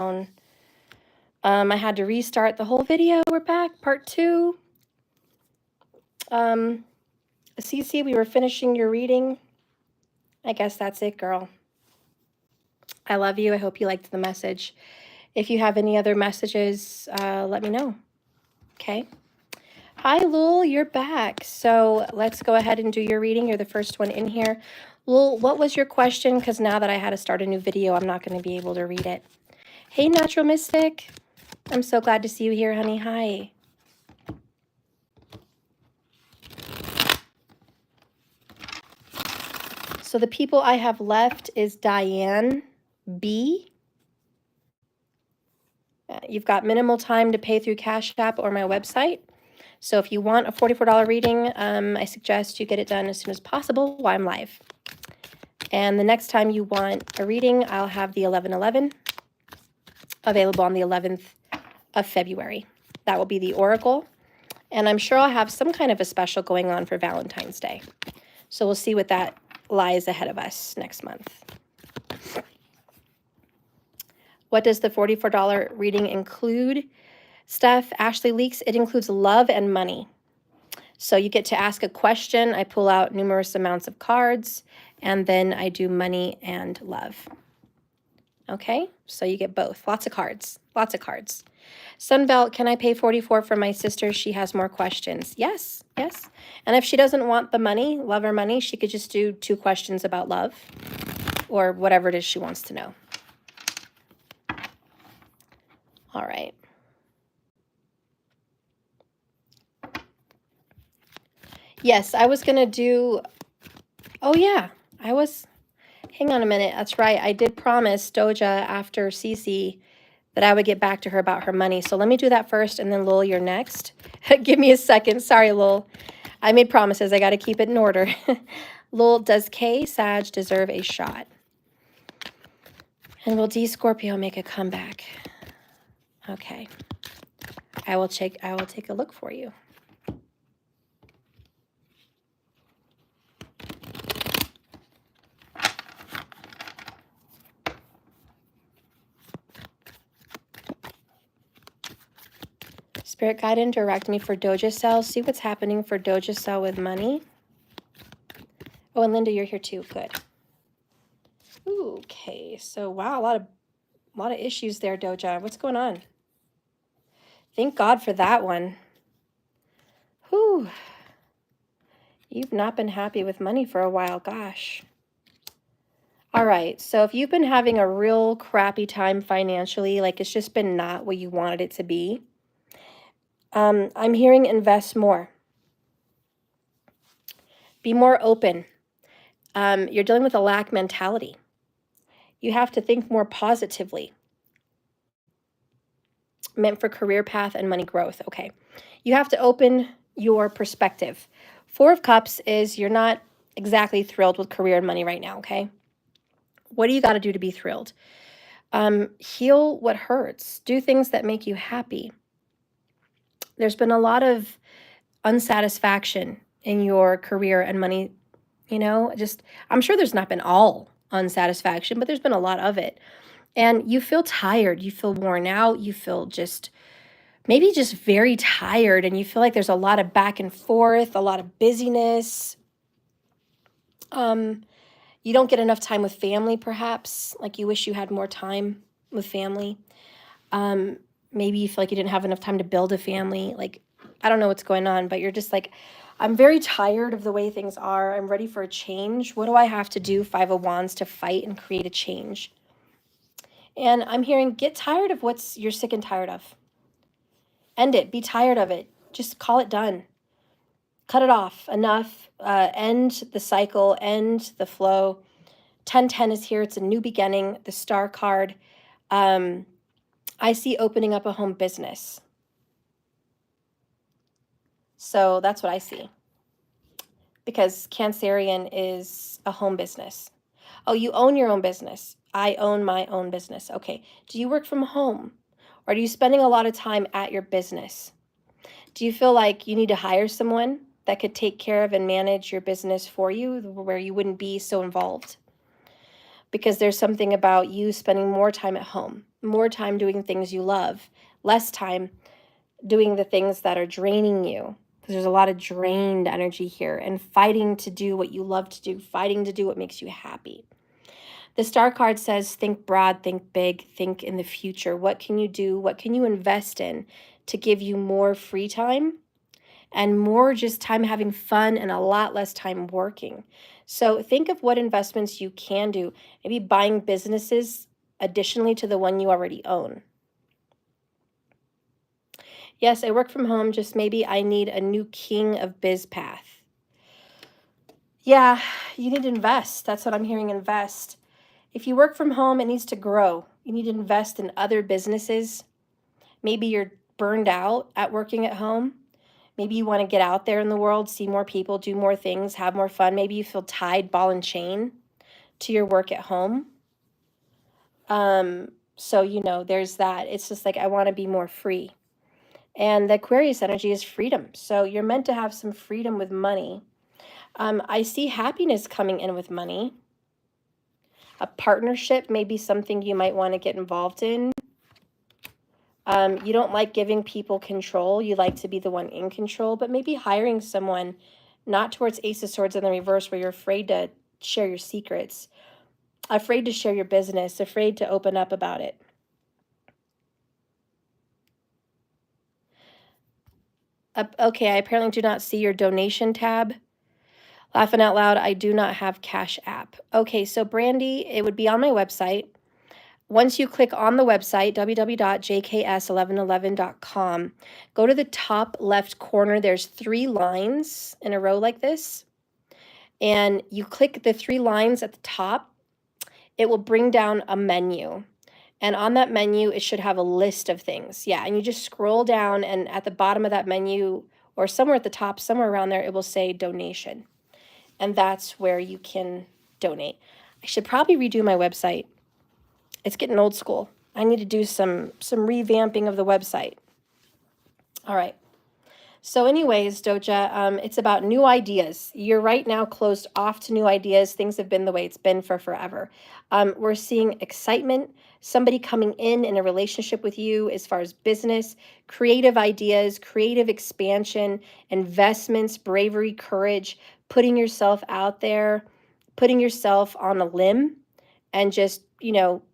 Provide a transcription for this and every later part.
I had to restart the whole video. We're back, part 2. Cece, we were finishing your reading. I guess that's it, girl. I love you. I hope you liked the message. If you have any other messages, let me know. Okay. Hi, Lul, you're back. So let's go ahead and do your reading. You're the first one in here. Lul, what was your question? Because now that I had to start a new video, I'm not going to be able to read it. Hey, Natural Mystic. I'm so glad to see you here, honey. Hi. So the people I have left is Diane B. You've got minimal time to pay through Cash App or my website. So if you want a $44 reading, I suggest you get it done as soon as possible while I'm live. And the next time you want a reading, I'll have the 11/11 available on the 11th of February. That will be the Oracle. And I'm sure I'll have some kind of a special going on for Valentine's Day. So we'll see what that lies ahead of us next month. What does the $44 reading include? Steph, Ashley Leaks, it includes love and money. So you get to ask a question. I pull out numerous amounts of cards, and then I do money and love. Okay, so you get both. Lots of cards. Lots of cards. Sunbelt, can I pay $44 for my sister? She has more questions. Yes, yes. And if she doesn't want the money, love or money, she could just do 2 questions about love or whatever it is she wants to know. All right. Yes, I was going to do, oh yeah, I was, hang on a minute. That's right. I did promise Doja after Cece that I would get back to her about her money. So let me do that first, and then Lul, you're next. Give me a second. Sorry, Lul. I made promises. I got to keep it in order. Lul, does K Sag deserve a shot? And will D Scorpio make a comeback? Okay. I will take a look for you. Spirit guide and direct me for Doja Cell. See what's happening for Doja Cell with money. Oh, and Linda, you're here too. Good. Okay, so wow, a lot of issues there, Doja. What's going on? Thank God for that one. Whew. You've not been happy with money for a while, gosh. All right, so if you've been having a real crappy time financially, like it's just been not what you wanted it to be, I'm hearing invest more. Be more open. You're dealing with a lack mentality. You have to think more positively. Meant for career path and money growth. Okay. You have to open your perspective. 4 of Cups is you're not exactly thrilled with career and money right now, okay? What do you got to do to be thrilled? Heal what hurts. Do things that make you happy. There's been a lot of unsatisfaction in your career and money, you know, I'm sure there's not been all unsatisfaction, but there's been a lot of it. And you feel tired, you feel worn out, you feel maybe just very tired, and you feel like there's a lot of back and forth, a lot of busyness. You don't get enough time with family, perhaps, like you wish you had more time with family. Maybe you feel like you didn't have enough time to build a family. Like, I don't know what's going on, but you're just like, I'm very tired of the way things are. I'm ready for a change. What do I have to do, 5 of Wands, to fight and create a change? And I'm hearing, get tired of what you're sick and tired of. End it. Be tired of it. Just call it done. Cut it off. Enough. End the cycle. End the flow. 1010 is here. It's a new beginning. The Star card. I see opening up a home business. So that's what I see. Because Cancerian is a home business. Oh, you own your own business. I own my own business. Okay. Do you work from home? Or are you spending a lot of time at your business? Do you feel like you need to hire someone that could take care of and manage your business for you, where you wouldn't be so involved? because there's something about you spending more time at home, more time doing things you love, less time doing the things that are draining you. Because there's a lot of drained energy here, and fighting to do what you love to do, fighting to do what makes you happy. The star card says, think broad, think big, think in the future. What can you do? What can you invest in to give you more free time and more just time having fun and a lot less time working? So think of what investments you can do. Maybe buying businesses additionally to the one you already own. Yes, I work from home, just maybe I need a new king of biz path. Yeah, you need to invest. That's what I'm hearing, invest. If you work from home, it needs to grow. You need to invest in other businesses. Maybe you're burned out at working at home. Maybe you want to get out there in the world, see more people, do more things, have more fun. Maybe you feel tied ball and chain to your work at home. So, there's that. It's just like, I want to be more free. And the Aquarius energy is freedom. So you're meant to have some freedom with money. I see happiness coming in with money. A partnership may be something you might want to get involved in. You don't like giving people control. You like to be the one in control, but maybe hiring someone, not towards Ace of Swords in the reverse, where you're afraid to share your secrets, afraid to share your business, afraid to open up about it. Okay, I apparently do not see your donation tab. Laughing out loud, I do not have Cash App. Okay, so Brandy, it would be on my website. Once you click on the website, www.jks1111.com, go to the top left corner. There's 3 lines in a row like this. And you click the 3 lines at the top. It will bring down a menu. And on that menu, it should have a list of things. Yeah, and you just scroll down, and at the bottom of that menu, or somewhere at the top, somewhere around there, it will say donation. And that's where you can donate. I should probably redo my website. It's getting old school. I need to do some revamping of the website. All right. So anyways, Doja, it's about new ideas. You're right now closed off to new ideas. Things have been the way it's been for forever. We're seeing excitement, somebody coming in a relationship with you as far as business, creative ideas, creative expansion, investments, bravery, courage, putting yourself out there, putting yourself on a limb, and just,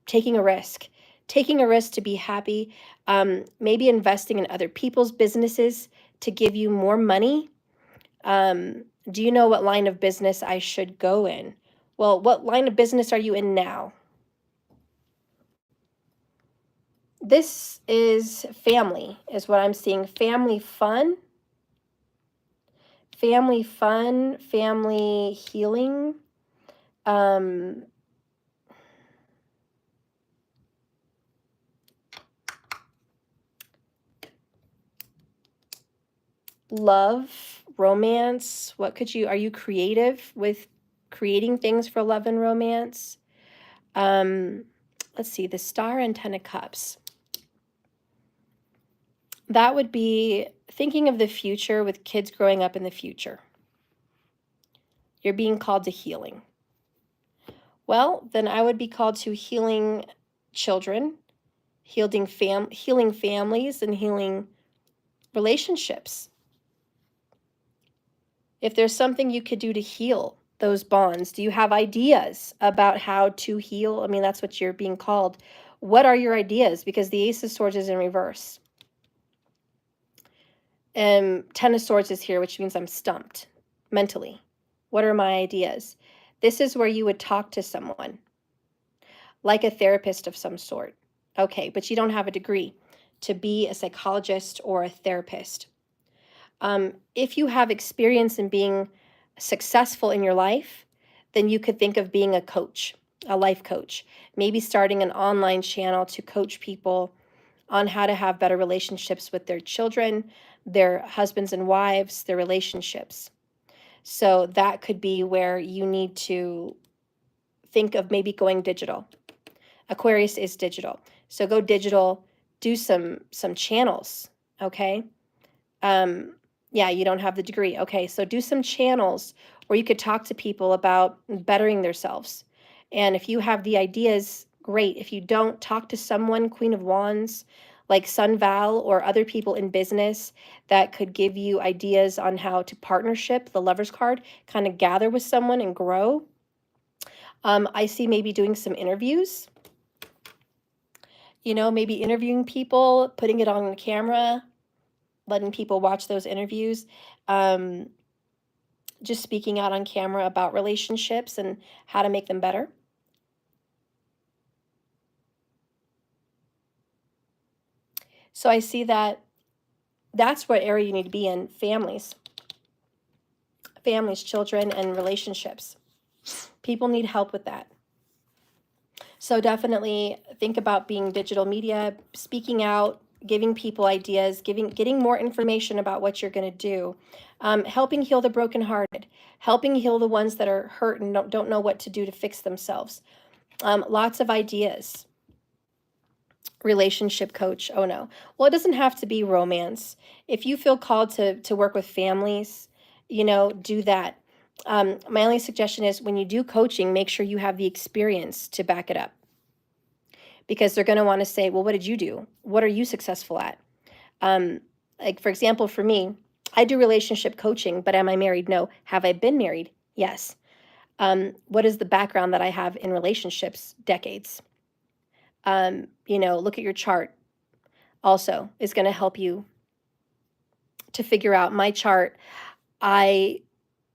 taking a risk to be happy, maybe investing in other people's businesses to give you more money. Do you know what line of business I should go in? Well, what line of business are you in now? This is family, is what I'm seeing. Family fun, family healing. Love, romance. Are you creative with creating things for love and romance? Let's see, the Star and 10 of Cups. That would be thinking of the future with kids growing up in the future. You're being called to healing. Well, then I would be called to healing children, healing families, and healing relationships. If there's something you could do to heal those bonds, do you have ideas about how to heal? I mean, that's what you're being called. What are your ideas? Because the Ace of Swords is in reverse. 10 of Swords is here, which means I'm stumped mentally. What are my ideas? This is where you would talk to someone, like a therapist of some sort. Okay, but you don't have a degree to be a psychologist or a therapist. If you have experience in being successful in your life, then you could think of being a coach, a life coach, maybe starting an online channel to coach people on how to have better relationships with their children, their husbands and wives, their relationships. So that could be where you need to think of maybe going digital. Aquarius is digital. So go digital, do some channels, okay? Yeah, you don't have the degree. Okay, so do some channels where you could talk to people about bettering themselves And if you have the ideas, great. If you don't, talk to someone, Queen of Wands, like Sun Val or other people in business that could give you ideas on how to partnership, the Lover's card, kind of gather with someone and grow. I see maybe doing some interviews, maybe interviewing people, putting it on camera, letting people watch those interviews, just speaking out on camera about relationships and how to make them better. So I see that that's what area you need to be in: families, children, and relationships. People need help with that. So definitely think about being digital media, speaking out, giving people ideas, getting more information about what you're going to do, helping heal the brokenhearted, helping heal the ones that are hurt and don't know what to do to fix themselves. Lots of ideas. Relationship coach. Oh no. Well, it doesn't have to be romance. If you feel called to work with families, do that. My only suggestion is when you do coaching, make sure you have the experience to back it up, because they're going to want to say, well, what did you do? What are you successful at? Like, for example, for me, I do relationship coaching, but am I married? No. Have I been married? Yes. What is the background that I have in relationships? Decades. Look at your chart also is going to help you to figure out. My chart, I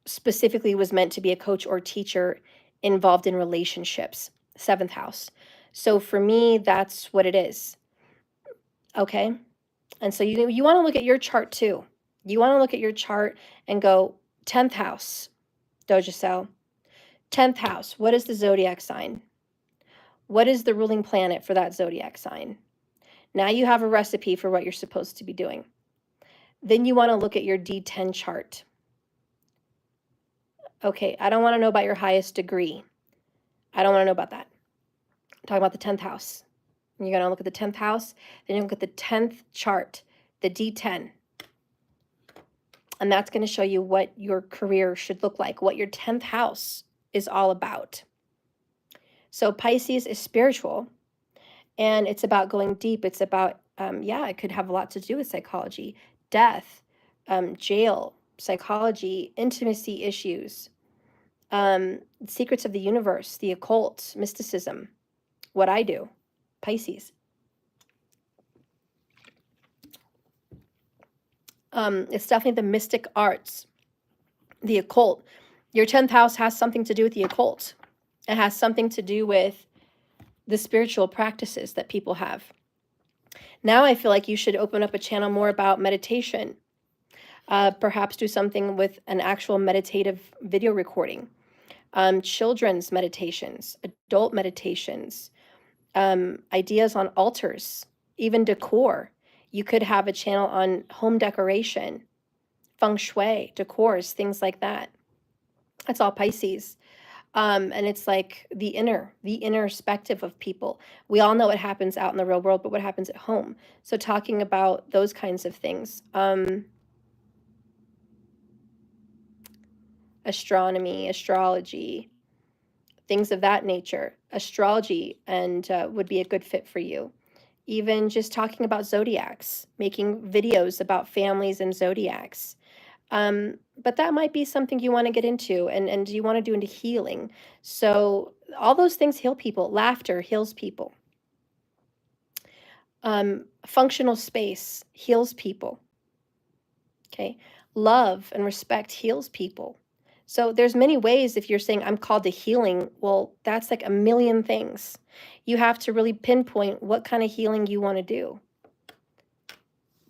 specifically was meant to be a coach or teacher involved in relationships, 7th house. So for me, that's what it is. Okay. And so you want to look at your chart too. You want to look at your chart and go, 10th house, Doja Cell. 10th house, what is the zodiac sign? What is the ruling planet for that zodiac sign? Now you have a recipe for what you're supposed to be doing. Then you want to look at your D10 chart. Okay, I don't want to know about your highest degree. I don't want to know about that. I'm talking about the 10th house. You're going to look at the 10th house, then you look at the 10th chart, the D10. And that's going to show you what your career should look like, what your 10th house is all about. So Pisces is spiritual, and it's about going deep. It's about, it could have a lot to do with psychology, death, jail, psychology, intimacy issues, secrets of the universe, the occult, mysticism, what I do, Pisces. It's definitely the mystic arts, the occult. Your 10th house has something to do with the occult. It has something to do with the spiritual practices that people have. Now I feel like you should open up a channel more about meditation. Perhaps do something with an actual meditative video recording. Children's meditations, adult meditations, ideas on altars, even decor. You could have a channel on home decoration, feng shui, decors, things like that. That's all Pisces. And it's like the inner perspective of people. We all know what happens out in the real world, but what happens at home? So talking about those kinds of things. Astronomy, astrology, things of that nature. Astrology and would be a good fit for you. Even just talking about zodiacs, making videos about families and zodiacs. But that might be something you want to get into and you want to do into healing. So all those things heal people. Laughter heals people. Functional space heals people. Okay. Love and respect heals people. So there's many ways. If you're saying I'm called to healing, well, that's like a million things. You have to really pinpoint what kind of healing you want to do,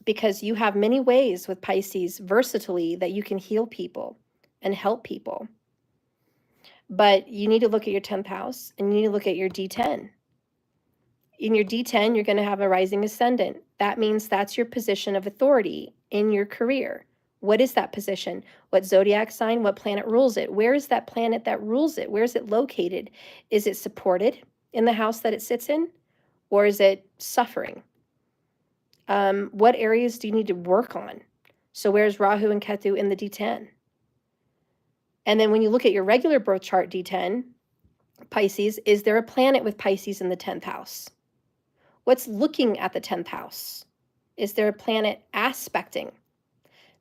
because you have many ways with Pisces versatility that you can heal people and help people. But you need to look at your 10th house and you need to look at your D10. In your D10, you're going to have a rising ascendant. That means that's your position of authority in your career. What is that position? What zodiac sign? What planet rules it? Where is that planet that rules it? Where is it located? Is it supported in the house that it sits in? Or is it suffering? What areas do you need to work on? So where's Rahu and Ketu in the D10? And then when you look at your regular birth chart D10, Pisces, is there a planet with Pisces in the 10th house? What's looking at the 10th house? Is there a planet aspecting?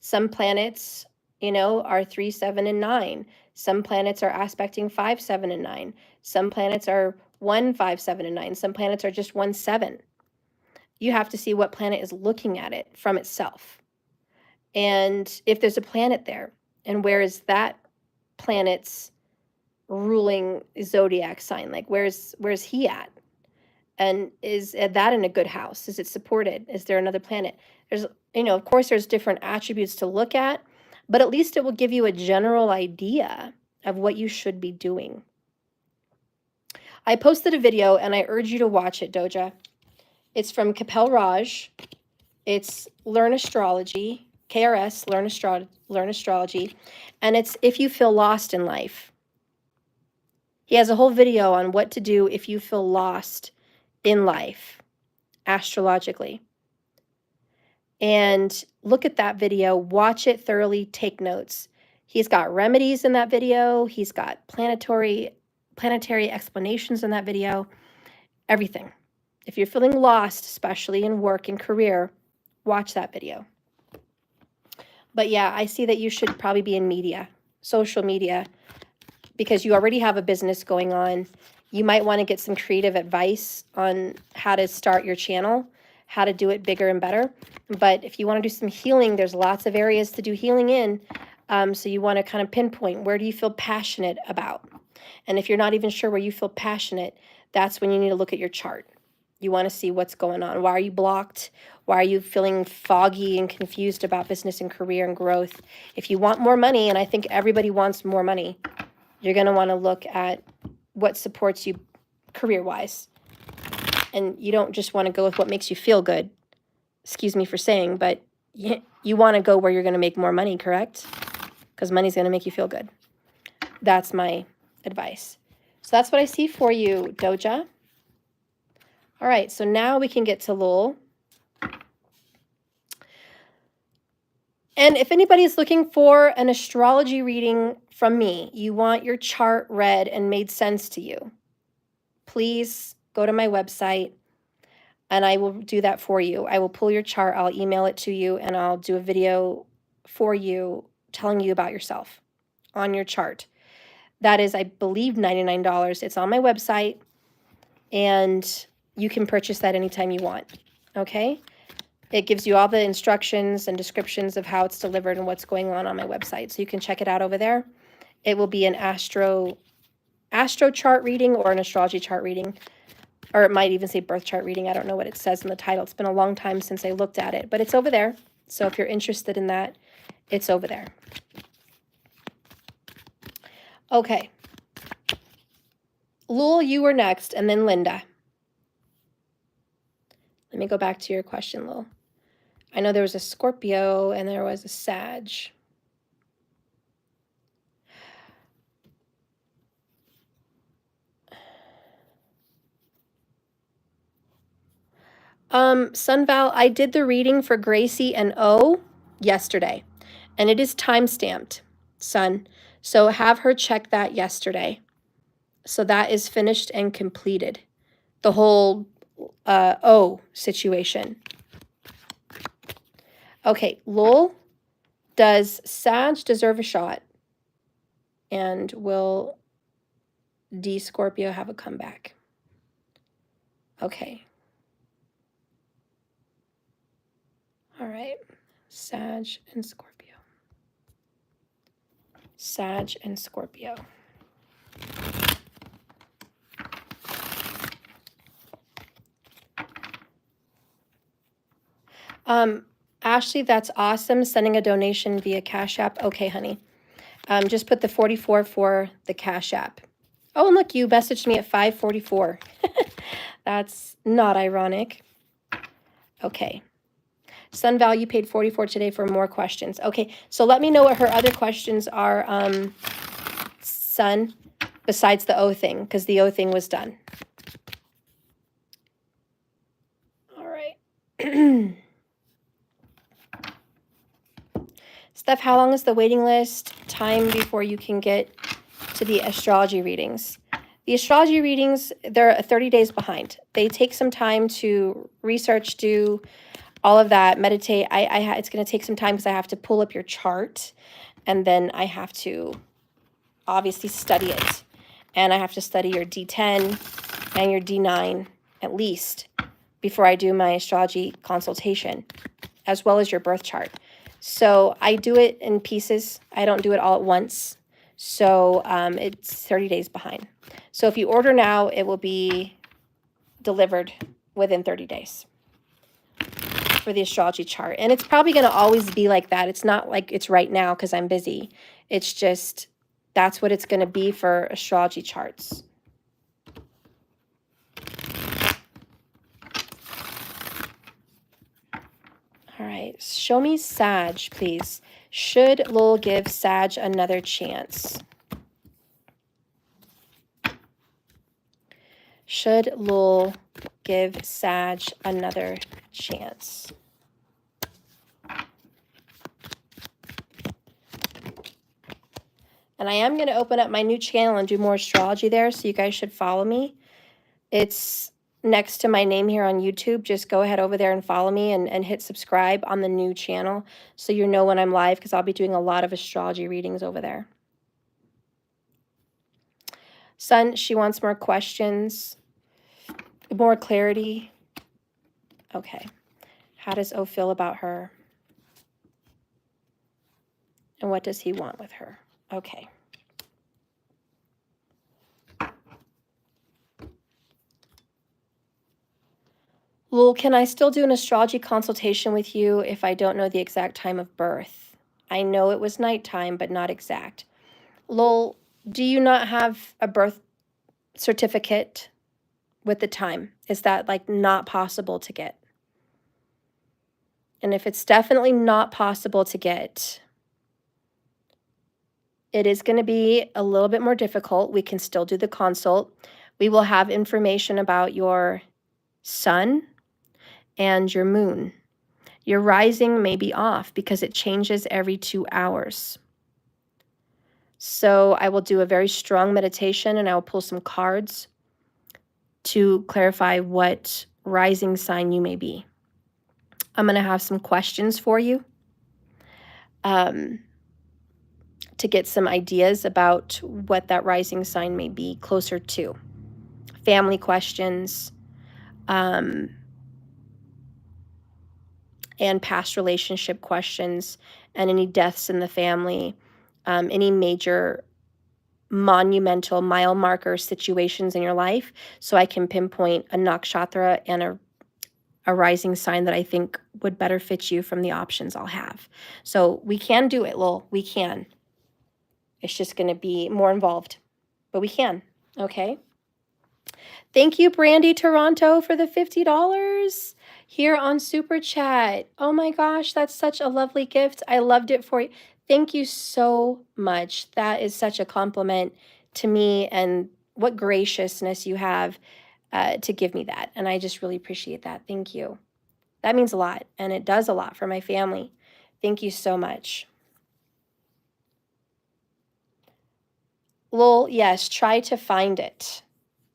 Some planets, you know, are 3, 7, and 9. Some planets are aspecting 5, 7, and 9. Some planets are 1, 5, 7, and 9. Some planets are just 1, 7. You have to see what planet is looking at it from itself. And if there's a planet there, and where is that planet's ruling zodiac sign? Like, where's he at? And is that in a good house? Is it supported? Is there another planet? There's, you know, of course, there's different attributes to look at, but at least it will give you a general idea of what you should be doing. I posted a video and I urge you to watch it, Doja. It's from Kapil Raj. It's Learn Astrology, KRS, Learn Astrology, and it's if you feel lost in life. He has a whole video on what to do if you feel lost in life, astrologically. And look at that video, watch it thoroughly, take notes. He's got remedies in that video. He's got planetary explanations in that video, everything. If you're feeling lost, especially in work and career, watch that video. But yeah, I see that you should probably be in media, social media, because you already have a business going on. You might want to get some creative advice on how to start your channel, how to do it bigger and better. But if you want to do some healing, there's lots of areas to do healing in. So you want to kind of pinpoint, where do you feel passionate about? And if you're not even sure where you feel passionate, that's when you need to look at your chart. You want to see what's going on. Why are you blocked? Why are you feeling foggy and confused about business and career and growth? If you want more money, and I think everybody wants more money, you're going to want to look at what supports you career-wise. And you don't just want to go with what makes you feel good. Excuse me for saying, but you want to go where you're going to make more money, correct? Because money's going to make you feel good. That's my advice. So that's what I see for you, Doja. All right, so now we can get to Lowell. And if anybody is looking for an astrology reading from me, you want your chart read and made sense to you, please go to my website and I will do that for you. I will pull your chart, I'll email it to you, and I'll do a video for you telling you about yourself on your chart. That is, I believe, $99. It's on my website, and you can purchase that anytime you want, okay? It gives you all the instructions and descriptions of how it's delivered and what's going on my website, so you can check it out over there. It will be an astro chart reading or an astrology chart reading, or it might even say birth chart reading. I don't know what it says in the title. It's been a long time since I looked at it, but it's over there. So if you're interested in that, it's over there. Okay. Lul, you were next, and then Linda. Let me go back to your question, Lul. I know there was a Scorpio and there was a Sag. Sunval, I did the reading for Gracie and O yesterday, and it is time-stamped, Sun. So have her check that yesterday. So that is finished and completed. The whole O situation. Okay, Lul, does Sag deserve a shot? And will D Scorpio have a comeback? Okay. All right, Sag and Scorpio. Sag and Scorpio. Ashley, that's awesome. Sending a donation via Cash App. Okay, honey. Just put the 44 for the Cash App. Oh, and look, you messaged me at 5:44. That's not ironic. Okay. Sunval, you paid 44 today for more questions. Okay, so let me know what her other questions are, Sun, besides the O thing, because the O thing was done. All right. Steph, how long is the waiting list? Time before you can get to the astrology readings. The astrology readings, they're 30 days behind. They take some time to research, do all of that, meditate. It's going to take some time because I have to pull up your chart, and then I have to obviously study it. And I have to study your D10 and your D9 at least before I do my astrology consultation, as well as your birth chart. So I do it in pieces. I don't do it all at once. So it's 30 days behind. So if you order now, it will be delivered within 30 days for the astrology chart. And it's probably going to always be like that. It's not like it's right now because I'm busy. It's just that's what it's going to be for astrology charts. All right, show me Sag, please. Should Lowell give Sag another chance? Should Lowell give Sag another chance? And I am going to open up my new channel and do more astrology there, so you guys should follow me. It's next to my name here on YouTube. Just go ahead over there and follow me and hit subscribe on the new channel so you know when I'm live, because I'll be doing a lot of astrology readings over there. Sun, she wants more questions, more clarity. Okay. How does O feel about her? And what does he want with her? Okay. Lul, can I still do an astrology consultation with you if I don't know the exact time of birth? I know it was nighttime, but not exact. Lul, do you not have a birth certificate with the time? Is that like not possible to get? And if it's definitely not possible to get, it is going to be a little bit more difficult. We can still do the consult. We will have information about your sun and your moon. Your rising may be off because it changes every 2 hours. So I will do a very strong meditation and I will pull some cards to clarify what rising sign you may be. I'm going to have some questions for you to get some ideas about what that rising sign may be closer to. Family questions, and past relationship questions, and any deaths in the family, any major monumental mile marker situations in your life, so I can pinpoint a nakshatra and a rising sign that I think would better fit you from the options I'll have. So we can do it, Lil. We can. It's just going to be more involved, but we can. Okay. Thank you, Brandy Toronto, for the $50 here on Super Chat. Oh my gosh, that's such a lovely gift. I loved it for you. Thank you so much. That is such a compliment to me, and what graciousness you have to give me that. And I just really appreciate that. Thank you. That means a lot, and it does a lot for my family. Thank you so much. Lol, yes, try to find it.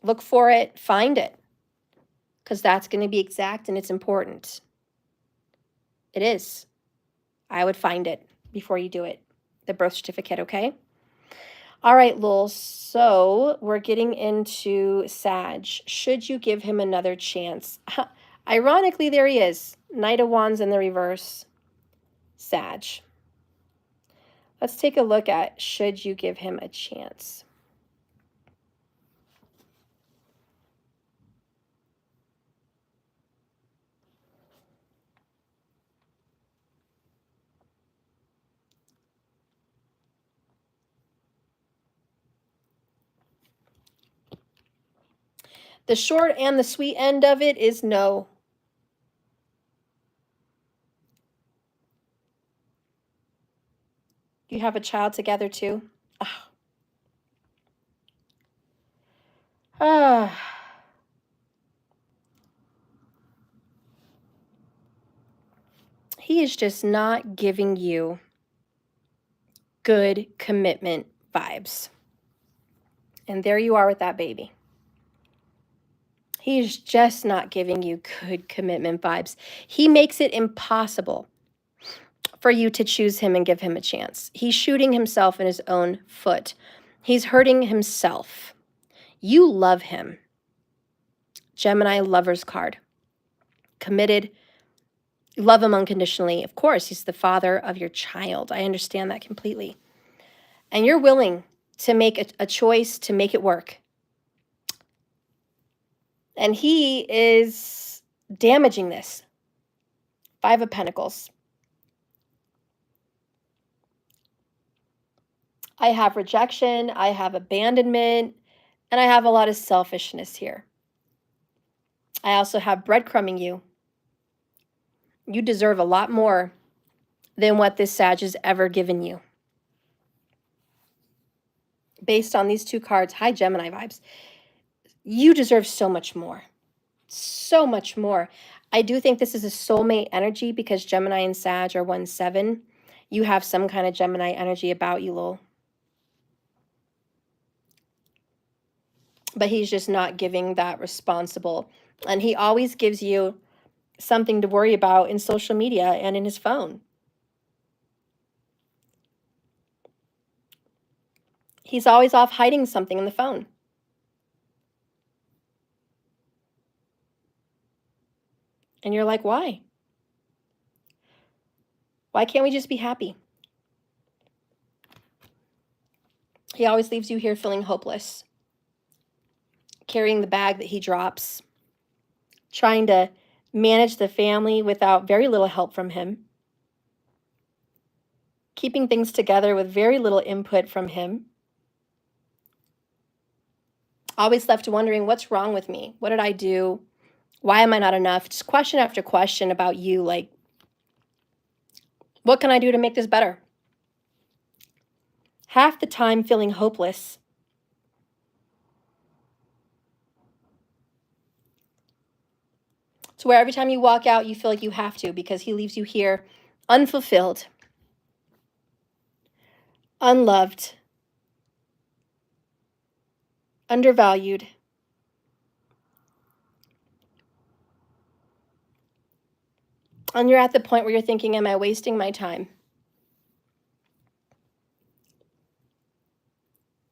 Look for it, find it, because that's going to be exact and it's important. It is. I would find it before you do it, the birth certificate, okay? All right, Lul, so we're getting into Sag. Should you give him another chance? Ironically, there he is. Knight of Wands in the reverse. Sag. Let's take a look at should you give him a chance. The short and the sweet end of it is no. You have a child together too? He is just not giving you good commitment vibes. And there you are with that baby. He's just not giving you good commitment vibes. He makes it impossible for you to choose him and give him a chance. He's shooting himself in his own foot. He's hurting himself. You love him. Gemini lover's card. Committed. You love him unconditionally. Of course, he's the father of your child. I understand that completely. And you're willing to make a choice to make it work. And he is damaging this. 5 of Pentacles. I have rejection, I have abandonment, and I have a lot of selfishness here. I also have breadcrumbing you. You deserve a lot more than what this Sag has ever given you. Based on these 2 cards, high Gemini vibes, you deserve so much more. So much more. I do think this is a soulmate energy because Gemini and Sag are 1-7. You have some kind of Gemini energy about you, Lil. But he's just not giving that responsible. And he always gives you something to worry about in social media and in his phone. He's always off hiding something in the phone. And you're like, why? Why can't we just be happy? He always leaves you here feeling hopeless, carrying the bag that he drops, trying to manage the family without very little help from him, keeping things together with very little input from him, always left wondering, what's wrong with me? What did I do? Why am I not enough? Just question after question about you, like, what can I do to make this better? Half the time feeling hopeless. To where every time you walk out, you feel like you have to because he leaves you here unfulfilled, unloved, undervalued. And you're at the point where you're thinking, am I wasting my time?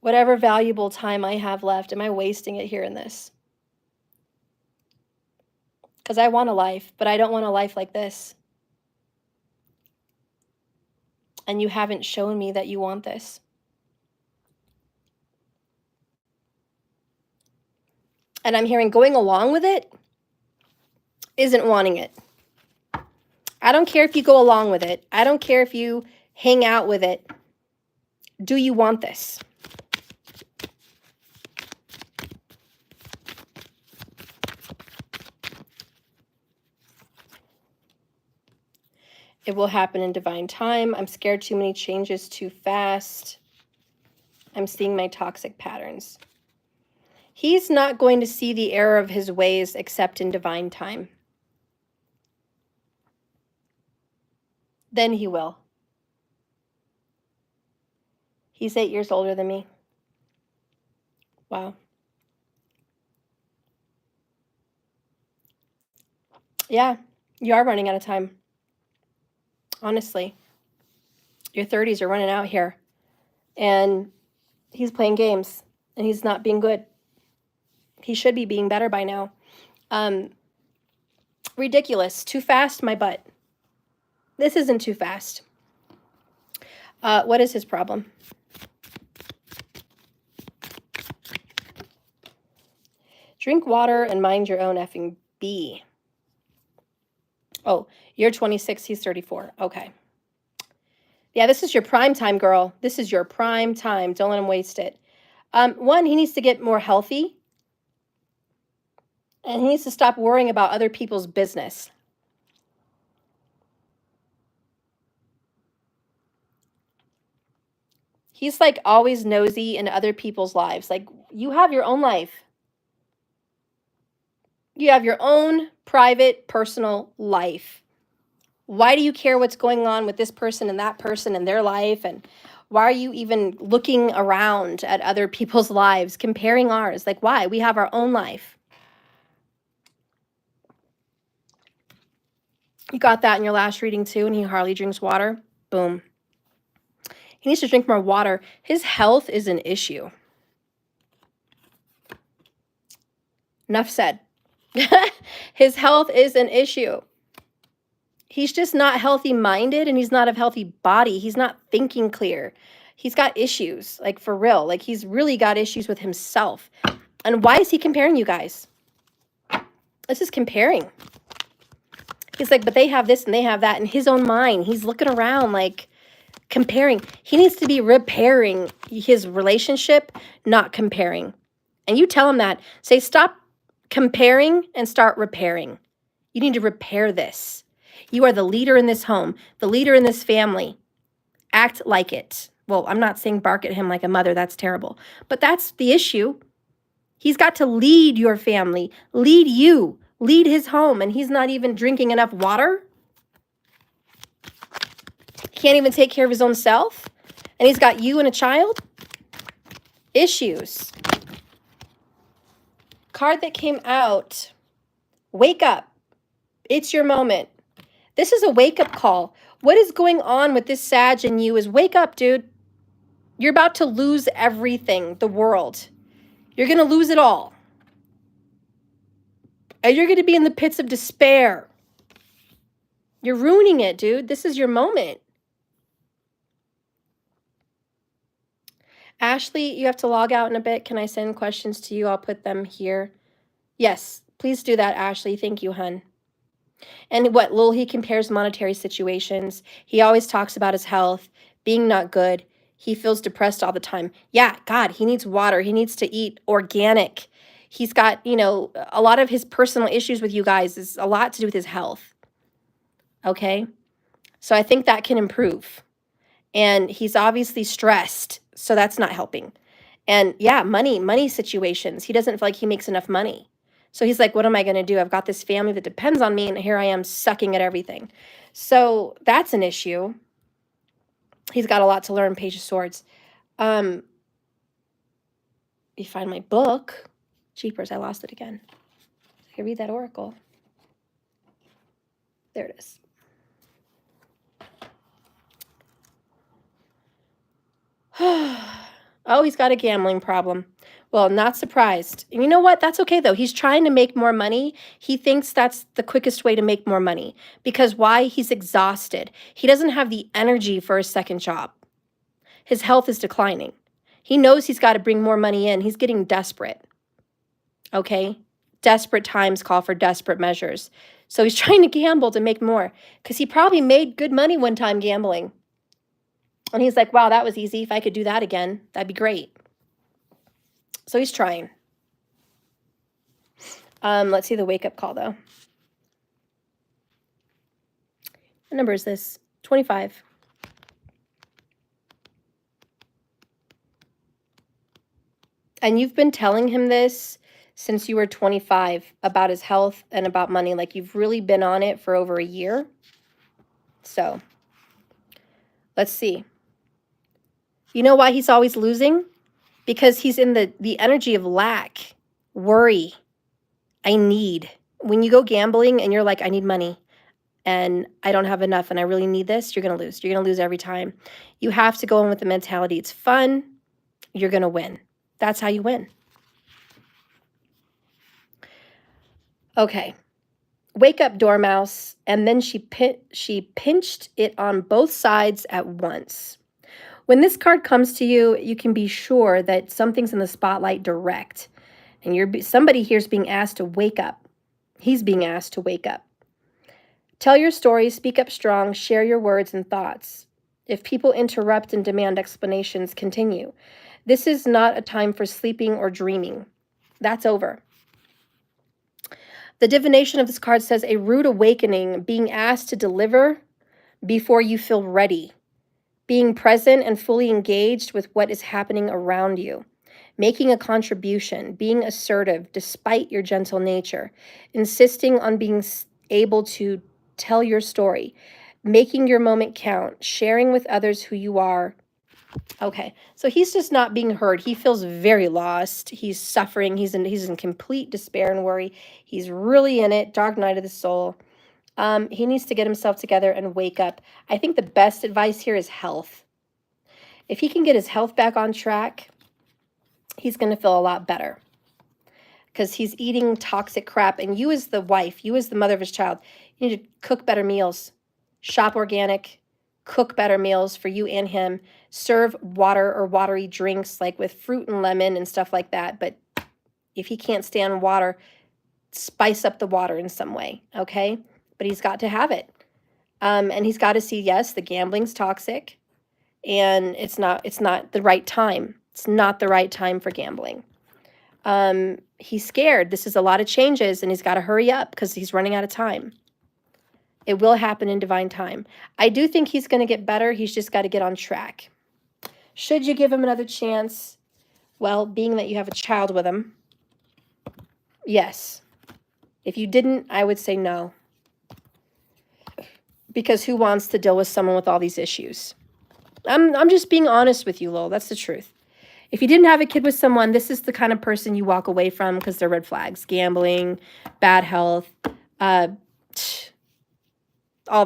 Whatever valuable time I have left, am I wasting it here in this? Because I want a life, but I don't want a life like this. And you haven't shown me that you want this. And I'm hearing going along with it isn't wanting it. I don't care if you go along with it. I don't care if you hang out with it. Do you want this? It will happen in divine time. I'm scared too many changes too fast. I'm seeing my toxic patterns. He's not going to see the error of his ways except in divine time. Then he will. He's 8 years older than me. Wow. Yeah, you are running out of time. Honestly. Your 30s are running out here. And he's playing games. And he's not being good. He should be being better by now. Ridiculous. Too fast, my butt. This isn't too fast. What is his problem? Drink water and mind your own effing bee. Oh, you're 26, he's 34. Okay. Yeah, this is your prime time, girl. This is your prime time. Don't let him waste it. One, he needs to get more healthy. And he needs to stop worrying about other people's business. He's like always nosy in other people's lives. Like, you have your own life. You have your own private, personal life. Why do you care what's going on with this person and that person and their life? And Why are you even looking around at other people's lives, comparing ours? Like, why? We have our own life. You got that in your last reading too, and he hardly drinks water. Boom. He needs to drink more water. His health is an issue. Enough said. His health is an issue. He's just not healthy-minded, and he's not a healthy body. He's not thinking clear. He's got issues, like for real. Like he's really got issues with himself. And why is he comparing you guys? This is comparing. He's like, but they have this and they have that in his own mind. He's looking around like comparing. He needs to be repairing his relationship, not comparing. And you tell him that. Say, stop comparing and start repairing. You need to repair this. You are the leader in this home, the leader in this family. Act like it. Well, I'm not saying bark at him like a mother. That's terrible. But that's the issue. He's got to lead your family, lead you, lead his home, and he's not even drinking enough water. He can't even take care of his own self, and he's got you and a child. Issues. Card that came out, wake up. It's your moment. This is a wake-up call. What is going on with this Sag and you is wake up, dude. You're about to lose everything, the world. You're going to lose it all. And you're going to be in the pits of despair. You're ruining it, dude. This is your moment. Ashley, you have to log out in a bit. Can I send questions to you? I'll put them here. Yes, please do that, Ashley. Thank you, hun. And what, Lil, he compares monetary situations. He always talks about his health, being not good. He feels depressed all the time. Yeah, God, he needs water. He needs to eat organic. He's got, you know, a lot of his personal issues with you guys is a lot to do with his health. Okay? So I think that can improve. And he's obviously stressed, so that's not helping. And yeah, money situations. He doesn't feel like he makes enough money. So he's like, what am I going to do? I've got this family that depends on me, and here I am sucking at everything. So that's an issue. He's got a lot to learn, Page of Swords. You find my book. Jeepers, I lost it again. I can read that oracle. There it is. Oh, he's got a gambling problem. Well, not surprised. And you know what? That's okay, though. He's trying to make more money. He thinks that's the quickest way to make more money. Because why? He's exhausted. He doesn't have the energy for a second job. His health is declining. He knows he's got to bring more money in. He's getting desperate. Okay? Desperate times call for desperate measures. So he's trying to gamble to make more. Because he probably made good money one time gambling. And he's like, wow, that was easy. If I could do that again, that'd be great. So he's trying. Let's see the wake-up call, though. What number is this? 25. And you've been telling him this since you were 25 about his health and about money. Like, you've really been on it for over a year. So, let's see. You know why he's always losing? Because he's in the energy of lack, worry, I need. When you go gambling and you're like, I need money and I don't have enough and I really need this, you're going to lose. You're going to lose every time. You have to go in with the mentality, it's fun, you're going to win. That's how you win. Okay. Wake up, Dormouse. And then she pinched it on both sides at once. When this card comes to you, you can be sure that something's in the spotlight direct. And somebody here's being asked to wake up. He's being asked to wake up. Tell your story, speak up strong, share your words and thoughts. If people interrupt and demand explanations, continue. This is not a time for sleeping or dreaming. That's over. The divination of this card says a rude awakening, being asked to deliver before you feel ready. Being present and fully engaged with what is happening around you. Making a contribution, being assertive despite your gentle nature. Insisting on being able to tell your story. Making your moment count. Sharing with others who you are. Okay, so he's just not being heard. He feels very lost. He's suffering. He's in complete despair and worry. He's really in it. Dark night of the soul. He needs to get himself together and wake up. I think the best advice here is health. If he can get his health back on track, he's going to feel a lot better, because he's eating toxic crap. And you as the wife, you as the mother of his child, you need to cook better meals, shop organic, cook better meals for you and him, serve water or watery drinks like with fruit and lemon and stuff like that. But if he can't stand water, spice up the water in some way, okay? But he's got to have it. And he's got to see, yes, the gambling's toxic, and it's not the right time. It's not the right time for gambling. He's scared. This is a lot of changes, and he's got to hurry up because he's running out of time. It will happen in divine time. I do think he's going to get better. He's just got to get on track. Should you give him another chance? Well, being that you have a child with him, yes. If you didn't, I would say no. Because who wants to deal with someone with all these issues? I'm just being honest with you, Lowell. That's the truth. If you didn't have a kid with someone, this is the kind of person you walk away from because they're red flags. Gambling, bad health, all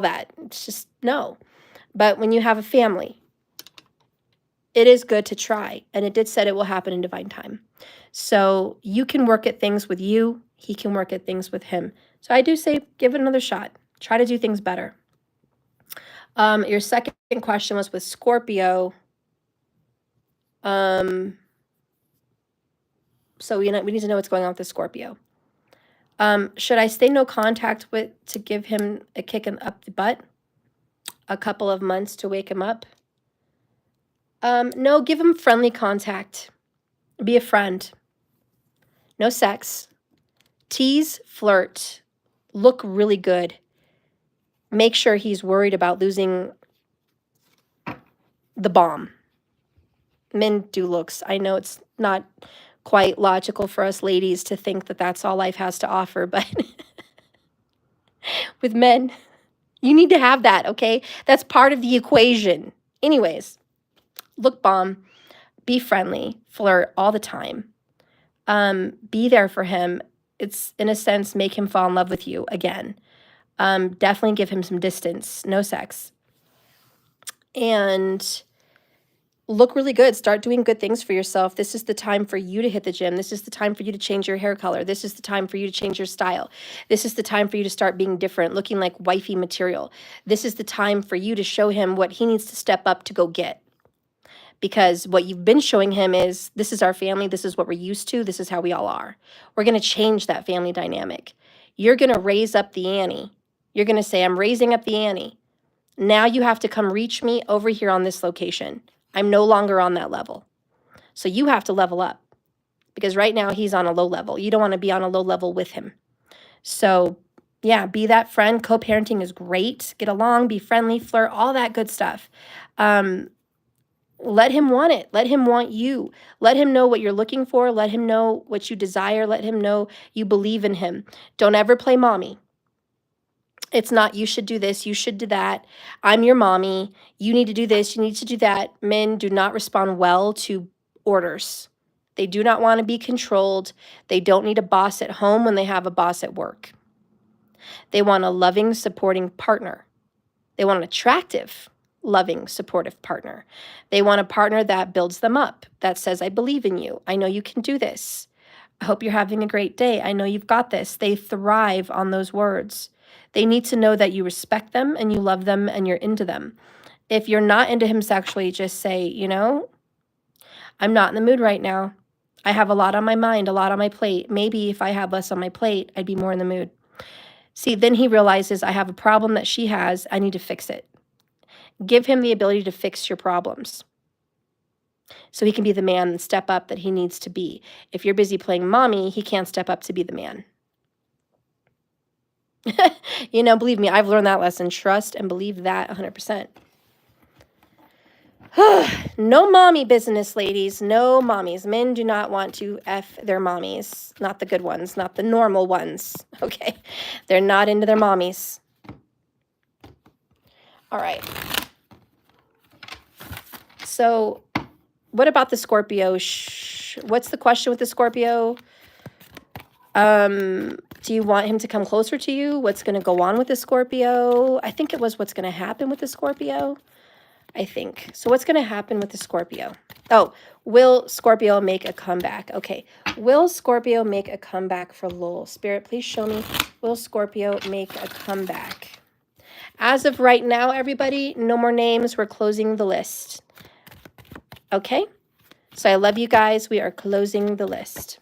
that. It's just no. But when you have a family, it is good to try. And it did said it will happen in divine time. So you can work at things with you. He can work at things with him. So I do say give it another shot. Try to do things better. Your second question was with Scorpio. So we need to know what's going on with the Scorpio. Should I stay no contact with to give him a kick up the butt? A couple of months to wake him up? No, give him friendly contact. Be a friend. No sex. Tease, flirt. Look really good. Make sure he's worried about losing the bomb. Men do looks. I know it's not quite logical for us ladies to think that that's all life has to offer, but with men, you need to have that, okay? That's part of the equation. Anyways, look bomb, be friendly, flirt all the time. Be there for him. It's, in a sense, make him fall in love with you again. Definitely give him some distance, no sex. And look really good. Start doing good things for yourself. This is the time for you to hit the gym. This is the time for you to change your hair color. This is the time for you to change your style. This is the time for you to start being different, looking like wifey material. This is the time for you to show him what he needs to step up to go get. Because what you've been showing him is, this is our family. This is what we're used to. This is how we all are. We're going to change that family dynamic. You're going to raise up the ante. You're going to say, I'm raising up the ante. Now you have to come reach me over here on this location. I'm no longer on that level. So you have to level up, because right now he's on a low level. You don't want to be on a low level with him. So yeah, be that friend. Co-parenting is great. Get along, be friendly, flirt, all that good stuff. Let him want it. Let him want you. Let him know what you're looking for. Let him know what you desire. Let him know you believe in him. Don't ever play mommy. It's not, you should do this, you should do that. I'm your mommy. You need to do this, you need to do that. Men do not respond well to orders. They do not want to be controlled. They don't need a boss at home when they have a boss at work. They want a loving, supporting partner. They want an attractive, loving, supportive partner. They want a partner that builds them up, that says, I believe in you. I know you can do this. I hope you're having a great day. I know you've got this. They thrive on those words. They need to know that you respect them and you love them and you're into them. If you're not into him sexually, just say, you know, I'm not in the mood right now. I have a lot on my mind, a lot on my plate. Maybe if I had less on my plate, I'd be more in the mood. See, then he realizes I have a problem that she has. I need to fix it. Give him the ability to fix your problems, so he can be the man and step up that he needs to be. If you're busy playing mommy, he can't step up to be the man. You know, believe me, I've learned that lesson. Trust and believe that 100%. No mommy business, ladies. No mommies. Men do not want to F their mommies. Not the good ones, not the normal ones. Okay? They're not into their mommies. All right. So what about the Scorpio? What's the question with the Scorpio? Do you want him to come closer to you? What's going to go on with the Scorpio? I think it was what's going to happen with the Scorpio. I think. So what's going to happen with the Scorpio? Oh, will Scorpio make a comeback? Okay. Will Scorpio make a comeback for Lowell? Spirit, please show me. Will Scorpio make a comeback? As of right now, everybody, no more names. We're closing the list. Okay? So I love you guys. We are closing the list.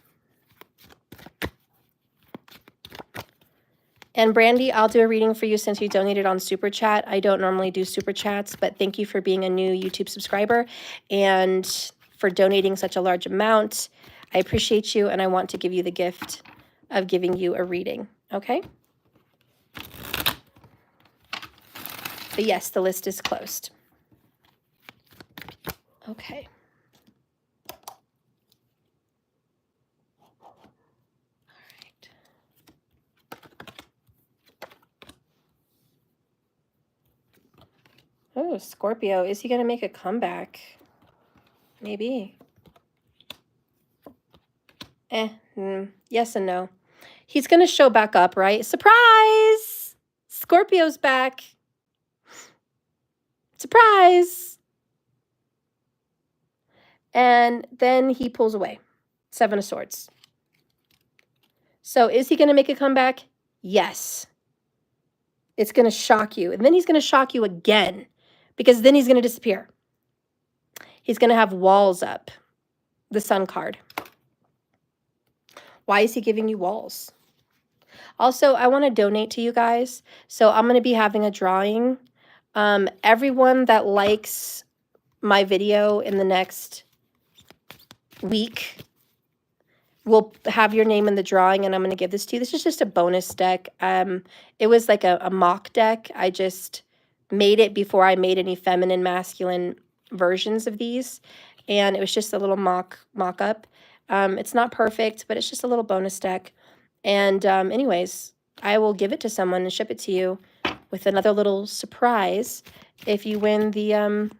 And Brandy, I'll do a reading for you since you donated on Super Chat. I don't normally do Super Chats, but thank you for being a new YouTube subscriber and for donating such a large amount. I appreciate you, and I want to give you the gift of giving you a reading, okay? But yes, the list is closed. Okay. Oh, Scorpio, is he going to make a comeback? Maybe. Yes and no. He's going to show back up, right? Surprise! Scorpio's back. Surprise! And then he pulls away. 7 of Swords. So is he going to make a comeback? Yes. It's going to shock you. And then he's going to shock you again. Because then he's going to disappear. He's going to have walls up. The Sun card. Why is he giving you walls? Also, I want to donate to you guys. So I'm going to be having a drawing. Everyone that likes my video in the next week will have your name in the drawing, and I'm going to give this to you. This is just a bonus deck. It was like a mock deck. I just made it before I made any feminine, masculine versions of these, and it was just a little mock-up. It's not perfect, but it's just a little bonus deck. And anyways, I will give it to someone and ship it to you with another little surprise if you win the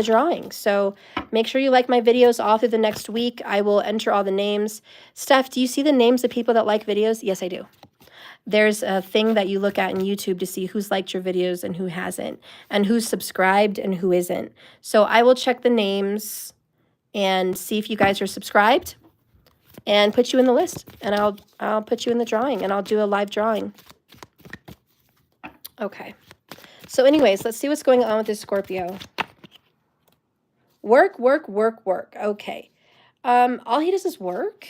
drawing. So make sure you like my videos all through the next week. I will enter all the names. Steph, do you see the names of people that like videos? Yes, I do. There's a thing that you look at in YouTube to see who's liked your videos and who hasn't, and who's subscribed and who isn't. So I will check the names and see if you guys are subscribed and put you in the list, and I'll put you in the drawing, and I'll do a live drawing. Okay. So anyways, let's see what's going on with this Scorpio. Work, work, work, work. Okay. All he does is work,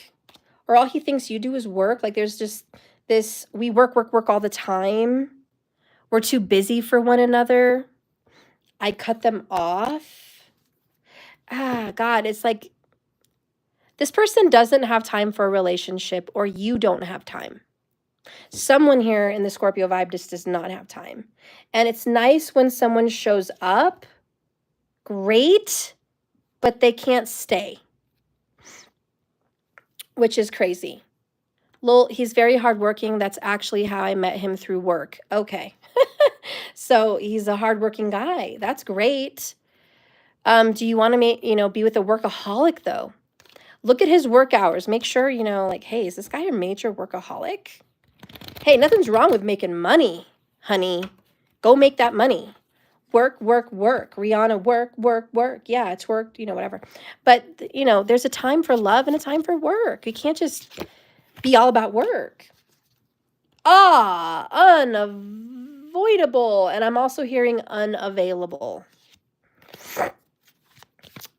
or all he thinks you do is work. Like there's just this, we work, work, work all the time. We're too busy for one another. I cut them off. God, it's like this person doesn't have time for a relationship, or you don't have time. Someone here in the Scorpio vibe just does not have time. And it's nice when someone shows up. Great. But they can't stay. Which is crazy. Lol, he's very hardworking. That's actually how I met him, through work. Okay. So he's a hardworking guy. That's great. Do you want to be with a workaholic though? Look at his work hours. Make sure, like, hey, is this guy a major workaholic? Hey, nothing's wrong with making money, honey. Go make that money. Work, work, work. Rihanna, work, work, work. Yeah, it's work, whatever. But, there's a time for love and a time for work. You can't just be all about work. Unavoidable. And I'm also hearing unavailable.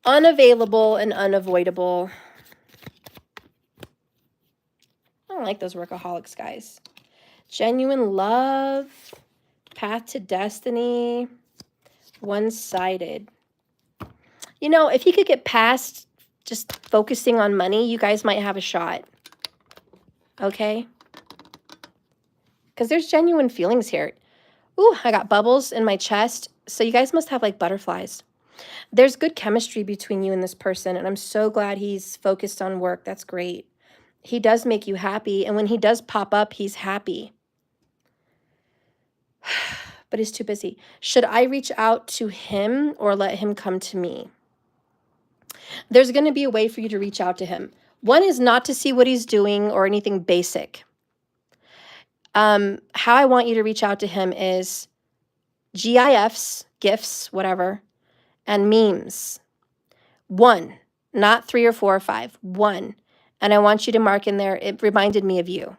Unavailable and unavoidable. I don't like those workaholics, guys. Genuine love. Path to destiny. One-sided. If he could get past just focusing on money, you guys might have a shot. Okay? Because there's genuine feelings here. Ooh, I got bubbles in my chest. So you guys must have like butterflies. There's good chemistry between you and this person, and I'm so glad he's focused on work. That's great. He does make you happy, and when he does pop up, he's happy. But he's too busy. Should I reach out to him or let him come to me? There's going to be a way for you to reach out to him. One is not to see what he's doing or anything basic. How I want you to reach out to him is GIFs, GIFs, whatever, and memes. One, not 3 or 4 or 5, one. And I want you to mark in there, it reminded me of you.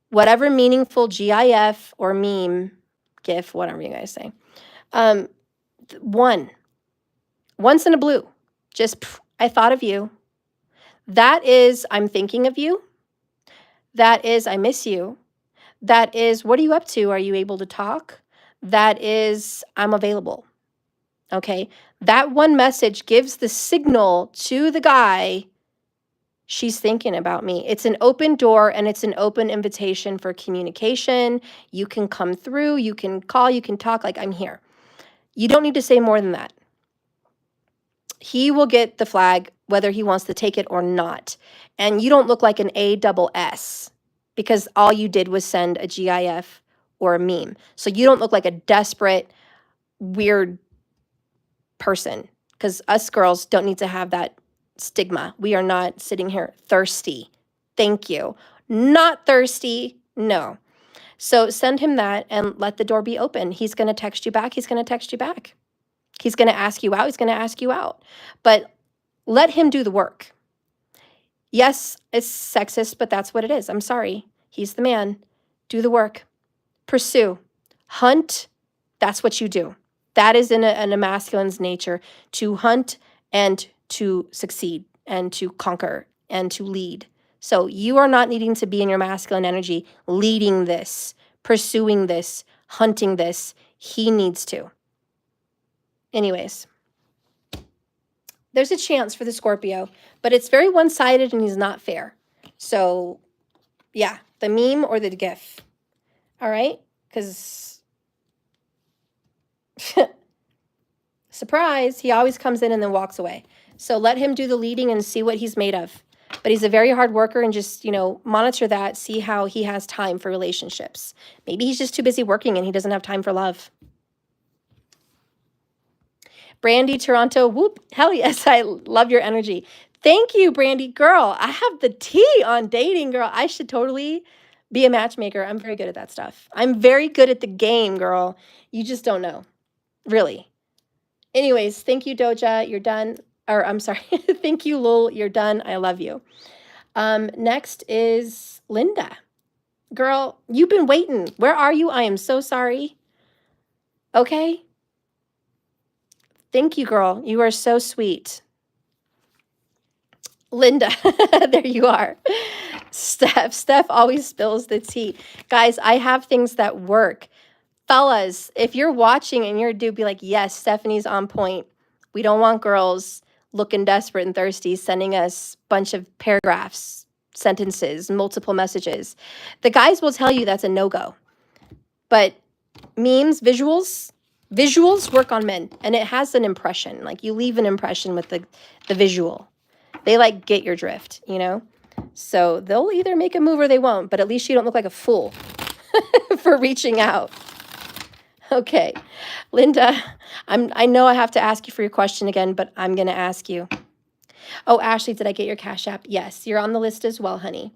Whatever meaningful GIF or meme, GIF, whatever you guys say. One. Once in a blue. Just, I thought of you. That is, I'm thinking of you. That is, I miss you. That is, what are you up to? Are you able to talk? That is, I'm available. Okay? That one message gives the signal to the guy, she's thinking about me. It's an open door and it's an open invitation for communication. You can come through, you can call, you can talk, like I'm here. You don't need to say more than that. He will get the flag whether he wants to take it or not. And you don't look like an ASS because all you did was send a GIF or a meme. So you don't look like a desperate, weird person, because us girls don't need to have that stigma. We are not sitting here thirsty. Thank you. Not thirsty. No. So send him that and let the door be open. He's going to text you back. He's going to text you back. He's going to ask you out. He's going to ask you out. But let him do the work. Yes, it's sexist, but that's what it is. I'm sorry. He's the man. Do the work. Pursue. Hunt. That's what you do. That is in a masculine's nature, to hunt and to succeed and to conquer and to lead. So you are not needing to be in your masculine energy leading this, pursuing this, hunting this. He needs to. Anyways, there's a chance for the Scorpio, but it's very one-sided and he's not fair. So yeah, the meme or the GIF. All right? Because surprise, he always comes in and then walks away. So let him do the leading and see what he's made of. But he's a very hard worker, and just, monitor that, see how he has time for relationships. Maybe he's just too busy working and he doesn't have time for love. Brandy, Toronto, whoop, hell yes, I love your energy. Thank you, Brandy. Girl, I have the tea on dating, girl. I should totally be a matchmaker. I'm very good at that stuff. I'm very good at the game, girl. You just don't know. Really. Anyways, thank you, Doja. You're done. Or I'm sorry. Thank you, Lul. You're done. I love you. Next is Linda. Girl, you've been waiting. Where are you? I am so sorry. Okay. Thank you, girl. You are so sweet. Linda, there you are. Steph always spills the tea. Guys, I have things that work. Fellas, if you're watching and you're a dude, be like, yes, Stephanie's on point. We don't want girls looking desperate and thirsty, sending us a bunch of paragraphs, sentences, multiple messages. The guys will tell you that's a no-go. But memes, visuals work on men. And it has an impression. Like, you leave an impression with the visual. They get your drift, So they'll either make a move or they won't. But at least you don't look like a fool for reaching out. Okay, Linda, I know I have to ask you for your question again, but I'm going to ask you. Oh, Ashley, did I get your Cash App? Yes, you're on the list as well, honey.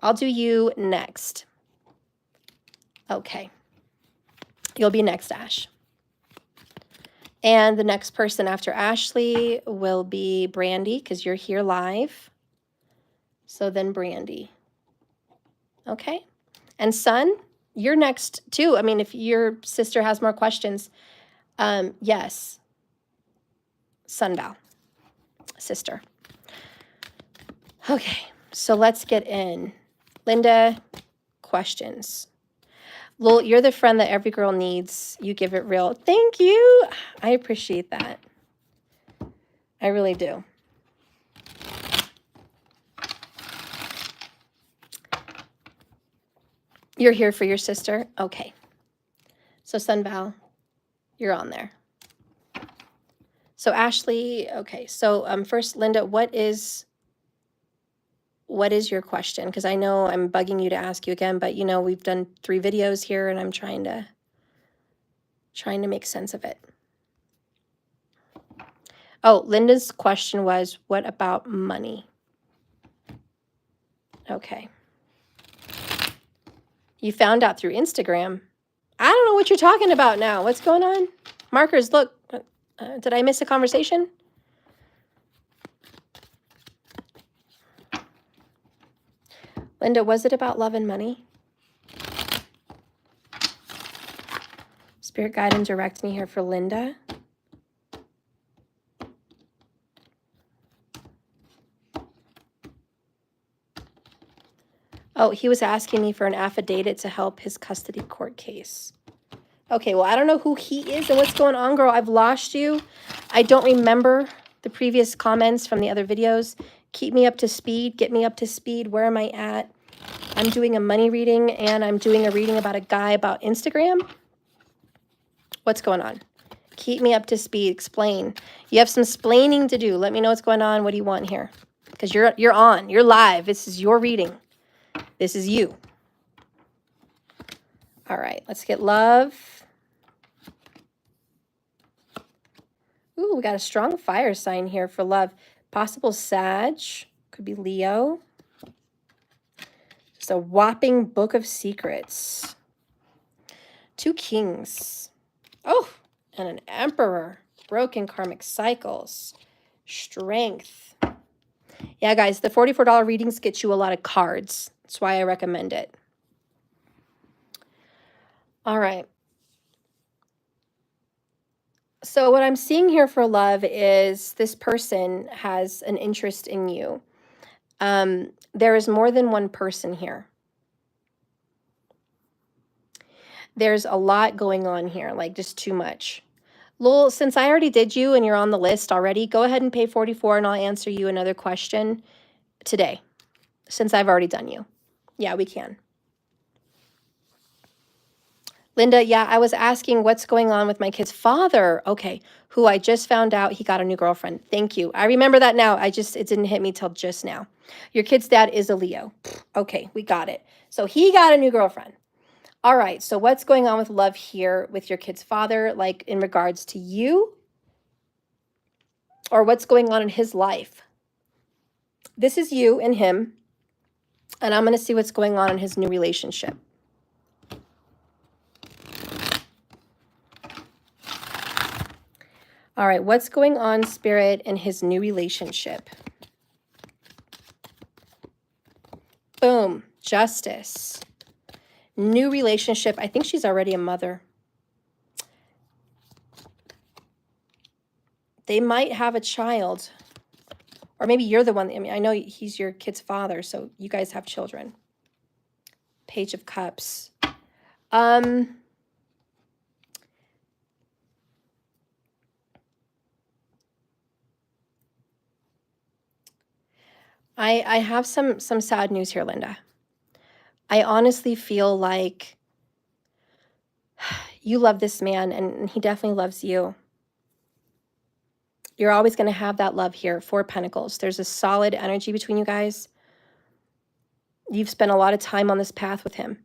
I'll do you next. Okay. You'll be next, Ash. And the next person after Ashley will be Brandy, because you're here live. So then Brandy. Okay. And Sun, you're next too. I mean, if your sister has more questions, yes. Sunval, sister. Okay, so let's get in. Linda, questions. Lil, you're the friend that every girl needs. You give it real. Thank you. I appreciate that. I really do. You're here for your sister? Okay. So Sunval, you're on there. So Ashley, okay. So first, Linda, what is your question? Because I know I'm bugging you to ask you again, but we've done 3 videos here and I'm trying to make sense of it. Oh, Linda's question was, what about money? Okay. You found out through Instagram. I don't know what you're talking about now. What's going on? Markers, look. Did I miss a conversation? Linda, was it about love and money? Spirit guide and direct me here for Linda. Oh, he was asking me for an affidavit to help his custody court case. Okay, well, I don't know who he is and what's going on, girl. I've lost you. I don't remember the previous comments from the other videos. Keep me up to speed. Get me up to speed. Where am I at? I'm doing a money reading, and I'm doing a reading about a guy about Instagram. What's going on? Keep me up to speed. Explain. You have some splaining to do. Let me know what's going on. What do you want here? Because you're on. You're live. This is your reading. This is you. All right. Let's get love. Ooh, we got a strong fire sign here for love. Possible Sag. Could be Leo. Just a whopping book of secrets. 2 kings. Oh, and an emperor. Broken karmic cycles. Strength. Yeah, guys, the $44 readings get you a lot of cards. That's why I recommend it. All right. So what I'm seeing here for love is this person has an interest in you. There is more than one person here. There's a lot going on here, like just too much. Lul, since I already did you and you're on the list already, go ahead and pay $44 and I'll answer you another question today, since I've already done you. Yeah, we can. Linda, yeah, I was asking what's going on with my kid's father. Okay, who I just found out he got a new girlfriend. Thank you. I remember that now. It didn't hit me till just now. Your kid's dad is a Leo. Okay, we got it. So he got a new girlfriend. All right, so what's going on with love here with your kid's father, like in regards to you? Or what's going on in his life? This is you and him. And I'm going to see what's going on in his new relationship. All right, what's going on, Spirit, in his new relationship? Boom, Justice. New relationship. I think she's already a mother. They might have a child. Or maybe you're the one. I mean, I know he's your kid's father, so you guys have children. Page of Cups. I have some sad news here, Linda. I honestly feel like you love this man, and he definitely loves you. You're always going to have that love here. 4 Pentacles. There's a solid energy between you guys. You've spent a lot of time on this path with him.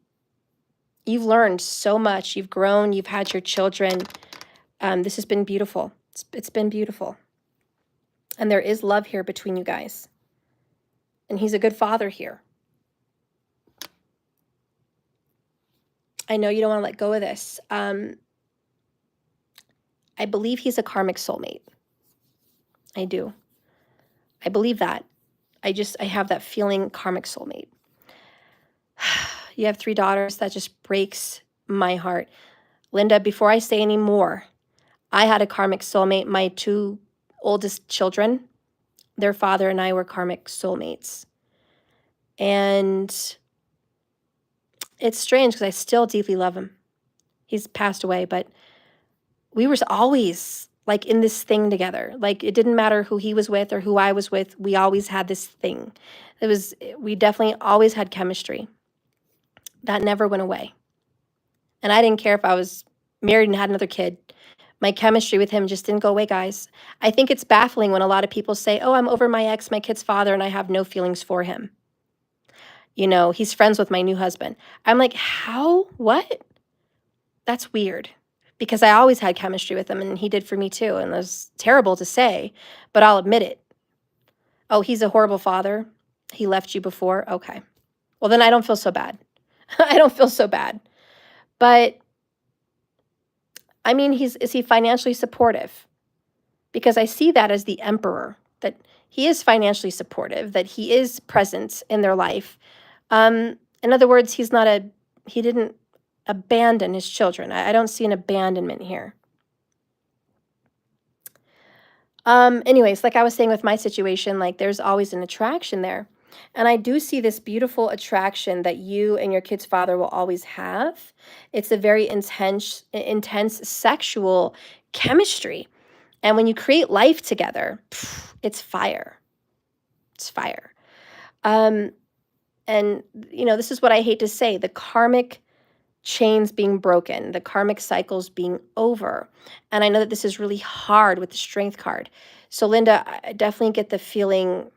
You've learned so much. You've grown. You've had your children. This has been beautiful. It's been beautiful. And there is love here between you guys. And he's a good father here. I know you don't want to let go of this. I believe he's a karmic soulmate. I do. I believe that. I have that feeling, karmic soulmate. You have 3 daughters. That just breaks my heart. Linda, before I say any more, I had a karmic soulmate. My 2 oldest children, their father and I were karmic soulmates. And it's strange because I still deeply love him. He's passed away, but we were always like in this thing together. Like it didn't matter who he was with or who I was with. We always had this thing. We definitely always had chemistry. That never went away. And I didn't care if I was married and had another kid. My chemistry with him just didn't go away, guys. I think it's baffling when a lot of people say, oh, I'm over my ex, my kid's father, and I have no feelings for him. You know, he's friends with my new husband. I'm like, how? What? That's weird. because I always had chemistry with him, and he did for me too. And it was terrible to say, but I'll admit it. Oh, he's a horrible father. He left you before. Okay. Well, then I don't feel so bad. I don't feel so bad. But I mean, is he financially supportive? Because I see that as the emperor, that he is financially supportive, that he is present in their life. In other words, he didn't abandon his children. I don't see an abandonment here. Anyways, like I was saying with my situation, like there's always an attraction there. And I do see this beautiful attraction that you and your kid's father will always have. It's a very intense sexual chemistry. And when you create life together, it's fire. It's fire. And this is what I hate to say, the karmic chains being broken, the karmic cycles being over. And I know that this is really hard with the strength card. So Linda, I definitely get the feeling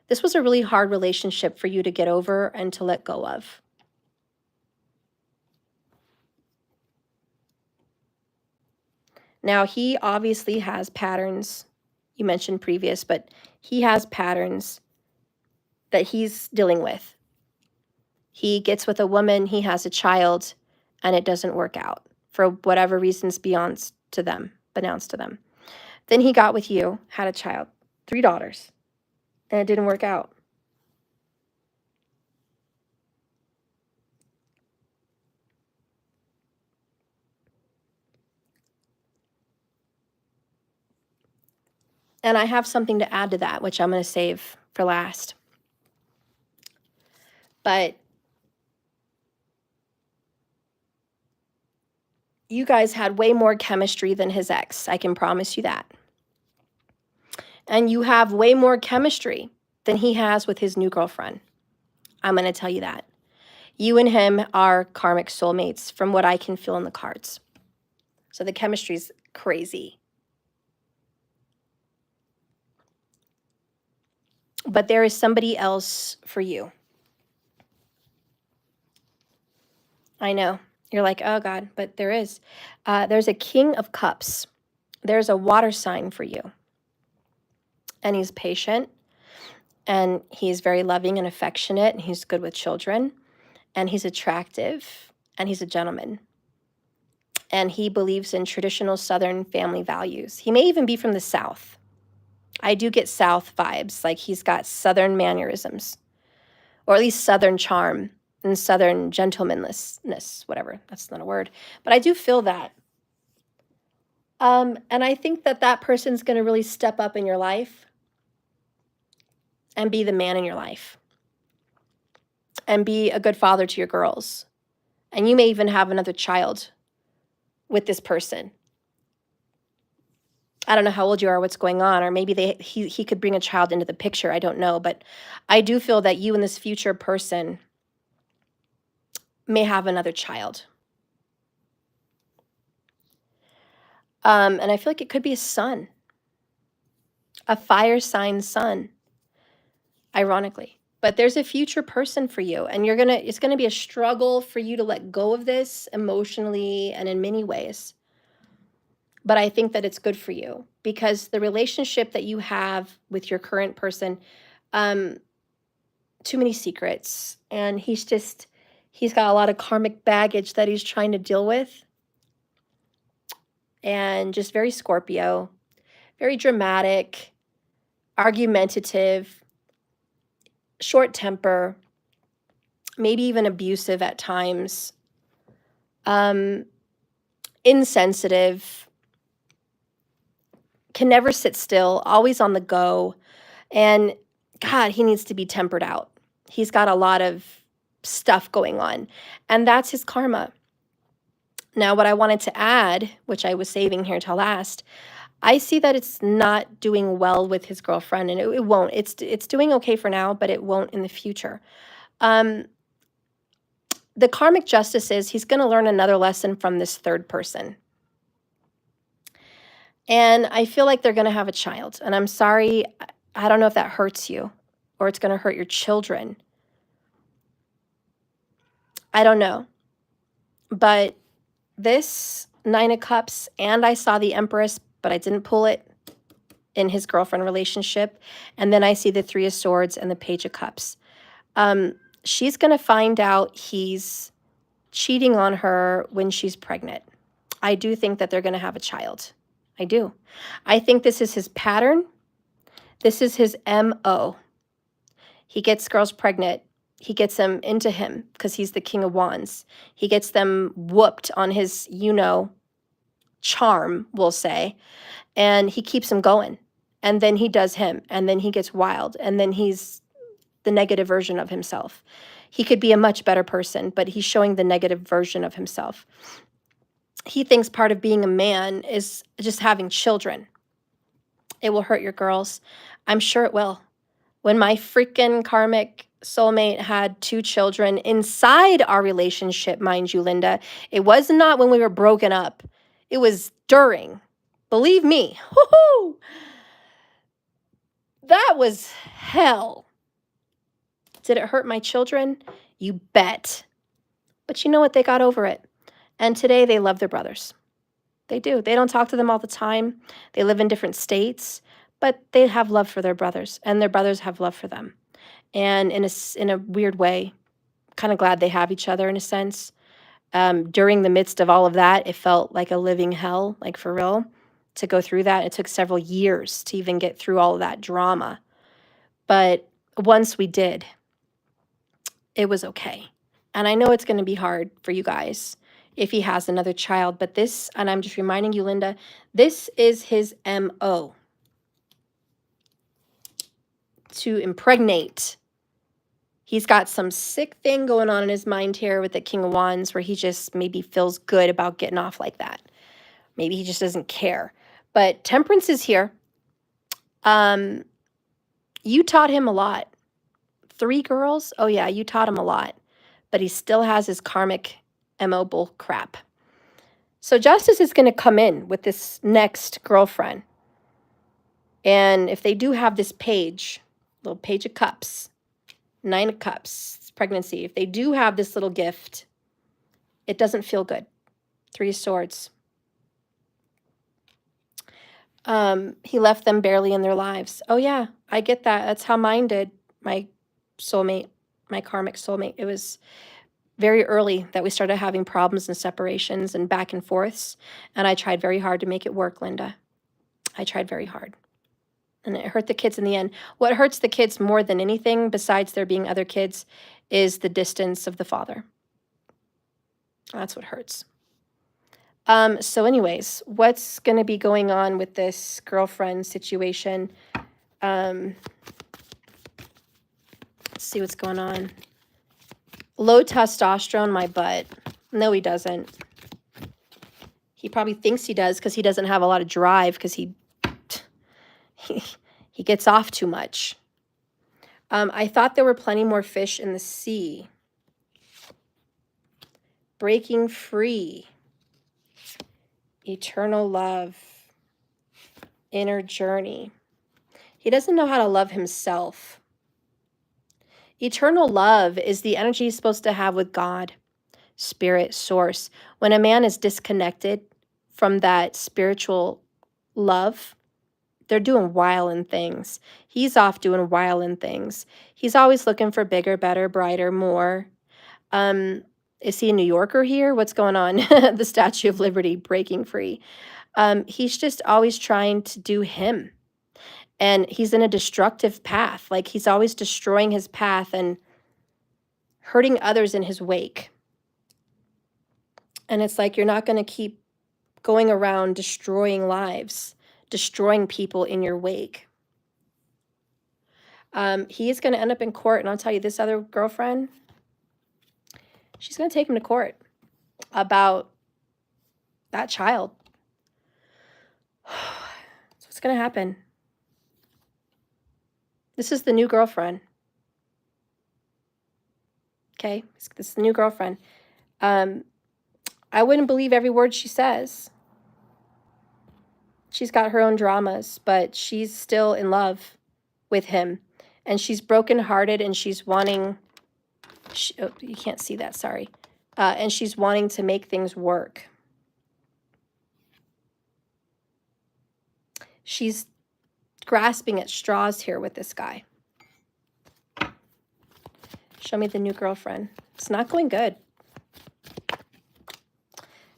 this was a really hard relationship for you to get over and to let go of. Now, he obviously has patterns you mentioned previous, but he has patterns that he's dealing with. He gets with a woman, he has a child, and it doesn't work out for whatever reasons beyond to them, announced to them. Then he got with you, had a child, 3 daughters, and it didn't work out. And I have something to add to that, which I'm going to save for last. But you guys had way more chemistry than his ex. I can promise you that. And you have way more chemistry than he has with his new girlfriend. I'm going to tell you that. You and him are karmic soulmates from what I can feel in the cards. So the chemistry's crazy. But there is somebody else for you. I know. You're like, oh God, but there is. There's a King of Cups. There's a water sign for you. And he's patient. And he's very loving and affectionate. And he's good with children. And he's attractive. And he's a gentleman. And he believes in traditional Southern family values. He may even be from the South. I do get South vibes. Like he's got Southern mannerisms. Or at least Southern charm. And Southern gentlemanliness, whatever. That's not a word. But I do feel that. And I think that person's going to really step up in your life and be the man in your life and be a good father to your girls. And you may even have another child with this person. I don't know how old you are, what's going on, or maybe he could bring a child into the picture. I don't know. But I do feel that you and this future person may have another child. And I feel like it could be a son, a fire sign son, ironically. But there's a future person for you, and it's gonna be a struggle for you to let go of this emotionally and in many ways. But I think that it's good for you because the relationship that you have with your current person, too many secrets, and he's got a lot of karmic baggage that he's trying to deal with. And just very Scorpio, very dramatic, argumentative, short temper, maybe even abusive at times, insensitive, can never sit still, always on the go. And God, he needs to be tempered out. He's got a lot of stuff going on, and that's his karma. Now, what I wanted to add, which I was saving here till last, I see that it's not doing well with his girlfriend, and it won't. It's doing okay for now, but it won't in the future. The karmic justice is he's going to learn another lesson from this third person. And I feel like they're going to have a child. And I'm sorry, I don't know if that hurts you or it's going to hurt your children. I don't know. But this Nine of Cups, and I saw the Empress, but I didn't pull it in his girlfriend relationship. And then I see the Three of Swords and the Page of Cups. She's going to find out he's cheating on her when she's pregnant. I do think that they're going to have a child. I do. I think this is his pattern. This is his MO. He gets girls pregnant. He gets them into him because he's the King of Wands. He gets them whooped on his, charm, we'll say, and he keeps them going. And then he does him, and then he gets wild, and then he's the negative version of himself. He could be a much better person, but he's showing the negative version of himself. He thinks part of being a man is just having children. It will hurt your girls. I'm sure it will. When my freaking karmic soulmate had 2 children inside our relationship, mind you, Linda, it was not when we were broken up. It was during. Believe me. Woo-hoo! That was hell. Did it hurt my children? You bet. But you know what? They got over it. And today they love their brothers. They do. They don't talk to them all the time. They live in different states, but they have love for their brothers, and their brothers have love for them. And in a weird way, kind of glad they have each other in a sense. During the midst of all of that, it felt like a living hell, like for real, to go through that. It took several years to even get through all of that drama. But once we did, it was okay. And I know it's going to be hard for you guys if he has another child, but this, and I'm just reminding you, Linda, this is his MO. To impregnate. He's got some sick thing going on in his mind here with the King of Wands where he just maybe feels good about getting off like that. Maybe he just doesn't care. But Temperance is here. You taught him a lot. 3 girls? Oh yeah, you taught him a lot. But he still has his karmic MO bull crap. So Justice is going to come in with this next girlfriend. And if they do have this page, little Page of Cups, 9 of Cups, pregnancy, if they do have this little gift, it doesn't feel good. 3 of Swords. He left them barely in their lives. Oh yeah, I get that. That's how mine did. My soulmate, my karmic soulmate. It was very early that we started having problems and separations and back and forths. And I tried very hard to make it work, Linda. I tried very hard. And it hurt the kids in the end. What hurts the kids more than anything, besides there being other kids, is the distance of the father. That's what hurts. So anyways, what's going to be going on with this girlfriend situation? Let's see what's going on. Low testosterone, my butt. No, he doesn't. He probably thinks he does because he doesn't have a lot of drive because he gets off too much. I thought there were plenty more fish in the sea. Breaking free. Eternal love. Inner journey. He doesn't know how to love himself. Eternal love is the energy he's supposed to have with God, spirit, source. When a man is disconnected from that spiritual love, they're doing wild things. He's off doing wild things. He's always looking for bigger, better, brighter, more. Is he a New Yorker here? What's going on? The Statue of Liberty, breaking free. He's just always trying to do him. And he's in a destructive path. Like he's always destroying his path and hurting others in his wake. And it's like you're not going to keep going around destroying lives, destroying people in your wake. He is going to end up in court. And I'll tell you, this other girlfriend, she's going to take him to court about that child. So what's going to happen? This is the new girlfriend. Okay, this is the new girlfriend. I wouldn't believe every word she says. She's got her own dramas, but she's still in love with him. And she's brokenhearted and she's wanting Oh, you can't see that, sorry. And she's wanting to make things work. She's grasping at straws here with this guy. Show me the new girlfriend. It's not going good.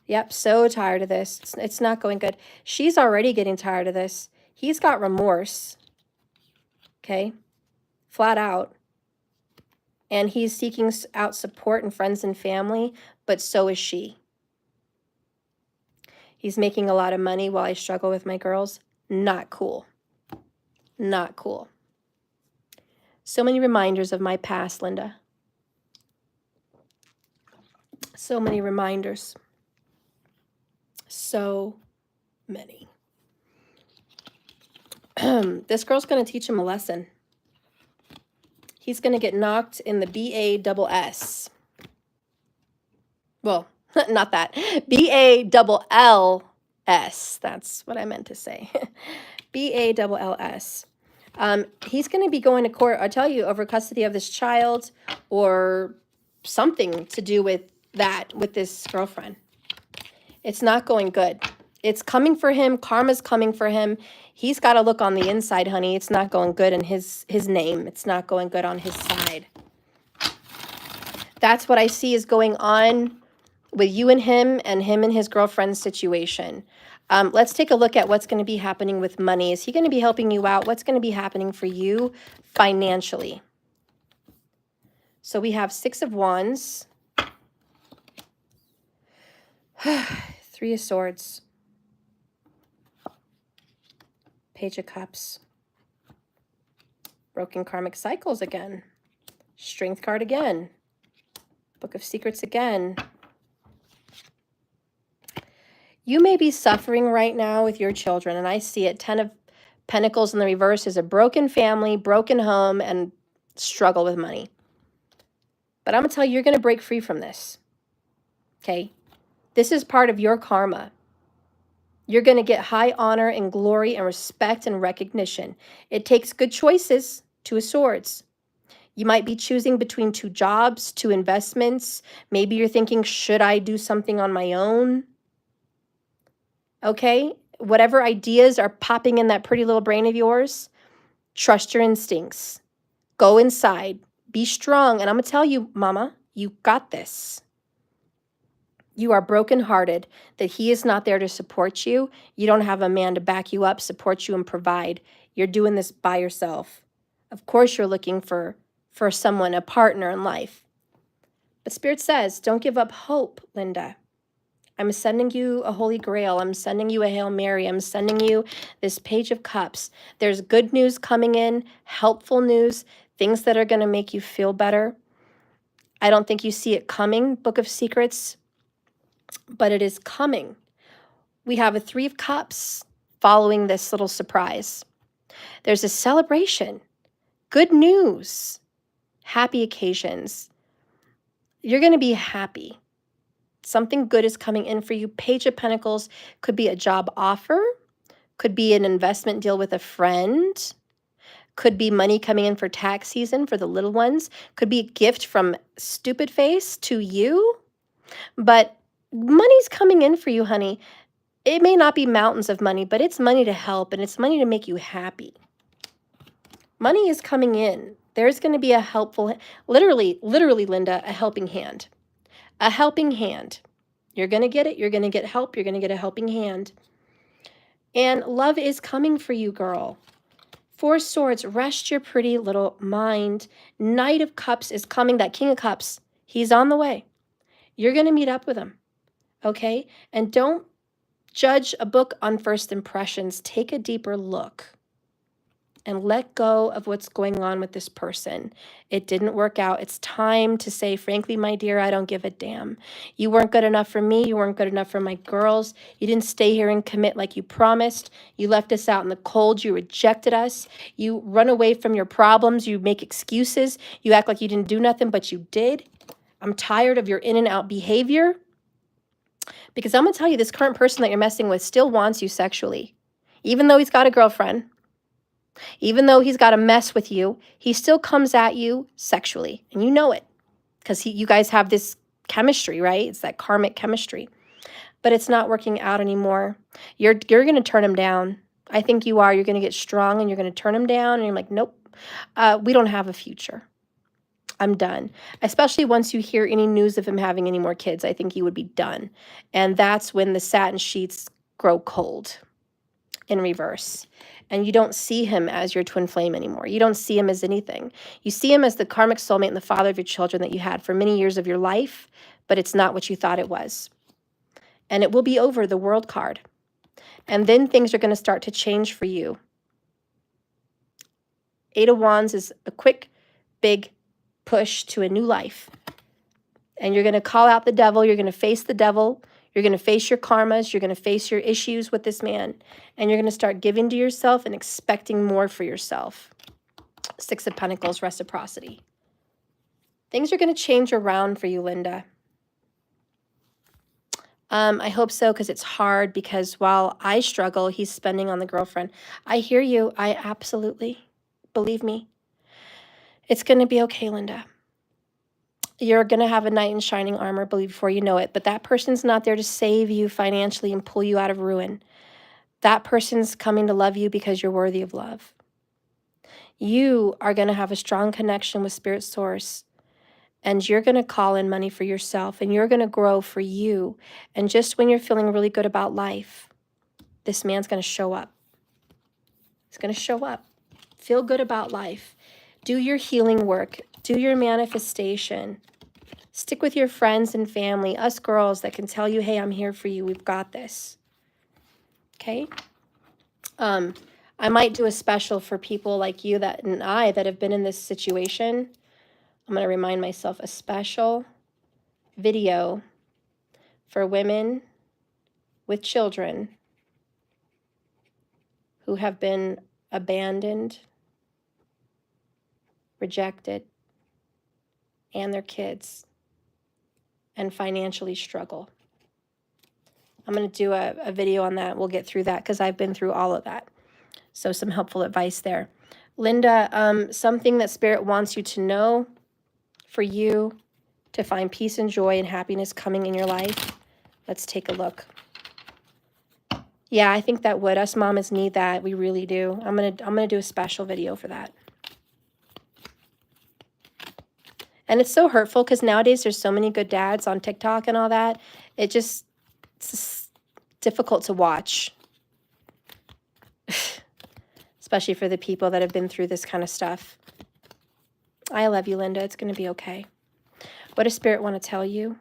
Yep, so tired of this. It's not going good. She's already getting tired of this. He's got remorse. Okay? Flat out. And he's seeking out support and friends and family, but so is she. He's making a lot of money while I struggle with my girls. Not cool. Not cool. So many reminders of my past, Linda. So many reminders. So many. This girl's going to teach him a lesson. He's going to get knocked in the BASS. Well, not that. BALLS. That's what I meant to say. BALLS. He's going to be going to court, I tell you, over custody of this child or something to do with that, with this girlfriend. It's not going good. It's coming for him. Karma's coming for him. He's got to look on the inside, honey. It's not going good in his name. It's not going good on his side. That's what I see is going on with you and him and his girlfriend's situation. Let's take a look at what's going to be happening with money. Is he going to be helping you out? What's going to be happening for you financially? So we have 6 of Wands. 3 of Swords. Page of Cups. Broken karmic cycles again. Strength card again. Book of Secrets again. You may be suffering right now with your children, and I see it. 10 of Pentacles in the reverse is a broken family, broken home, and struggle with money. But I'm going to tell you, you're going to break free from this. Okay? This is part of your karma. You're going to get high honor and glory and respect and recognition. It takes good choices. 2 of Swords. You might be choosing between 2 jobs, 2 investments. Maybe you're thinking, should I do something on my own? Okay? Whatever ideas are popping in that pretty little brain of yours, trust your instincts. Go inside. Be strong. And I'm going to tell you, Mama, you got this. You are brokenhearted that he is not there to support you. You don't have a man to back you up, support you, and provide. You're doing this by yourself. Of course, you're looking for someone, a partner in life. But Spirit says, don't give up hope, Linda. I'm sending you a Holy Grail. I'm sending you a Hail Mary. I'm sending you this Page of Cups. There's good news coming in, helpful news, things that are going to make you feel better. I don't think you see it coming, Book of Secrets, but it is coming. We have a 3 of Cups following this little surprise. There's a celebration, good news, happy occasions. You're going to be happy. Something good is coming in for you. Page of Pentacles could be a job offer, could be an investment deal with a friend, could be money coming in for tax season for the little ones, could be a gift from Stupid Face to you. But money's coming in for you, honey. It may not be mountains of money, but it's money to help and it's money to make you happy. Money is coming in. There's going to be a helpful, literally, Linda, a helping hand. A helping hand. You're going to get it. You're going to get help. You're going to get a helping hand. And love is coming for you, girl. 4 Swords, rest your pretty little mind. Knight of Cups is coming. That King of Cups, he's on the way. You're going to meet up with him. Okay? And don't judge a book on first impressions. Take a deeper look. And let go of what's going on with this person. It didn't work out. It's time to say, frankly, my dear, I don't give a damn. You weren't good enough for me. You weren't good enough for my girls. You didn't stay here and commit like you promised. You left us out in the cold. You rejected us. You run away from your problems. You make excuses. You act like you didn't do nothing, but you did. I'm tired of your in and out behavior. Because I'm going to tell you, this current person that you're messing with still wants you sexually. Even though he's got a girlfriend. Even though he's got to mess with you, he still comes at you sexually, and you know it, because you guys have this chemistry, right? It's that karmic chemistry, but it's not working out anymore. You're going to turn him down. I think you are. You're going to get strong and you're going to turn him down, and you're like, nope, we don't have a future. I'm done. Especially once you hear any news of him having any more kids, I think he would be done. And that's when the satin sheets grow cold in reverse. And you don't see him as your twin flame anymore. You don't see him as anything. You see him as the karmic soulmate and the father of your children that you had for many years of your life, but it's not what you thought it was. And it will be over, the World card. And then things are going to start to change for you. Eight of Wands is a quick, big push to a new life. And you're going to call out the devil. You're going to face the devil. You're going to face your karmas. You're going to face your issues with this man. And you're going to start giving to yourself and expecting more for yourself. Six of Pentacles, reciprocity. Things are going to change around for you, Linda. I hope so, because it's hard, because while I struggle, he's spending on the girlfriend. I hear you. I absolutely, believe me. It's going to be okay, Linda. You're going to have a knight in shining armor before you know it, but that person's not there to save you financially and pull you out of ruin. That person's coming to love you because you're worthy of love. You are going to have a strong connection with Spirit Source, and you're going to call in money for yourself, and you're going to grow for you. And just when you're feeling really good about life, this man's going to show up. He's going to show up. Feel good about life. Do your healing work. Do your manifestation. Stick with your friends and family, us girls that can tell you, hey, I'm here for you. We've got this. Okay? I might do a special for people like you and I that have been in this situation. I'm going to remind myself, a special video for women with children who have been abandoned, rejected, and their kids, and financially struggle. I'm going to do a video on that. We'll get through that because I've been through all of that. So some helpful advice there. Linda, something that Spirit wants you to know for you to find peace and joy and happiness coming in your life. Let's take a look. Yeah, I think that would. Us mamas need that. We really do. I'm gonna do a special video for that. And it's so hurtful because nowadays there's so many good dads on TikTok and all that. It's just difficult to watch. Especially for the people that have been through this kind of stuff. I love you, Linda. It's going to be okay. What does Spirit want to tell you?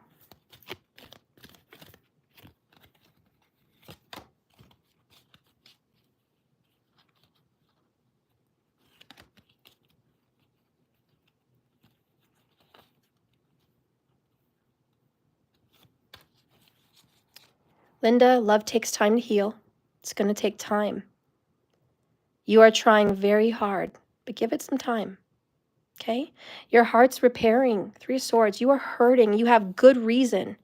Linda, love takes time to heal. It's going to take time. You are trying very hard, but give it some time. Okay? Your heart's repairing. Three of Swords. You are hurting. You have good reason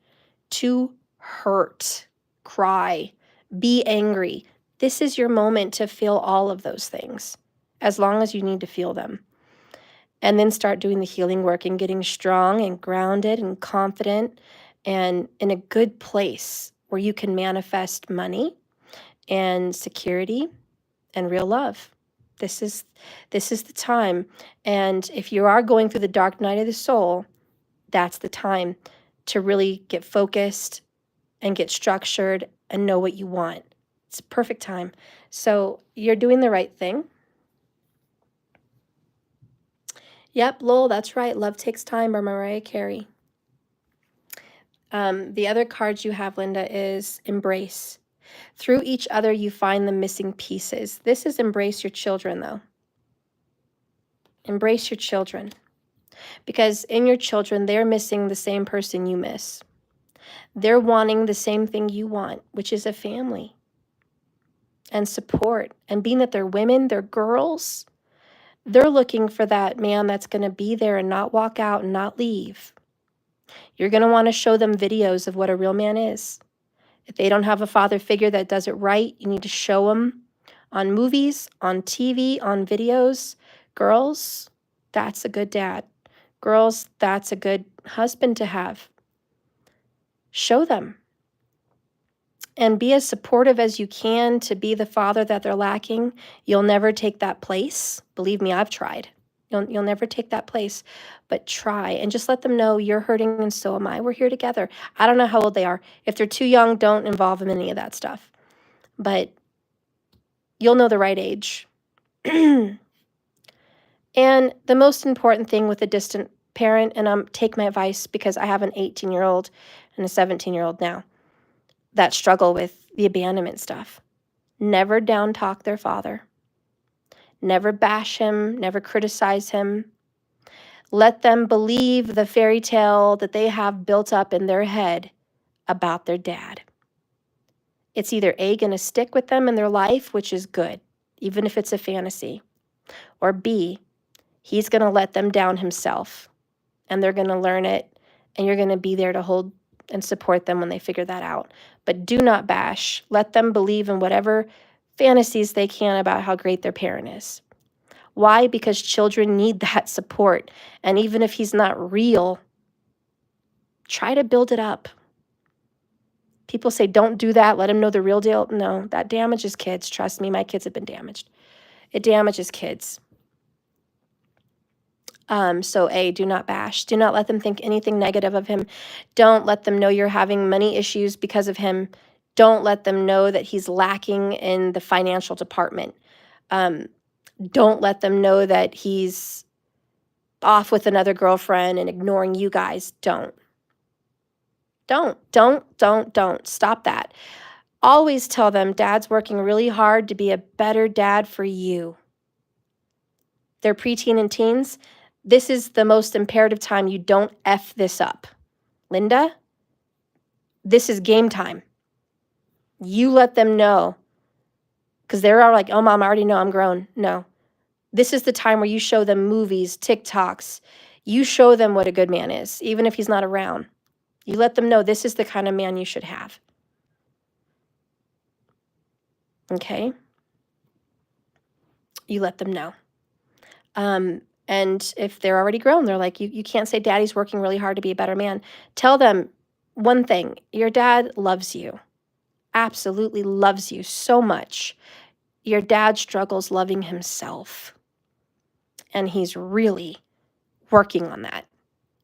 to hurt, cry, be angry. This is your moment to feel all of those things, as long as you need to feel them. And then start doing the healing work and getting strong and grounded and confident and in a good place where you can manifest money and security and real love. This is the time. And if you are going through the dark night of the soul, that's the time to really get focused and get structured and know what you want. It's a perfect time. So you're doing the right thing. Yep, Lowell, that's right. Love Takes Time by Mariah Carey. The other cards you have, Linda, is embrace. Through each other, you find the missing pieces. This is embrace your children, though. Embrace your children. Because in your children, they're missing the same person you miss. They're wanting the same thing you want, which is a family and support. And being that they're women, they're girls, they're looking for that man that's going to be there and not walk out and not leave. You're going to want to show them videos of what a real man is. If they don't have a father figure that does it right, you need to show them on movies, on TV, on videos. Girls, that's a good dad. Girls, that's a good husband to have. Show them. And be as supportive as you can to be the father that they're lacking. You'll never take that place. Believe me, I've tried. You'll never take that place, but try and just let them know you're hurting and so am I. We're here together. I don't know how old they are. If they're too young, don't involve them in any of that stuff. But you'll know the right age. And the most important thing with a distant parent, and take my advice because I have an 18-year-old and a 17-year-old now that struggle with the abandonment stuff. Never down talk their father. Never bash him, never criticize him. Let them believe the fairy tale that they have built up in their head about their dad. It's either A, going to stick with them in their life, which is good, even if it's a fantasy, or B, he's going to let them down himself, and they're going to learn it, and you're going to be there to hold and support them when they figure that out. But do not bash. Let them believe in whatever fantasies they can about how great their parent is. Why? Because children need that support. And even if he's not real, try to build it up. People say, don't do that. Let him know the real deal. No, that damages kids. Trust me, my kids have been damaged. It damages kids. So A, do not bash. Do not let them think anything negative of him. Don't let them know you're having money issues because of him. Don't let them know that he's lacking in the financial department. Don't let them know that he's off with another girlfriend and ignoring you guys. Don't. Stop that. Always tell them dad's working really hard to be a better dad for you. They're preteen and teens. This is the most imperative time you don't F this up. Linda, this is game time. You let them know. Because they're all like, oh, Mom, I already know I'm grown. No. This is the time where you show them movies, TikToks. You show them what a good man is, even if he's not around. You let them know this is the kind of man you should have. Okay? You let them know. And if they're already grown, they're like, you can't say daddy's working really hard to be a better man. Tell them one thing. Your dad loves you. Absolutely loves you so much. Your dad struggles loving himself. And he's really working on that.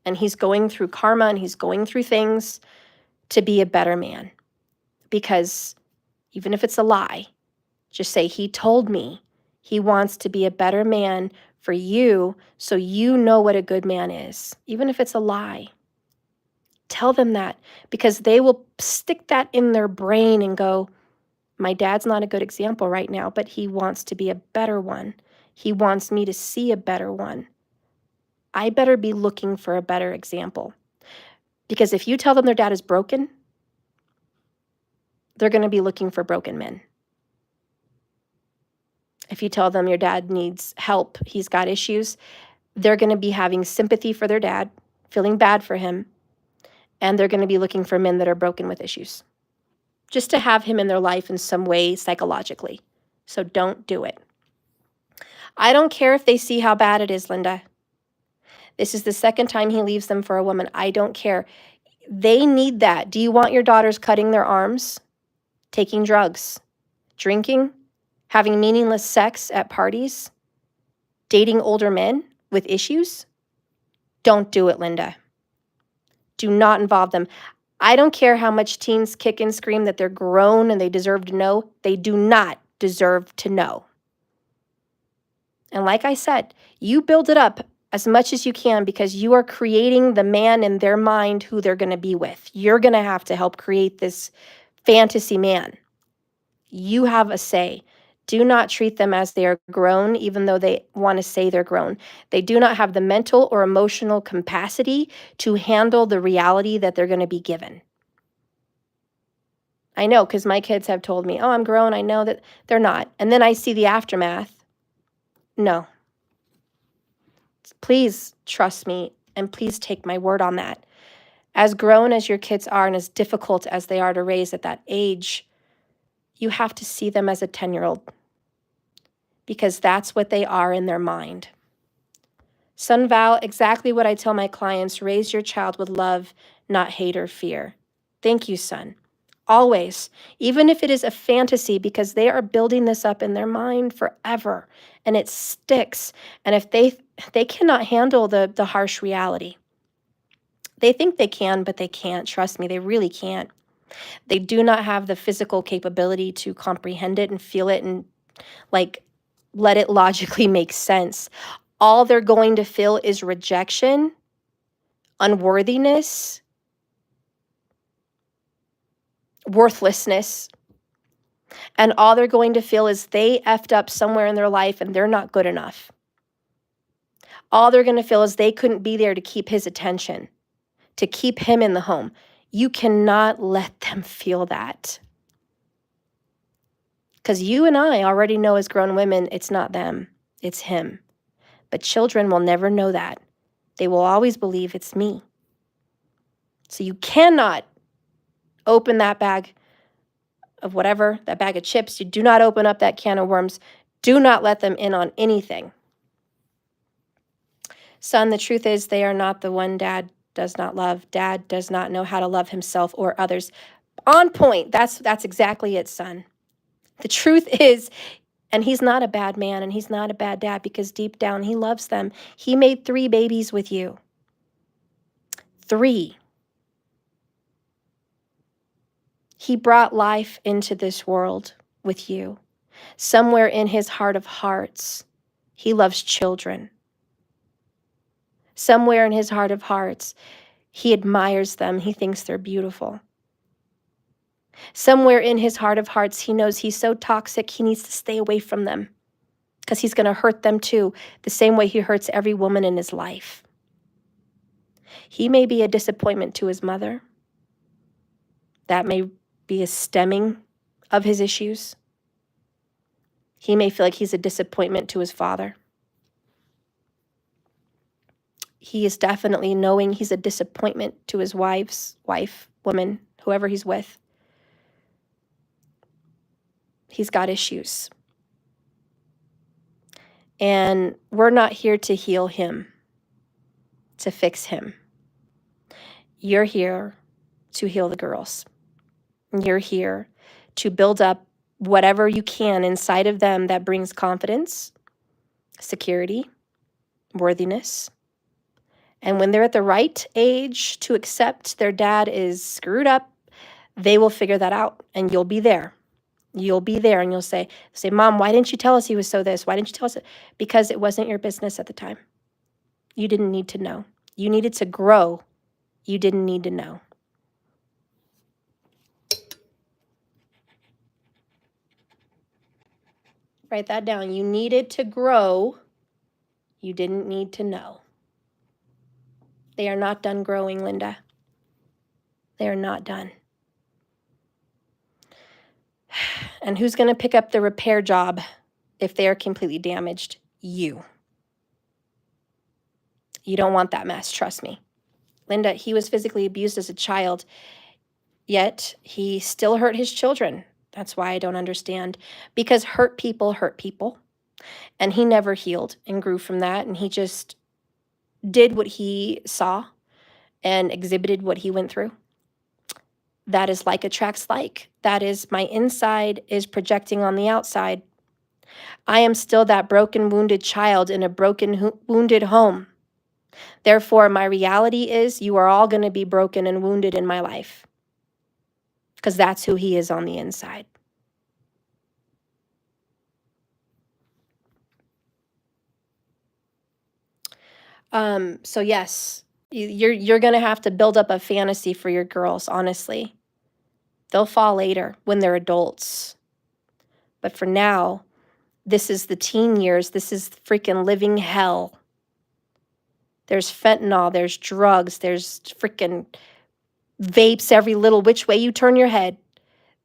And he's going through karma and he's going through things to be a better man. Because even if it's a lie, just say, he told me he wants to be a better man for you so you know what a good man is. Even if it's a lie. Tell them that because they will stick that in their brain and go, my dad's not a good example right now, but he wants to be a better one. He wants me to see a better one. I better be looking for a better example. Because if you tell them their dad is broken, they're going to be looking for broken men. If you tell them your dad needs help, he's got issues, they're going to be having sympathy for their dad, feeling bad for him, and they're going to be looking for men that are broken with issues, just to have him in their life in some way psychologically. So don't do it. I don't care if they see how bad it is, Linda. This is the second time he leaves them for a woman. I don't care. They need that. Do you want your daughters cutting their arms, taking drugs, drinking, having meaningless sex at parties, dating older men with issues? Don't do it, Linda. Do not involve them. I don't care how much teens kick and scream that they're grown and they deserve to know. They do not deserve to know. And like I said, you build it up as much as you can because you are creating the man in their mind who they're going to be with. You're going to have to help create this fantasy man. You have a say. Do not treat them as they are grown, even though they want to say they're grown. They do not have the mental or emotional capacity to handle the reality that they're going to be given. I know, because my kids have told me, oh, I'm grown. I know that they're not. And then I see the aftermath. No. Please trust me, and please take my word on that. As grown as your kids are and as difficult as they are to raise at that age, you have to see them as a 10-year-old because that's what they are in their mind. Son Val, exactly what I tell my clients, raise your child with love, not hate or fear. Thank you, son. Always, even if it is a fantasy, because they are building this up in their mind forever and it sticks. And if they cannot handle the harsh reality. They think they can, but they can't. Trust me, they really can't. They do not have the physical capability to comprehend it and feel it and like let it logically make sense. All they're going to feel is rejection, unworthiness, worthlessness. And all they're going to feel is they effed up somewhere in their life and they're not good enough. All they're going to feel is they couldn't be there to keep his attention, to keep him in the home. You cannot let them feel that. Because you and I already know as grown women, it's not them, it's him. But children will never know that. They will always believe it's me. So you cannot open that bag of whatever, that bag of chips. You do not open up that can of worms. Do not let them in on anything. Son, the truth is they are not the one dad does not love. Dad does not know how to love himself or others. On point. That's exactly it, son. The truth is, and he's not a bad man and he's not a bad dad because deep down he loves them. He made 3 babies with you. 3. He brought life into this world with you. Somewhere in his heart of hearts, he loves children. Somewhere in his heart of hearts, he admires them. He thinks they're beautiful. Somewhere in his heart of hearts, he knows he's so toxic, he needs to stay away from them because he's going to hurt them too, the same way he hurts every woman in his life. He may be a disappointment to his mother. That may be a stemming of his issues. He may feel like he's a disappointment to his father. He is definitely knowing he's a disappointment to his wife, woman, whoever he's with. He's got issues. And we're not here to heal him, to fix him. You're here to heal the girls. You're here to build up whatever you can inside of them that brings confidence, security, worthiness. And when they're at the right age to accept their dad is screwed up, they will figure that out and you'll be there. You'll be there and you'll say, Mom, why didn't you tell us he was so this? Why didn't you tell us? Because it wasn't your business at the time. You didn't need to know. You needed to grow. You didn't need to know. Write that down. You needed to grow. You didn't need to know. They are not done growing, Linda. They are not done. And who's going to pick up the repair job if they are completely damaged? You. You don't want that mess, trust me. Linda, he was physically abused as a child, yet he still hurt his children. That's why I don't understand. Because hurt people hurt people. And he never healed and grew from that. And he just did what he saw and exhibited what he went through. That is like attracts like. That is my inside is projecting on the outside. I am still that broken, wounded child in a broken, wounded home. Therefore, my reality is you are all going to be broken and wounded in my life because that's who he is on the inside. So yes, you're going to have to build up a fantasy for your girls, honestly. They'll fall later when they're adults. But for now, this is the teen years. This is freaking living hell. There's fentanyl, there's drugs, there's freaking vapes every little which way you turn your head.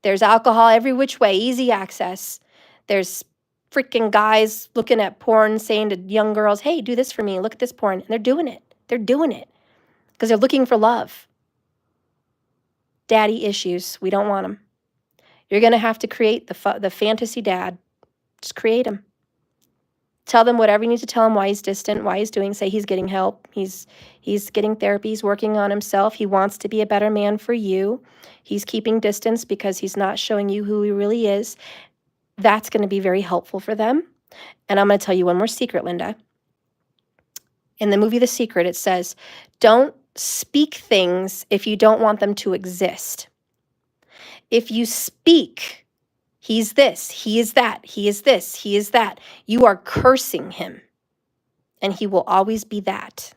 There's alcohol every which way, easy access. There's freaking guys looking at porn saying to young girls, hey, do this for me, look at this porn. And they're doing it. They're doing it because they're looking for love. Daddy issues, we don't want them. You're going to have to create the fantasy dad. Just create him. Tell them whatever you need to tell him, why he's distant, why he's doing. Say he's getting help. He's getting therapy. He's working on himself. He wants to be a better man for you. He's keeping distance because he's not showing you who he really is. That's going to be very helpful for them. And I'm going to tell you one more secret, Linda. In the movie The Secret, it says, don't speak things if you don't want them to exist. If you speak, he's this, he is that, he is this, he is that, you are cursing him, and he will always be that.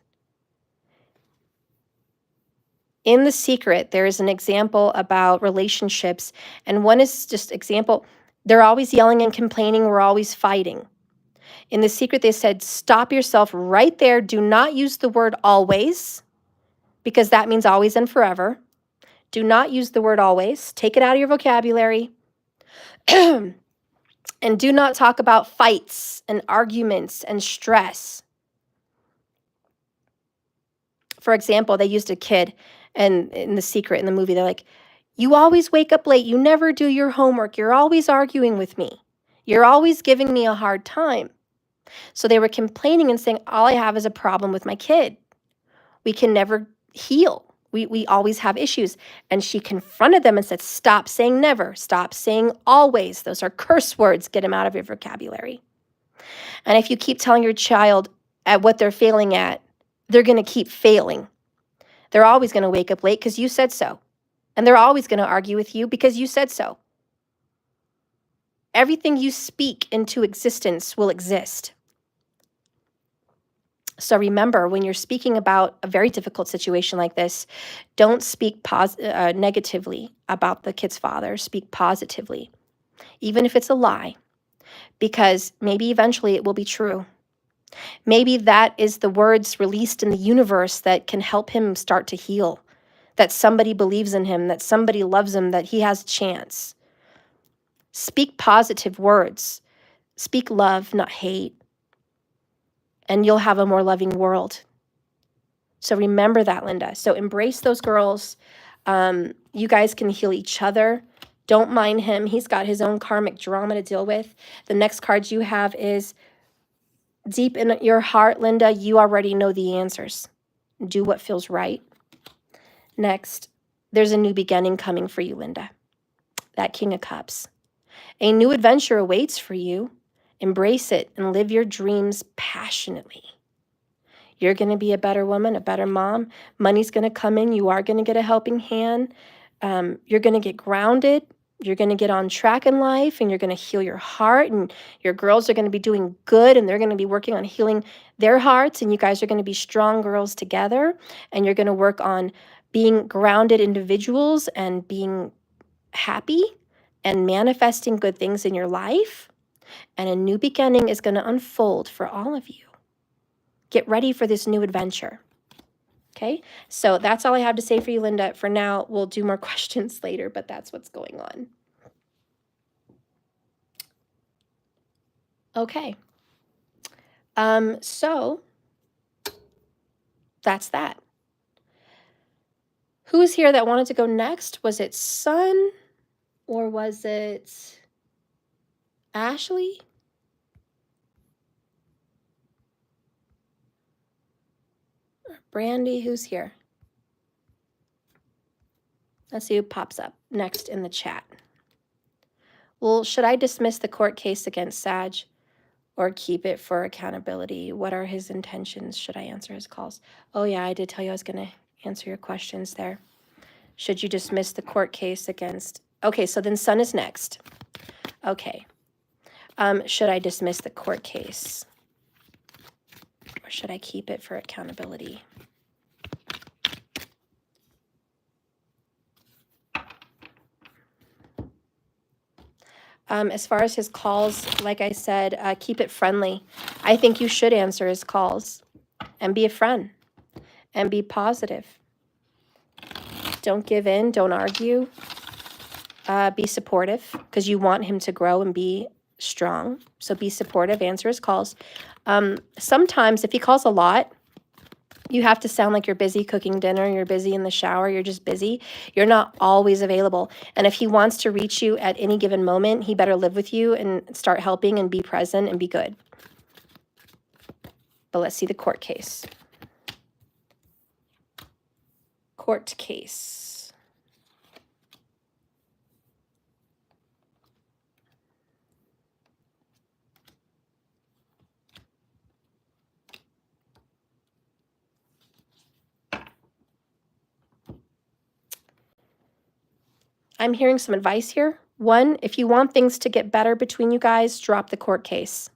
In The Secret, there is an example about relationships, and one is just example, they're always yelling and complaining, we're always fighting. In The Secret, they said, stop yourself right there. Do not use the word always, because that means always and forever. Do not use the word always. Take it out of your vocabulary. And do not talk about fights and arguments and stress. For example, they used a kid, and in The Secret, in the movie, they're like, you always wake up late. You never do your homework. You're always arguing with me. You're always giving me a hard time. So they were complaining and saying, all I have is a problem with my kid. We can never heal. We always have issues. And she confronted them and said, stop saying never. Stop saying always. Those are curse words. Get them out of your vocabulary. And if you keep telling your child at what they're failing at, they're going to keep failing. They're always going to wake up late because you said so. And they're always going to argue with you because you said so. Everything you speak into existence will exist. So remember, when you're speaking about a very difficult situation like this, don't speak negatively about the kid's father. Speak positively, even if it's a lie, because maybe eventually it will be true. Maybe that is the words released in the universe that can help him start to heal, that somebody believes in him, that somebody loves him, that he has a chance. Speak positive words. Speak love, not hate. And you'll have a more loving world. So remember that, Linda. So embrace those girls. You guys can heal each other. Don't mind him. He's got his own karmic drama to deal with. The next card you have is deep in your heart, Linda, you already know the answers. Do what feels right. Next, there's a new beginning coming for you, Linda. That King of Cups. A new adventure awaits for you. Embrace it and live your dreams passionately. You're going to be a better woman, a better mom. Money's going to come in. You are going to get a helping hand. You're going to get grounded. You're going to get on track in life, and you're going to heal your heart, and your girls are going to be doing good, and they're going to be working on healing their hearts, and you guys are going to be strong girls together, and you're going to work on being grounded individuals and being happy and manifesting good things in your life. And a new beginning is going to unfold for all of you. Get ready for this new adventure. Okay, so that's all I have to say for you, Linda. For now, we'll do more questions later, but that's what's going on. Okay, so that's that. Who was here that wanted to go next? Was it Sun or was it Ashley? Brandy, who's here? Let's see who pops up next in the chat. Well, should I dismiss the court case against Sag or keep it for accountability? What are his intentions? Should I answer his calls? Oh yeah, I did tell you I was going to answer your questions there. Should you dismiss the court case against... Okay, so then Sun is next. Okay. Should I dismiss the court case? Or should I keep it for accountability? As far as his calls, like I said, keep it friendly. I think you should answer his calls and be a friend and be positive. Don't give in. Don't argue. Be supportive because you want him to grow and be strong. So be supportive. Answer his calls. Sometimes if he calls a lot, you have to sound like you're busy cooking dinner, you're busy in the shower, you're just busy. You're not always available. And if he wants to reach you at any given moment, he better live with you and start helping and be present and be good. But let's see the court case. Court case. I'm hearing some advice here. One, if you want things to get better between you guys, drop the court case.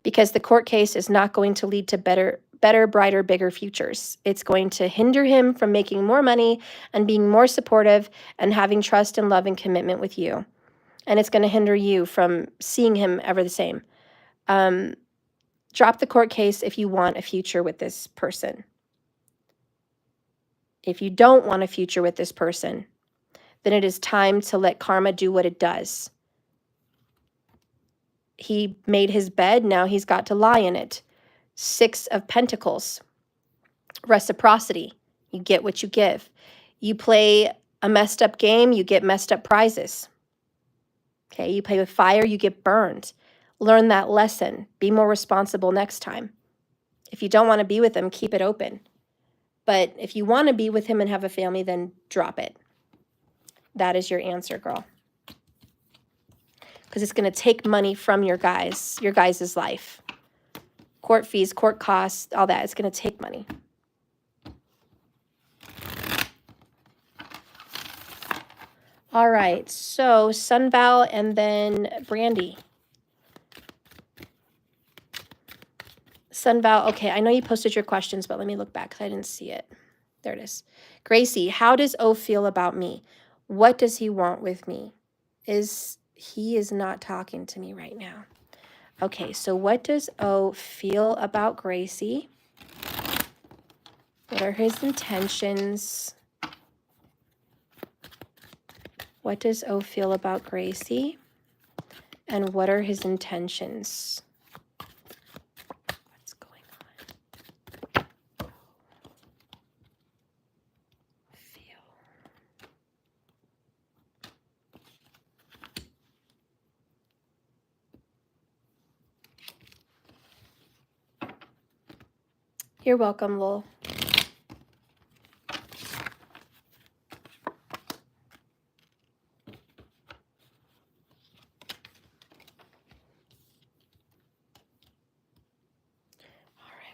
Because the court case is not going to lead to better, brighter, bigger futures. It's going to hinder him from making more money and being more supportive and having trust and love and commitment with you. And it's going to hinder you from seeing him ever the same. Drop the court case if you want a future with this person. If you don't want a future with this person, then it is time to let karma do what it does. He made his bed, now he's got to lie in it. 6 of Pentacles. Reciprocity. You get what you give. You play a messed up game, you get messed up prizes. Okay, you play with fire, you get burned. Learn that lesson. Be more responsible next time. If you don't want to be with him, keep it open. But if you want to be with him and have a family, then drop it. That is your answer, girl. Because it's going to take money from your guys' life. Court fees, court costs, all that. It's going to take money. All right, so Sunval and then Brandy. Sunval, okay, I know you posted your questions, but let me look back because I didn't see it. There it is. Gracie, how does O feel about me? What does he want with me? He is not talking to me right now. Okay, so what does O feel about Gracie? What are his intentions? What does O feel about Gracie? And what are his intentions? What's going on? Feel. You're welcome, Lowell.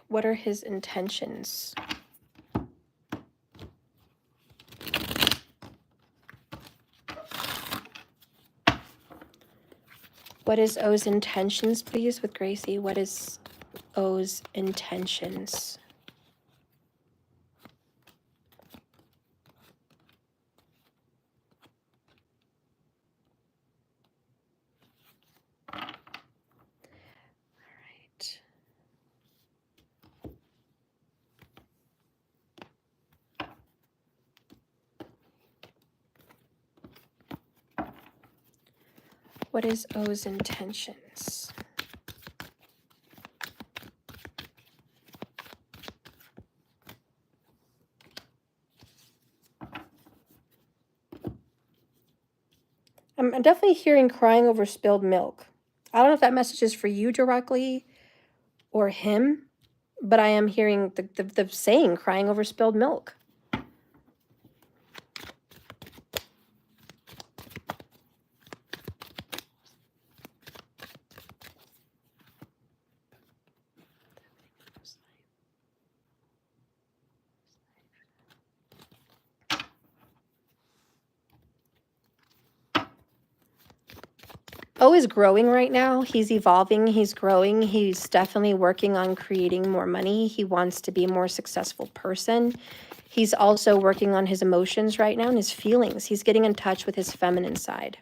What are his intentions? What is O's intentions, please, with Gracie? What is O's intentions? All right. What is O's intentions? I'm definitely hearing crying over spilled milk. I don't know if that message is for you directly or him, but I am hearing the saying crying over spilled milk. O is growing right now. He's evolving. He's growing. He's definitely working on creating more money. He wants to be a more successful person. He's also working on his emotions right now and his feelings. He's getting in touch with his feminine side.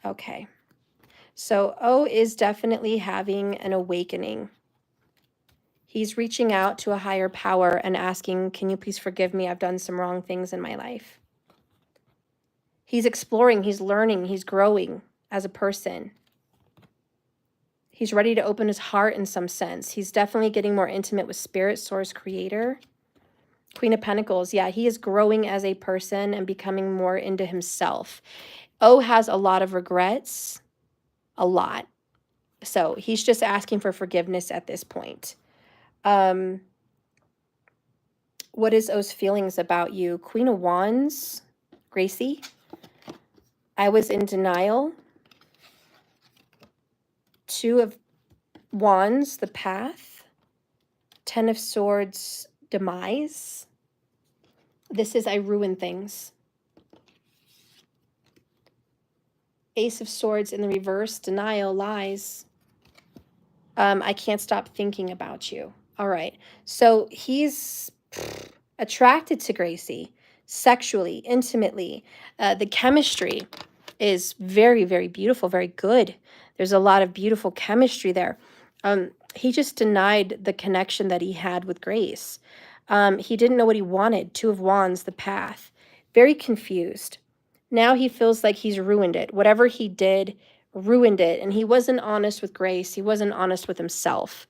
Okay. So O is definitely having an awakening. He's reaching out to a higher power and asking, can you please forgive me? I've done some wrong things in my life. He's exploring, he's learning, he's growing as a person. He's ready to open his heart in some sense. He's definitely getting more intimate with Spirit, Source, Creator. Queen of Pentacles, yeah, he is growing as a person and becoming more into himself. O has a lot of regrets, a lot. So he's just asking for forgiveness at this point. What is O's feelings about you? Queen of Wands, Gracie. I was in denial. Two of Wands, the path. 10 of Swords, demise. This is I ruin things. Ace of Swords in the reverse, denial, lies. I can't stop thinking about you. All right. So he's attracted to Gracie sexually, intimately. The chemistry is very, very beautiful, very good. There's a lot of beautiful chemistry there. He just denied the connection that he had with Grace. He didn't know what he wanted. Two of Wands, the path. Very confused. Now he feels like he's ruined it. Whatever he did ruined it. And he wasn't honest with Grace. He wasn't honest with himself.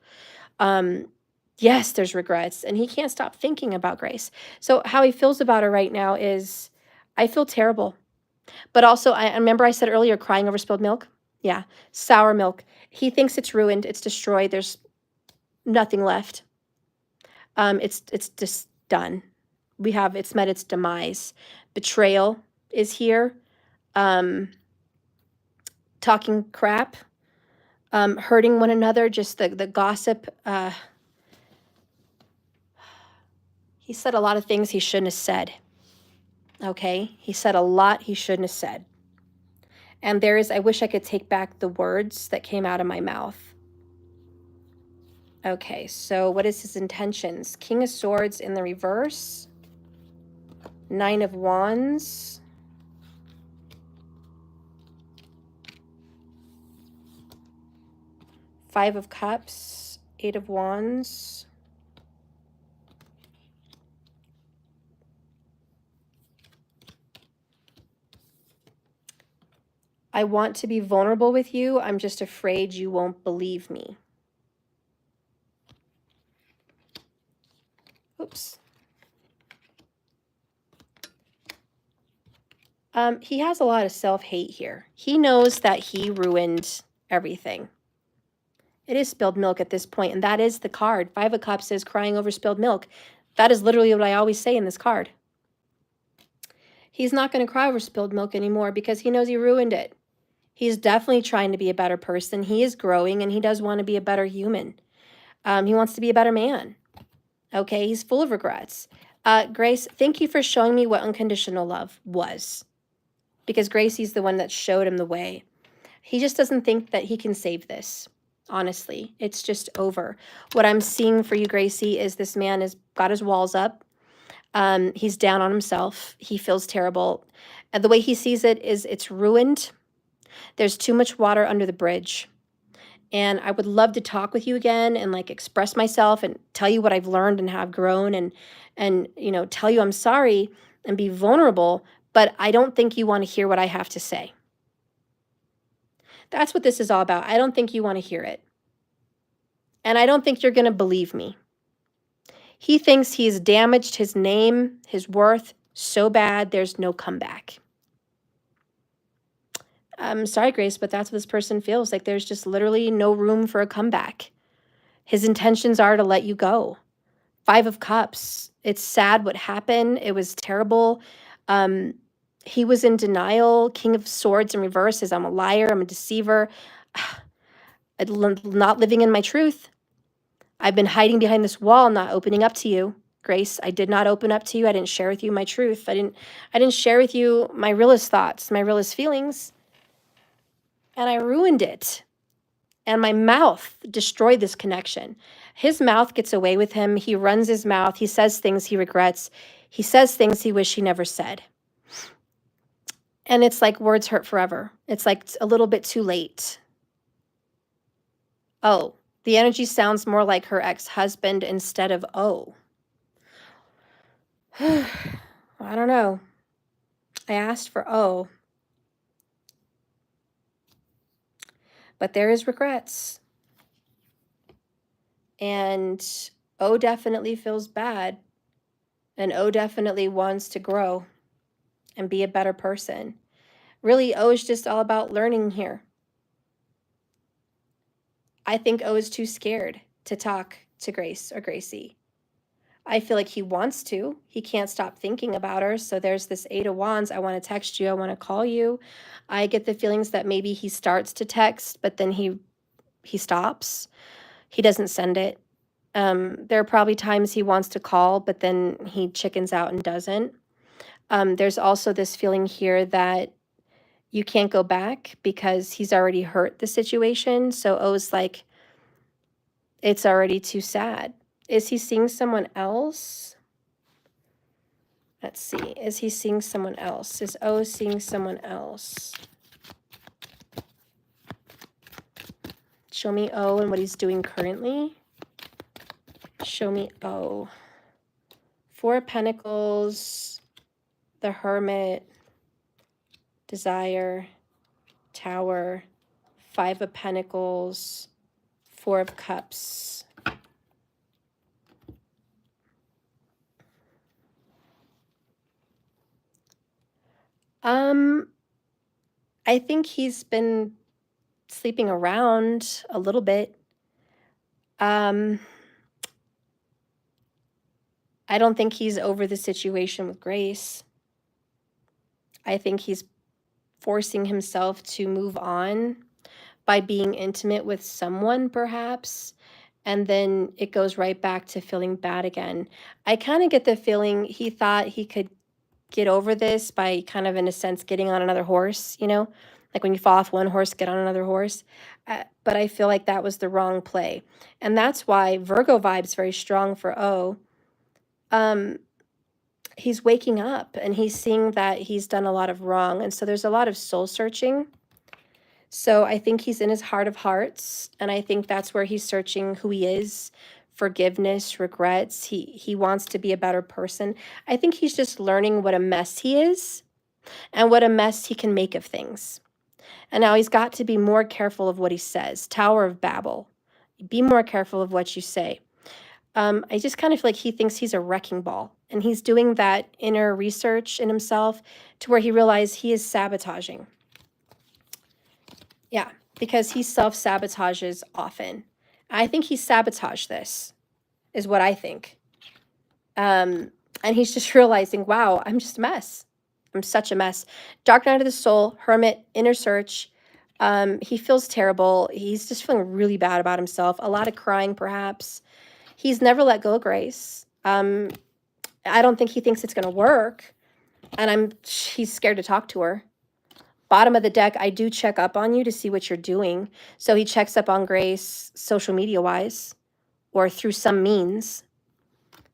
Yes, there's regrets. And he can't stop thinking about Grace. So how he feels about her right now is, I feel terrible. But also, I remember I said earlier, crying over spilled milk. Yeah, sour milk. He thinks it's ruined. It's destroyed. There's nothing left. It's just done. It's met its demise. Betrayal is here. Talking crap. Hurting one another. Just the gossip. He said a lot of things he shouldn't have said. Okay? He said a lot he shouldn't have said. And I wish I could take back the words that came out of my mouth. Okay, so what is his intentions? King of Swords in the reverse. 9 of Wands. Five of Cups. 8 of Wands. I want to be vulnerable with you. I'm just afraid you won't believe me. Oops. He has a lot of self-hate here. He knows that he ruined everything. It is spilled milk at this point, and that is the card. 5 of Cups is crying over spilled milk. That is literally what I always say in this card. He's not going to cry over spilled milk anymore because he knows he ruined it. He's definitely trying to be a better person. He is growing, and he does want to be a better human. He wants to be a better man. Okay, he's full of regrets. Grace, thank you for showing me what unconditional love was. Because Gracie's the one that showed him the way. He just doesn't think that he can save this. Honestly, it's just over. What I'm seeing for you, Gracie, is this man has got his walls up. He's down on himself. He feels terrible. And the way he sees it is it's ruined. There's too much water under the bridge. And I would love to talk with you again and like express myself and tell you what I've learned and how I've grown and you know, tell you I'm sorry and be vulnerable, but I don't think you want to hear what I have to say. That's what this is all about. I don't think you want to hear it. And I don't think you're going to believe me. He thinks he's damaged his name, his worth so bad there's no comeback. I'm sorry, Grace, but that's what this person feels like. There's just literally no room for a comeback. His intentions are to let you go. 5 of Cups. It's sad what happened. It was terrible. He was in denial. King of Swords in reverse says, I'm a liar. I'm a deceiver. I'm not living in my truth. I've been hiding behind this wall, not opening up to you. Grace, I did not open up to you. I didn't share with you my truth. I didn't share with you my realest thoughts, my realest feelings. And I ruined it. And my mouth destroyed this connection. His mouth gets away with him. He runs his mouth. He says things he regrets. He says things he wished he never said. And it's like words hurt forever. It's like a little bit too late. Oh, the energy sounds more like her ex-husband instead of oh. I don't know. I asked for oh. But there is regrets. And O definitely feels bad. And O definitely wants to grow and be a better person. Really, O is just all about learning here. I think O is too scared to talk to Grace or Gracie. I feel like he wants to. He can't stop thinking about her. So there's this Eight of Wands. I want to text you. I want to call you. I get the feelings that maybe he starts to text, but then he stops. He doesn't send it. There are probably times he wants to call, but then he chickens out and doesn't. There's also this feeling here that you can't go back because he's already hurt the situation. So O's like, it's already too sad. Is he seeing someone else? Let's see. Is he seeing someone else? Is O seeing someone else? Show me O and what he's doing currently. Show me O. Four of Pentacles, the Hermit, Desire, Tower, Five of Pentacles, Four of Cups. I think he's been sleeping around a little bit. I don't think he's over the situation with Grace. I think he's forcing himself to move on by being intimate with someone, perhaps, and then it goes right back to feeling bad again. I kind of get the feeling he thought he could get over this by kind of, in a sense, getting on another horse, you know? Like when you fall off one horse, get on another horse. But I feel like that was the wrong play. And that's why Virgo vibe's very strong for O. He's waking up and he's seeing that he's done a lot of wrong. And so there's a lot of soul searching. So I think he's in his heart of hearts. And I think that's where he's searching who he is, forgiveness, regrets. He wants to be a better person. I think he's just learning what a mess he is and what a mess he can make of things. And now he's got to be more careful of what he says. Tower of Babel. Be more careful of what you say. I just kind of feel like he thinks he's a wrecking ball. And he's doing that inner research in himself to where he realized he is sabotaging. Yeah, because he self-sabotages often. I think he sabotaged this, is what I think. And he's just realizing, wow, I'm just a mess. I'm such a mess. Dark night of the soul, Hermit, inner search. He feels terrible. He's just feeling really bad about himself. A lot of crying, perhaps. He's never let go of Grace. I don't think he thinks it's going to work. And he's scared to talk to her. Bottom of the deck, I do check up on you to see what you're doing. So he checks up on Grace social media-wise or through some means.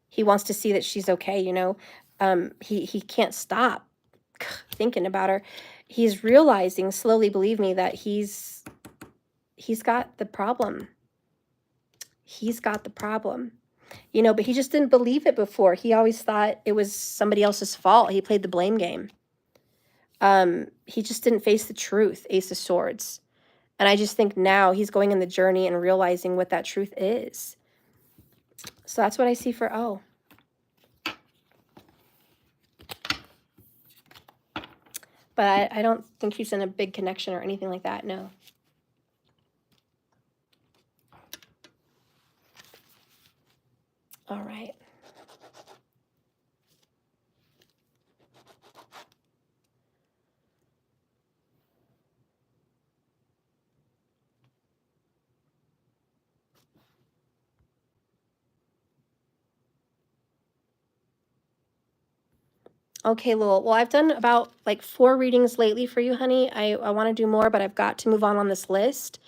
He wants to see that she's okay, you know. He can't stop thinking about her. He's realizing, slowly, believe me, that he's got the problem. He's got the problem. You know, but he just didn't believe it before. He always thought it was somebody else's fault. He played the blame game. He just didn't face the truth, Ace of Swords. And I just think now he's going in the journey and realizing what that truth is. So that's what I see for O. But I don't think he's in a big connection or anything like that, no. All right. Okay, Lil. Well, I've done about like 4 readings lately for you, honey. I want to do more, but I've got to move on this list.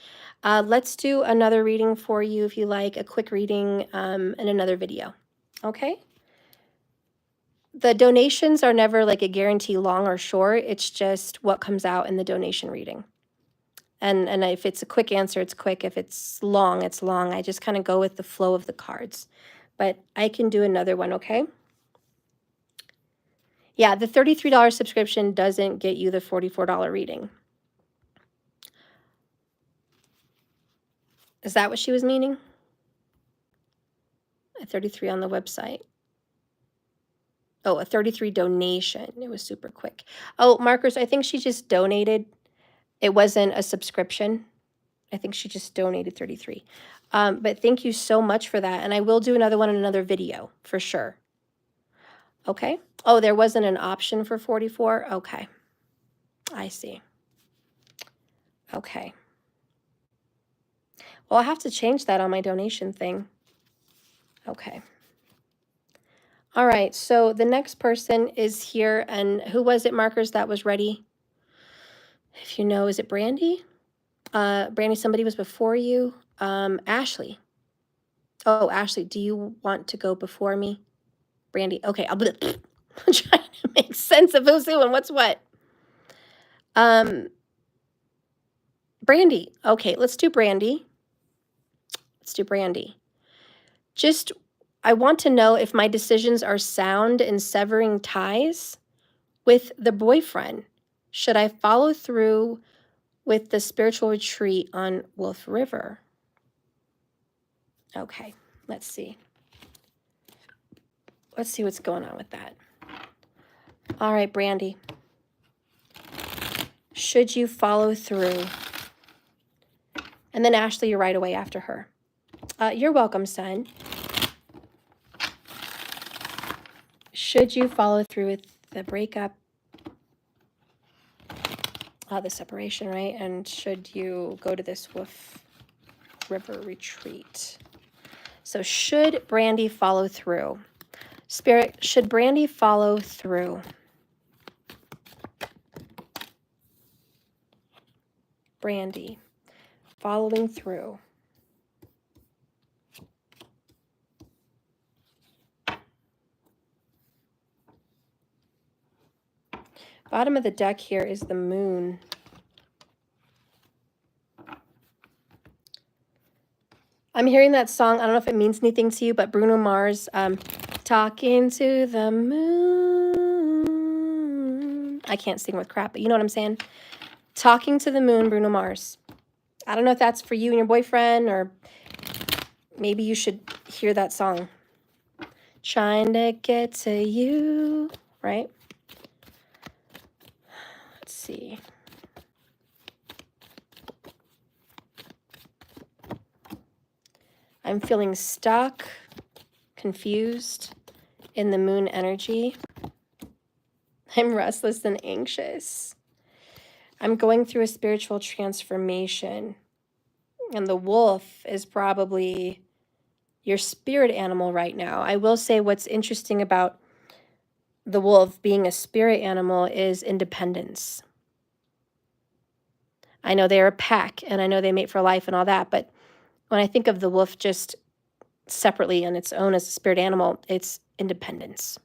Let's do another reading for you if you like, a quick reading in another video. Okay? The donations are never like a guarantee long or short. It's just what comes out in the donation reading. And if it's a quick answer, it's quick. If it's long, it's long. I just kind of go with the flow of the cards. But I can do another one, okay? Yeah, the $33 subscription doesn't get you the $44 reading. Is that what she was meaning? A 33 on the website. Oh, a 33 donation. It was super quick. Oh, markers, I think she just donated. It wasn't a subscription. I think she just donated 33. But thank you so much for that. And I will do another one in another video for sure. Okay. Oh, there wasn't an option for 44? Okay. I see. Okay. Well, I'll have to change that on my donation thing. Okay. All right. So the next person is here. And who was it, Markers, that was ready? If you know, is it Brandy? Brandy, somebody was before you. Ashley. Oh, Ashley, do you want to go before me? Brandy. Okay, I'm trying to make sense of who's who and what's what. Brandy. Okay, let's do Brandy. Let's do Brandy. Just, I want to know if my decisions are sound in severing ties with the boyfriend. Should I follow through with the spiritual retreat on Wolf River? Okay, let's see. Let's see what's going on with that. All right, Brandy. Should you follow through? And then Ashley, you're right away after her. You're welcome, son. Should you follow through with the breakup? The separation, right? And should you go to this Wolf River retreat? So should Brandy follow through? Spirit, should Brandy follow through? Brandy, following through. Bottom of the deck here is the moon. I'm hearing that song. I don't know if it means anything to you, but Bruno Mars, talking to the moon. I can't sing with crap, but you know what I'm saying? Talking to the moon, Bruno Mars. I don't know if that's for you and your boyfriend, or maybe you should hear that song. Trying to get to you, right? Let's see. I'm feeling stuck, confused in the moon energy. I'm restless and anxious. I'm going through a spiritual transformation. And the wolf is probably your spirit animal right now. I will say what's interesting about the wolf being a spirit animal is independence. I know they're a pack, and I know they mate for life and all that, but when I think of the wolf just separately on its own as a spirit animal, it's independence.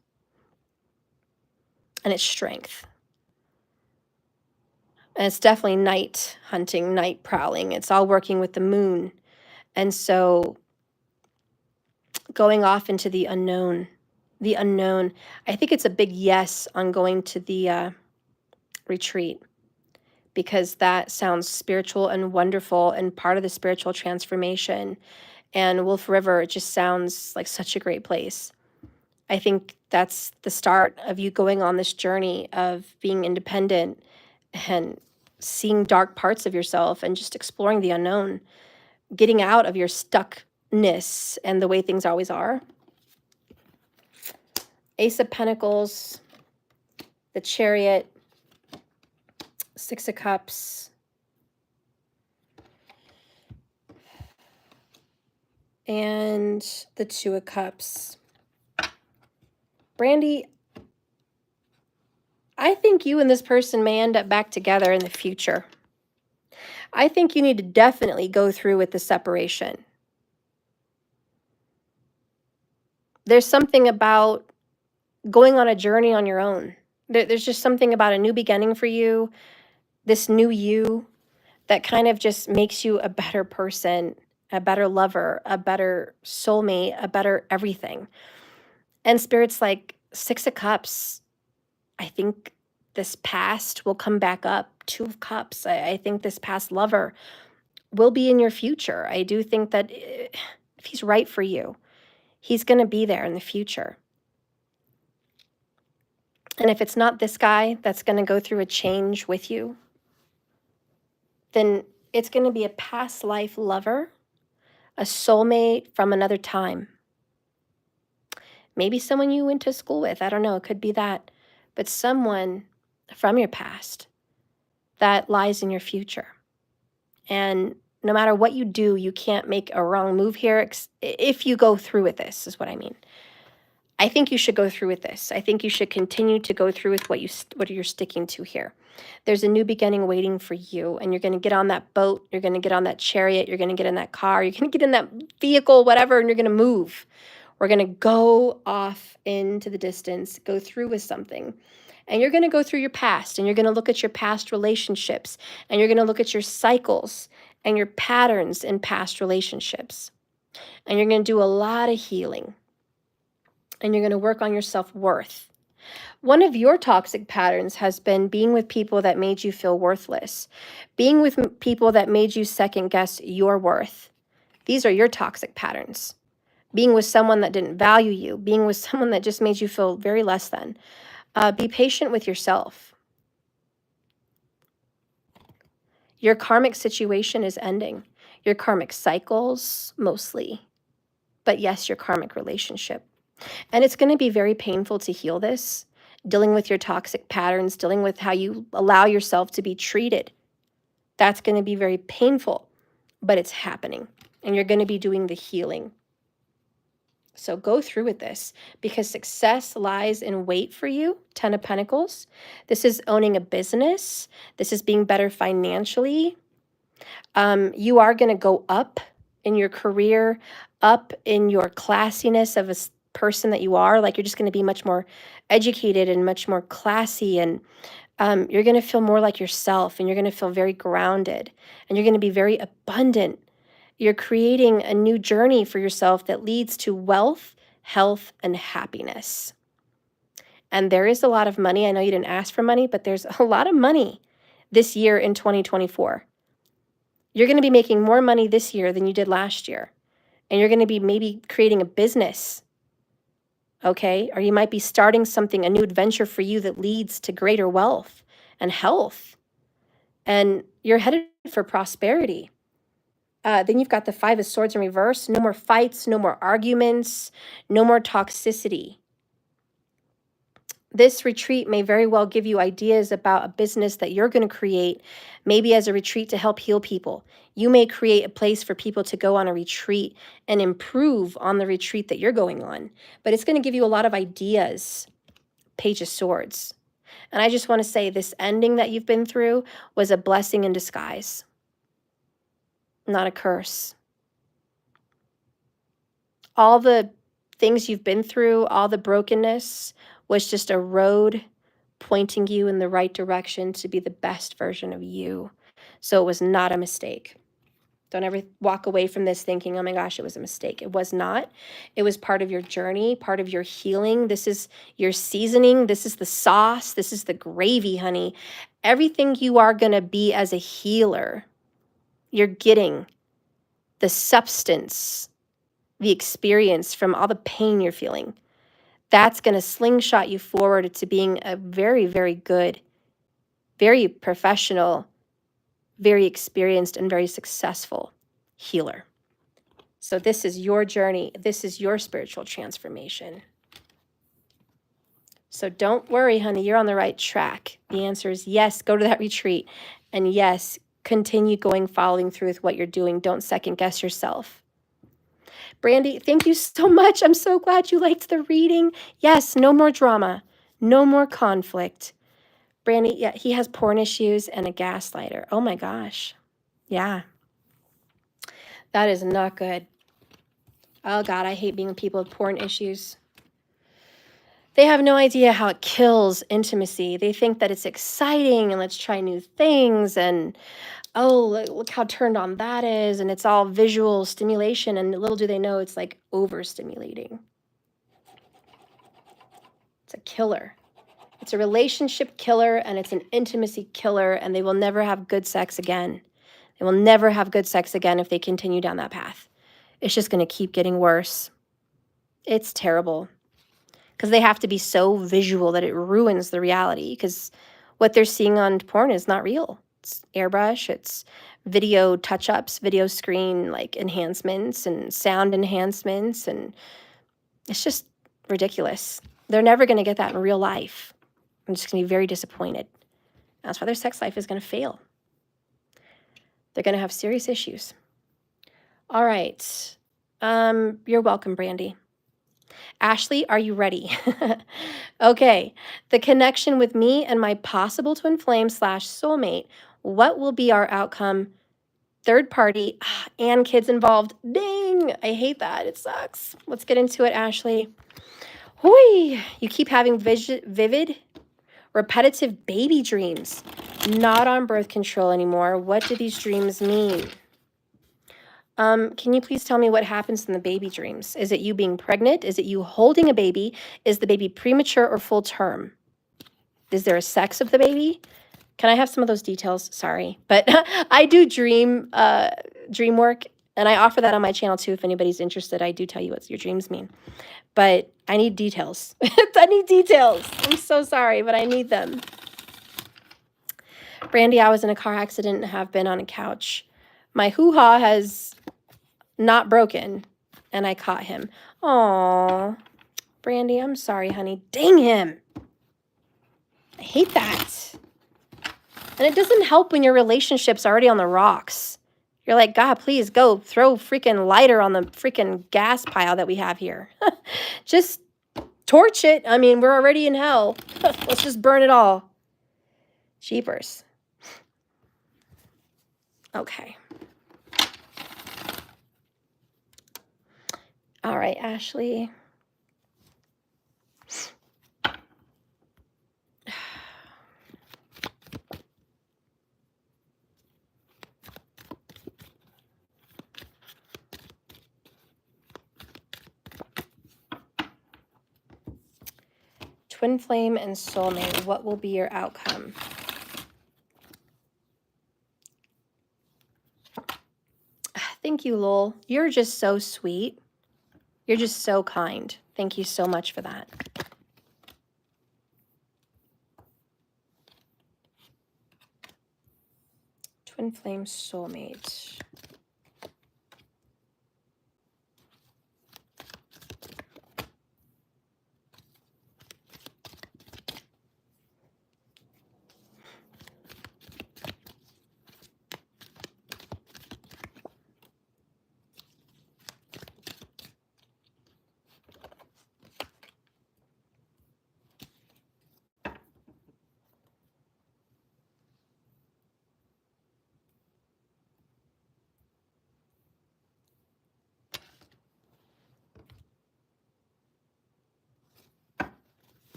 And it's strength. And it's definitely night hunting, night prowling. It's all working with the moon. And so going off into the unknown, I think it's a big yes on going to the retreat, because that sounds spiritual and wonderful and part of the spiritual transformation. And Wolf River, it just sounds like such a great place. I think that's the start of you going on this journey of being independent and seeing dark parts of yourself and just exploring the unknown, getting out of your stuckness and the way things always are. Ace of Pentacles, the Chariot, Six of Cups, and the Two of Cups. Brandy, I think you and this person may end up back together in the future. I think you need to definitely go through with the separation. There's something about going on a journey on your own. There's just something about a new beginning for you, this new you, that kind of just makes you a better person, a better lover, a better soulmate, a better everything. And Spirit's like, Six of Cups, I think this past will come back up. Two of Cups, I think this past lover will be in your future. I do think that if he's right for you, he's going to be there in the future. And if it's not this guy that's going to go through a change with you, then It's going to be a past life lover, a soulmate from another time. Maybe someone you went to school with. I don't know. It could be that. But someone from your past that lies in your future. And no matter what you do, you can't make a wrong move here if you go through with this, is what I mean. I think you should go through with this. I think you should continue to go through with what you're sticking to here. There's a new beginning waiting for you, and you're going to get on that boat. You're going to get on that chariot. You're going to get in that car. You're going to get in that vehicle, whatever, and you're going to move. We're going to go off into the distance, go through with something. And you're going to go through your past, and you're going to look at your past relationships, and you're going to look at your cycles and your patterns in past relationships. And you're going to do a lot of healing. And you're going to work on your self-worth. One of your toxic patterns has been being with people that made you feel worthless, being with people that made you second guess your worth. These are your toxic patterns. Being with someone that didn't value you, being with someone that just made you feel very less than. Be patient with yourself. Your karmic situation is ending. Your karmic cycles, mostly. But yes, your karmic relationship. And it's going to be very painful to heal this, dealing with your toxic patterns, dealing with how you allow yourself to be treated. That's going to be very painful, but it's happening. And you're going to be doing the healing. So go through with this, because success lies in wait for you. 10 of Pentacles. This is owning a business. This is being better financially. You are going to go up in your career, up in your classiness of a person that you are. Like, you're just going to be much more educated and much more classy, and you're going to feel more like yourself, and you're going to feel very grounded, and you're going to be very abundant. You're creating a new journey for yourself that leads to wealth, health, and happiness. And there is a lot of money. I know you didn't ask for money, but there's a lot of money this year in 2024. You're going to be making more money this year than you did last year. And you're going to be maybe creating a business, okay? Or you might be starting something, a new adventure for you that leads to greater wealth and health. And you're headed for prosperity. Then you've got the 5 of Swords in reverse. No more fights, no more arguments, no more toxicity. This retreat may very well give you ideas about a business that you're going to create, maybe as a retreat to help heal people. You may create a place for people to go on a retreat and improve on the retreat that you're going on. But it's going to give you a lot of ideas. Page of Swords. And I just want to say, this ending that you've been through was a blessing in disguise, not a curse. All the things you've been through, all the brokenness, was just a road pointing you in the right direction to be the best version of you. So it was not a mistake. Don't ever walk away from this thinking, oh my gosh, it was a mistake. It was not. It was part of your journey, part of your healing. This is your seasoning. This is the sauce. This is the gravy, honey. Everything you are going to be as a healer, you're getting the substance, the experience from all the pain you're feeling. That's going to slingshot you forward to being a very, very good, very professional, very experienced, and very successful healer. So this is your journey. This is your spiritual transformation. So don't worry, honey, you're on the right track. The answer is yes, go to that retreat. And yes, continue following through with what you're doing. Don't second guess yourself. Brandy, thank you so much. I'm so glad you liked the reading. Yes, no more drama. No more conflict. Brandy, yeah, he has porn issues and a gaslighter. Oh my gosh. Yeah. That is not good. Oh God, I hate being with people with porn issues. They have no idea how it kills intimacy. They think that it's exciting and let's try new things, and oh, look how turned on that is, and it's all visual stimulation, and little do they know it's like overstimulating. It's a killer. It's a relationship killer, and it's an intimacy killer, and they will never have good sex again. They will never have good sex again if they continue down that path. It's just going to keep getting worse. It's terrible. Because they have to be so visual that it ruins the reality, because what they're seeing on porn is not real. It's airbrush, it's video touch-ups, video screen like enhancements and sound enhancements, and it's just ridiculous. They're never going to get that in real life. I'm just going to be very disappointed. That's why their sex life is going to fail. They're going to have serious issues. All right. You're welcome, Brandy. Ashley, are you ready? Okay. The connection with me and my possible twin flame / soulmate. What will be our outcome? Third party and kids involved. Dang, I hate that. It sucks. Let's get into it, Ashley. Hoi, you keep having vivid, repetitive baby dreams. Not on birth control anymore. What do these dreams mean? Can you please tell me what happens in the baby dreams? Is it you being pregnant? Is it you holding a baby? Is the baby premature or full term? Is there a sex of the baby? Can I have some of those details? Sorry, but I do dream work, and I offer that on my channel too. If anybody's interested, I do tell you what your dreams mean, but I need details. I need details. I'm so sorry, but I need them. Brandy, I was in a car accident and have been on a couch. My hoo-ha has not broken, and I caught him. Aw, Brandy, I'm sorry, honey. Dang him. I hate that. And it doesn't help when your relationship's already on the rocks. You're like, God, please go throw freaking lighter on the freaking gas pile that we have here. Just torch it. I mean, we're already in hell. Let's just burn it all. Jeepers. Okay. All right, Ashley. Twin flame and soulmate, what will be your outcome? Thank you, Lowell. You're just so sweet. You're just so kind. Thank you so much for that. Twin flame soulmate.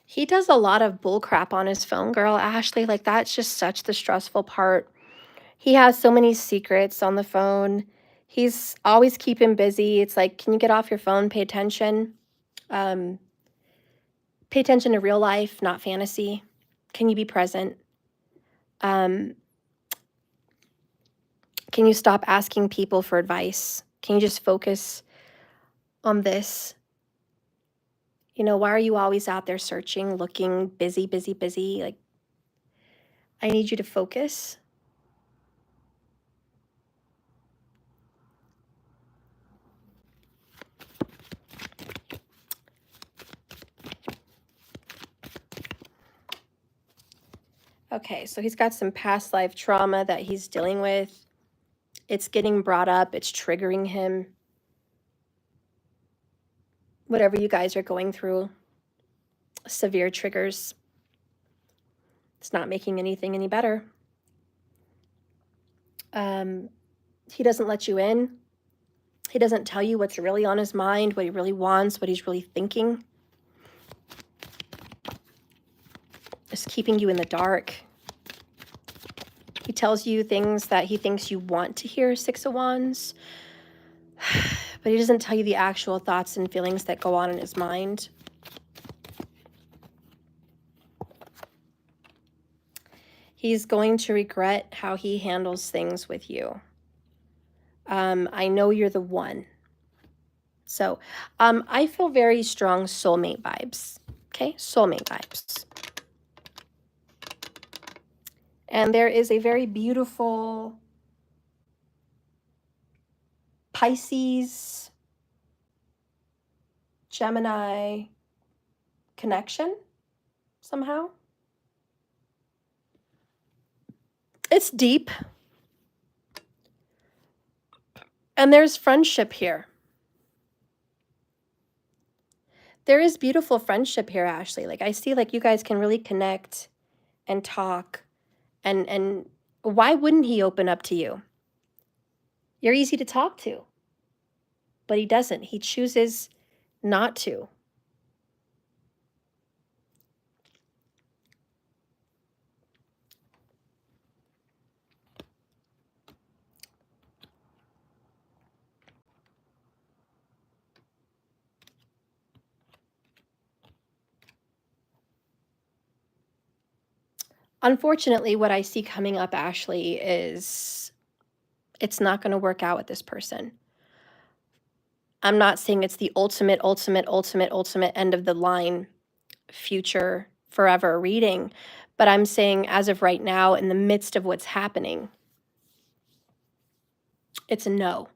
He does a lot of bull crap on his phone, girl, Ashley. Like, that's just such the stressful part. He has so many secrets on the phone. He's always keeping busy. It's like, can you get off your phone? Pay attention. Pay attention to real life, not fantasy. Can you be present? Can you stop asking people for advice? Can you just focus on this? You know, why are you always out there searching, looking, busy, busy, busy? Like, I need you to focus. Okay, so he's got some past life trauma that he's dealing with. It's getting brought up. It's triggering him. Whatever you guys are going through, severe triggers. It's not making anything any better. He doesn't let you in. He doesn't tell you what's really on his mind, what he really wants, what he's really thinking. Just keeping you in the dark. He tells you things that he thinks you want to hear, Six of Wands. But he doesn't tell you the actual thoughts and feelings that go on in his mind. He's going to regret how he handles things with you. I know you're the one. So I feel very strong soulmate vibes. Okay, soulmate vibes. And there is a very beautiful Pisces, Gemini connection somehow. It's deep. And there's friendship here. There is beautiful friendship here, Ashley. Like, I see like you guys can really connect and talk. And why wouldn't he open up to you? You're easy to talk to. But he doesn't. He chooses not to. Unfortunately, what I see coming up, Ashley, is it's not going to work out with this person. I'm not saying it's the ultimate end of the line future forever reading, but I'm saying as of right now, in the midst of what's happening, it's a no.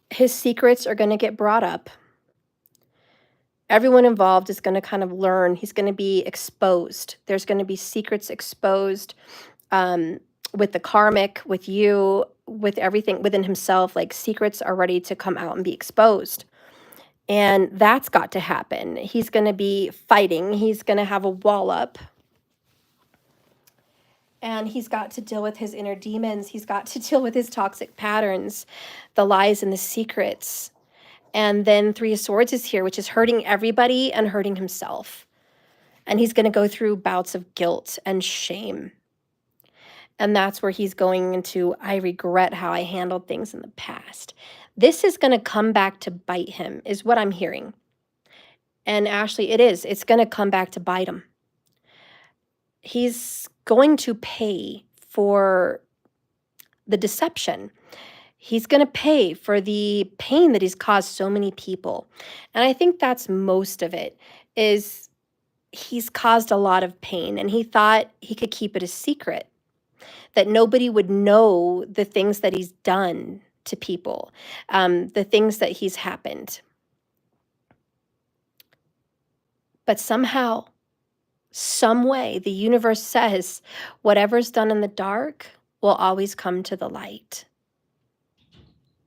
His secrets are going to get brought up. Everyone involved is going to kind of learn. He's going to be exposed. There's going to be secrets exposed with the karmic, with you, with everything within himself. Like, secrets are ready to come out and be exposed. And that's got to happen. He's going to be fighting. He's going to have a wall up. And he's got to deal with his inner demons. He's got to deal with his toxic patterns, the lies and the secrets. And then Three of Swords is here, which is hurting everybody and hurting himself. And he's going to go through bouts of guilt and shame. And that's where he's going into, I regret how I handled things in the past. This is going to come back to bite him, is what I'm hearing. And Ashley, it is. It's going to come back to bite him. He's going to pay for the deception. He's going to pay for the pain that he's caused so many people. And I think that's most of it, is he's caused a lot of pain, and he thought he could keep it a secret, that nobody would know the things that he's done to people, the things that he's happened. But somehow, some way, the universe says whatever's done in the dark will always come to the light.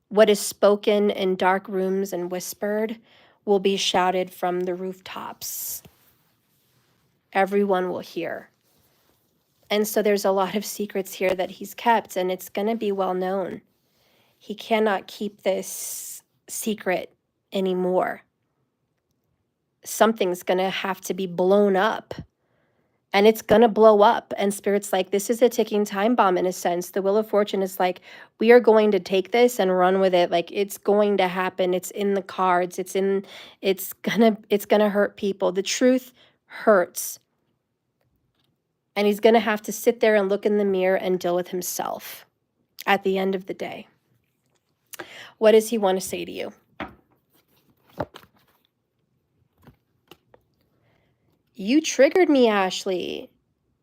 What is spoken in dark rooms and whispered will be shouted from the rooftops. Everyone will hear. And so there's a lot of secrets here that he's kept, and it's going to be well known. He cannot keep this secret anymore. Something's going to have to be blown up. And it's going to blow up. And Spirit's like, this is a ticking time bomb in a sense. The Wheel of Fortune is like, we are going to take this and run with it. Like, it's going to happen. It's in the cards. It's gonna hurt people. The truth hurts. And he's going to have to sit there and look in the mirror and deal with himself at the end of the day. What does he want to say to you? You triggered me, Ashley.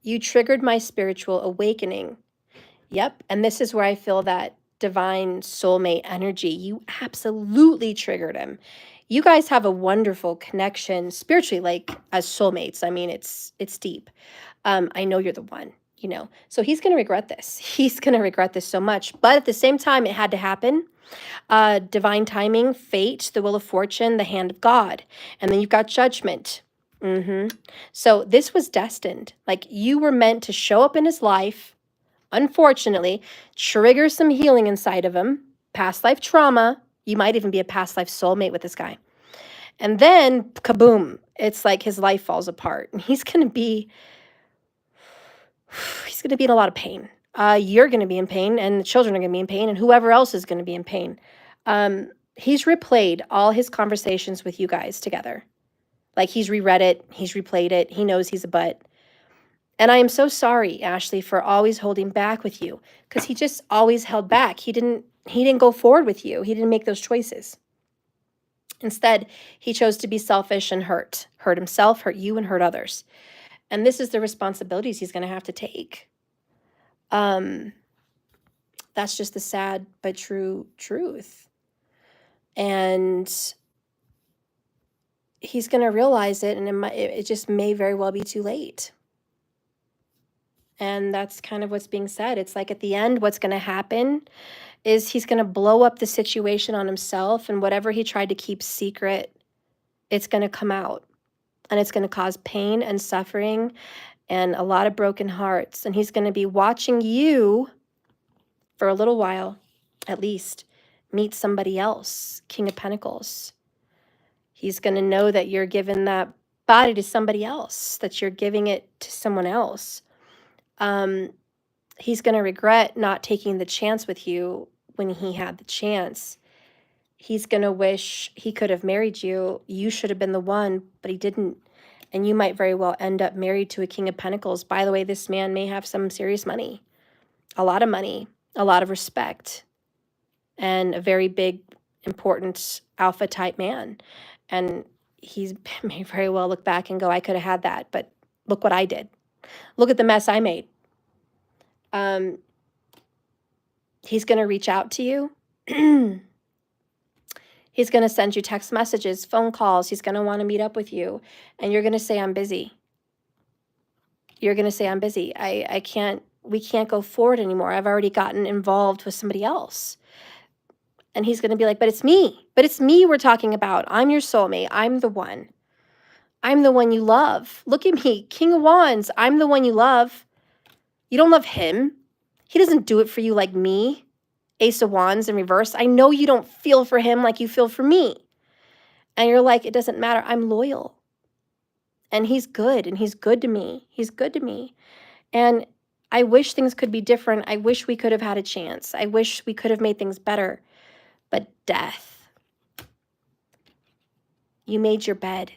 You triggered my spiritual awakening. Yep. And this is where I feel that divine soulmate energy. You absolutely triggered him. You guys have a wonderful connection spiritually, like as soulmates. I mean, it's deep. I know you're the one, you know. So he's going to regret this. He's going to regret this so much. But at the same time, it had to happen. Divine timing, fate, the Wheel of Fortune, the hand of God. And then you've got judgment. So this was destined. Like, you were meant to show up in his life, unfortunately, trigger some healing inside of him, past life trauma. You might even be a past life soulmate with this guy. And then, kaboom, it's like his life falls apart. And he's going to be in a lot of pain. You're going to be in pain, and the children are going to be in pain, and whoever else is going to be in pain. He's replayed all his conversations with you guys together. Like, he's reread it, he's replayed it, he knows he's a butt. And I am so sorry, Ashley, for always holding back with you, because he just always held back. He didn't go forward with you. He didn't make those choices. Instead, he chose to be selfish and hurt himself, hurt you, and hurt others. And this is the responsibilities he's going to have to take. That's just the sad but true truth. And he's going to realize it, and it just may very well be too late. And that's kind of what's being said. It's like at the end, what's going to happen is he's going to blow up the situation on himself, and whatever he tried to keep secret, it's going to come out, and it's going to cause pain and suffering and a lot of broken hearts. And he's going to be watching you for a little while, at least, meet somebody else, King of Pentacles. He's going to know that you're giving that body to somebody else, that you're giving it to someone else. He's going to regret not taking the chance with you when he had the chance. He's going to wish he could have married you. You should have been the one, but he didn't. And you might very well end up married to a King of Pentacles. By the way, this man may have some serious money, a lot of money, a lot of respect, and a very big, important alpha type man. And he may very well look back and go, I could have had that, but look what I did. Look at the mess I made. He's going to reach out to you. He's going to send you text messages, phone calls. He's going to want to meet up with you. And you're going to say, I'm busy. You're going to say, I'm busy. We can't go forward anymore. I've already gotten involved with somebody else. And he's going to be like, but it's me. But it's me we're talking about. I'm your soulmate. I'm the one. I'm the one you love. Look at me, King of Wands. I'm the one you love. You don't love him. He doesn't do it for you like me. Ace of Wands in reverse. I know you don't feel for him like you feel for me. And you're like, it doesn't matter. I'm loyal. And he's good. And he's good to me. He's good to me. And I wish things could be different. I wish we could have had a chance. I wish we could have made things better. But death. You made your bed.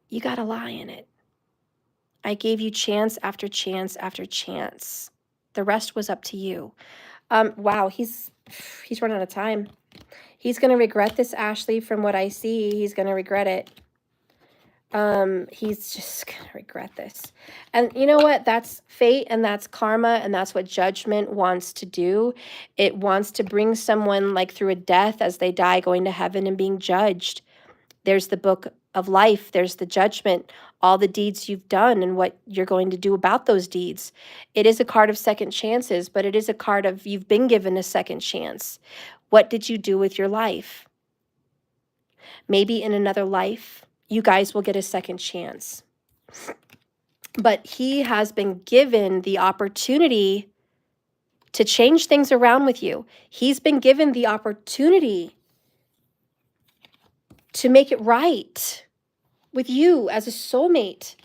You got to lie in it. I gave you chance after chance after chance. The rest was up to you. Wow, he's running out of time. He's going to regret this, Ashley, from what I see. He's going to regret it. He's just going to regret this. And you know what? That's fate, and that's karma, and that's what judgment wants to do. It wants to bring someone like through a death as they die, going to heaven and being judged. There's the book of life. There's the judgment, all the deeds you've done and what you're going to do about those deeds. It is a card of second chances, but it is a card of you've been given a second chance. What did you do with your life? Maybe in another life, you guys will get a second chance. But he has been given the opportunity to change things around with you. He's been given the opportunity to make it right with you as a soulmate,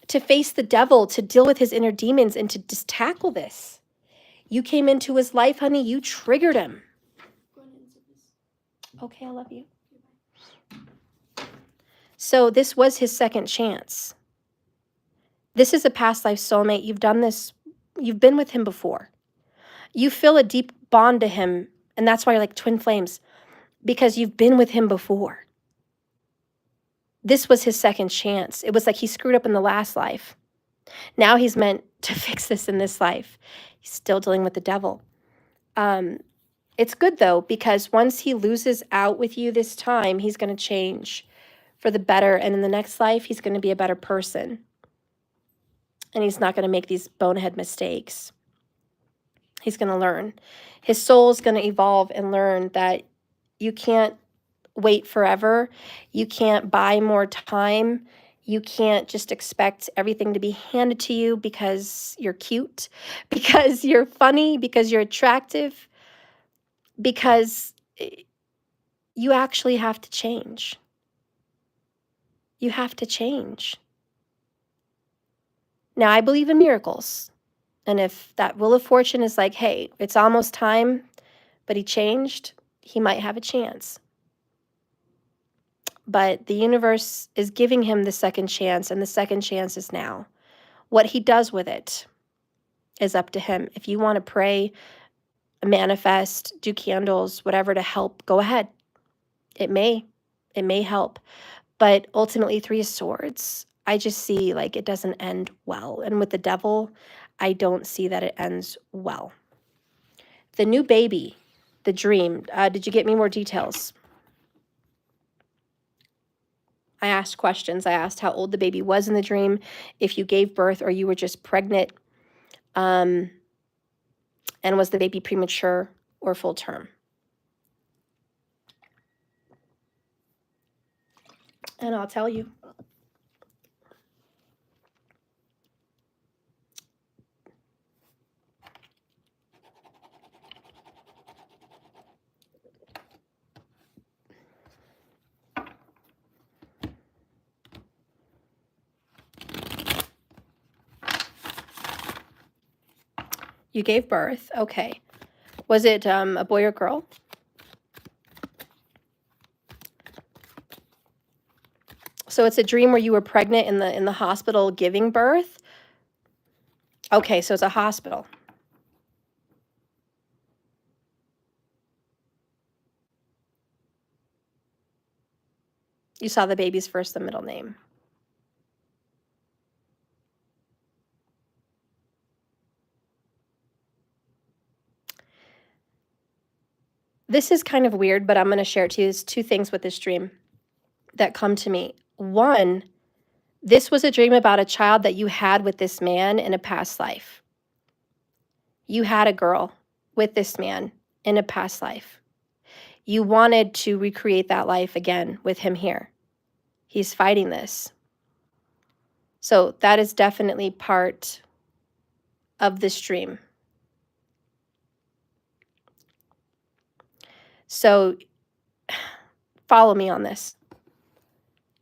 to face the devil, to deal with his inner demons, and to just tackle this. You came into his life, honey. You triggered him. Okay, I love you. So this was his second chance. This is a past life soulmate. You've done this. You've been with him before. You feel a deep bond to him, and that's why you're like twin flames, because you've been with him before. This was his second chance. It was like he screwed up in the last life. Now he's meant to fix this in this life. He's still dealing with the devil. It's good, though, because once he loses out with you this time, he's going to change for the better. And in the next life, he's going to be a better person. And he's not going to make these bonehead mistakes. He's going to learn. His soul's going to evolve and learn that you can't wait forever. You can't buy more time. You can't just expect everything to be handed to you because you're cute, because you're funny, because you're attractive, because you actually have to change. You have to change. Now, I believe in miracles. And if that Wheel of Fortune is like, hey, it's almost time, but he changed, he might have a chance. But the universe is giving him the second chance, and the second chance is now. What he does with it is up to him. If you want to pray, manifest, do candles, whatever to help, go ahead. It may help. But ultimately, Three of Swords, I just see like it doesn't end well. And with the Devil, I don't see that it ends well. The new baby, the dream, did you get me more details? I asked questions. I asked how old the baby was in the dream, if you gave birth or you were just pregnant, and was the baby premature or full term? And I'll tell you. You gave birth. Okay. Was it a boy or girl? So it's a dream where you were pregnant in the hospital giving birth? Okay, so it's a hospital. You saw the baby's first and middle name. This is kind of weird, but I'm going to share it to you. There's two things with this dream that come to me. One, this was a dream about a child that you had with this man in a past life. You had a girl with this man in a past life. You wanted to recreate that life again with him here. He's fighting this. So that is definitely part of this dream. So follow me on this.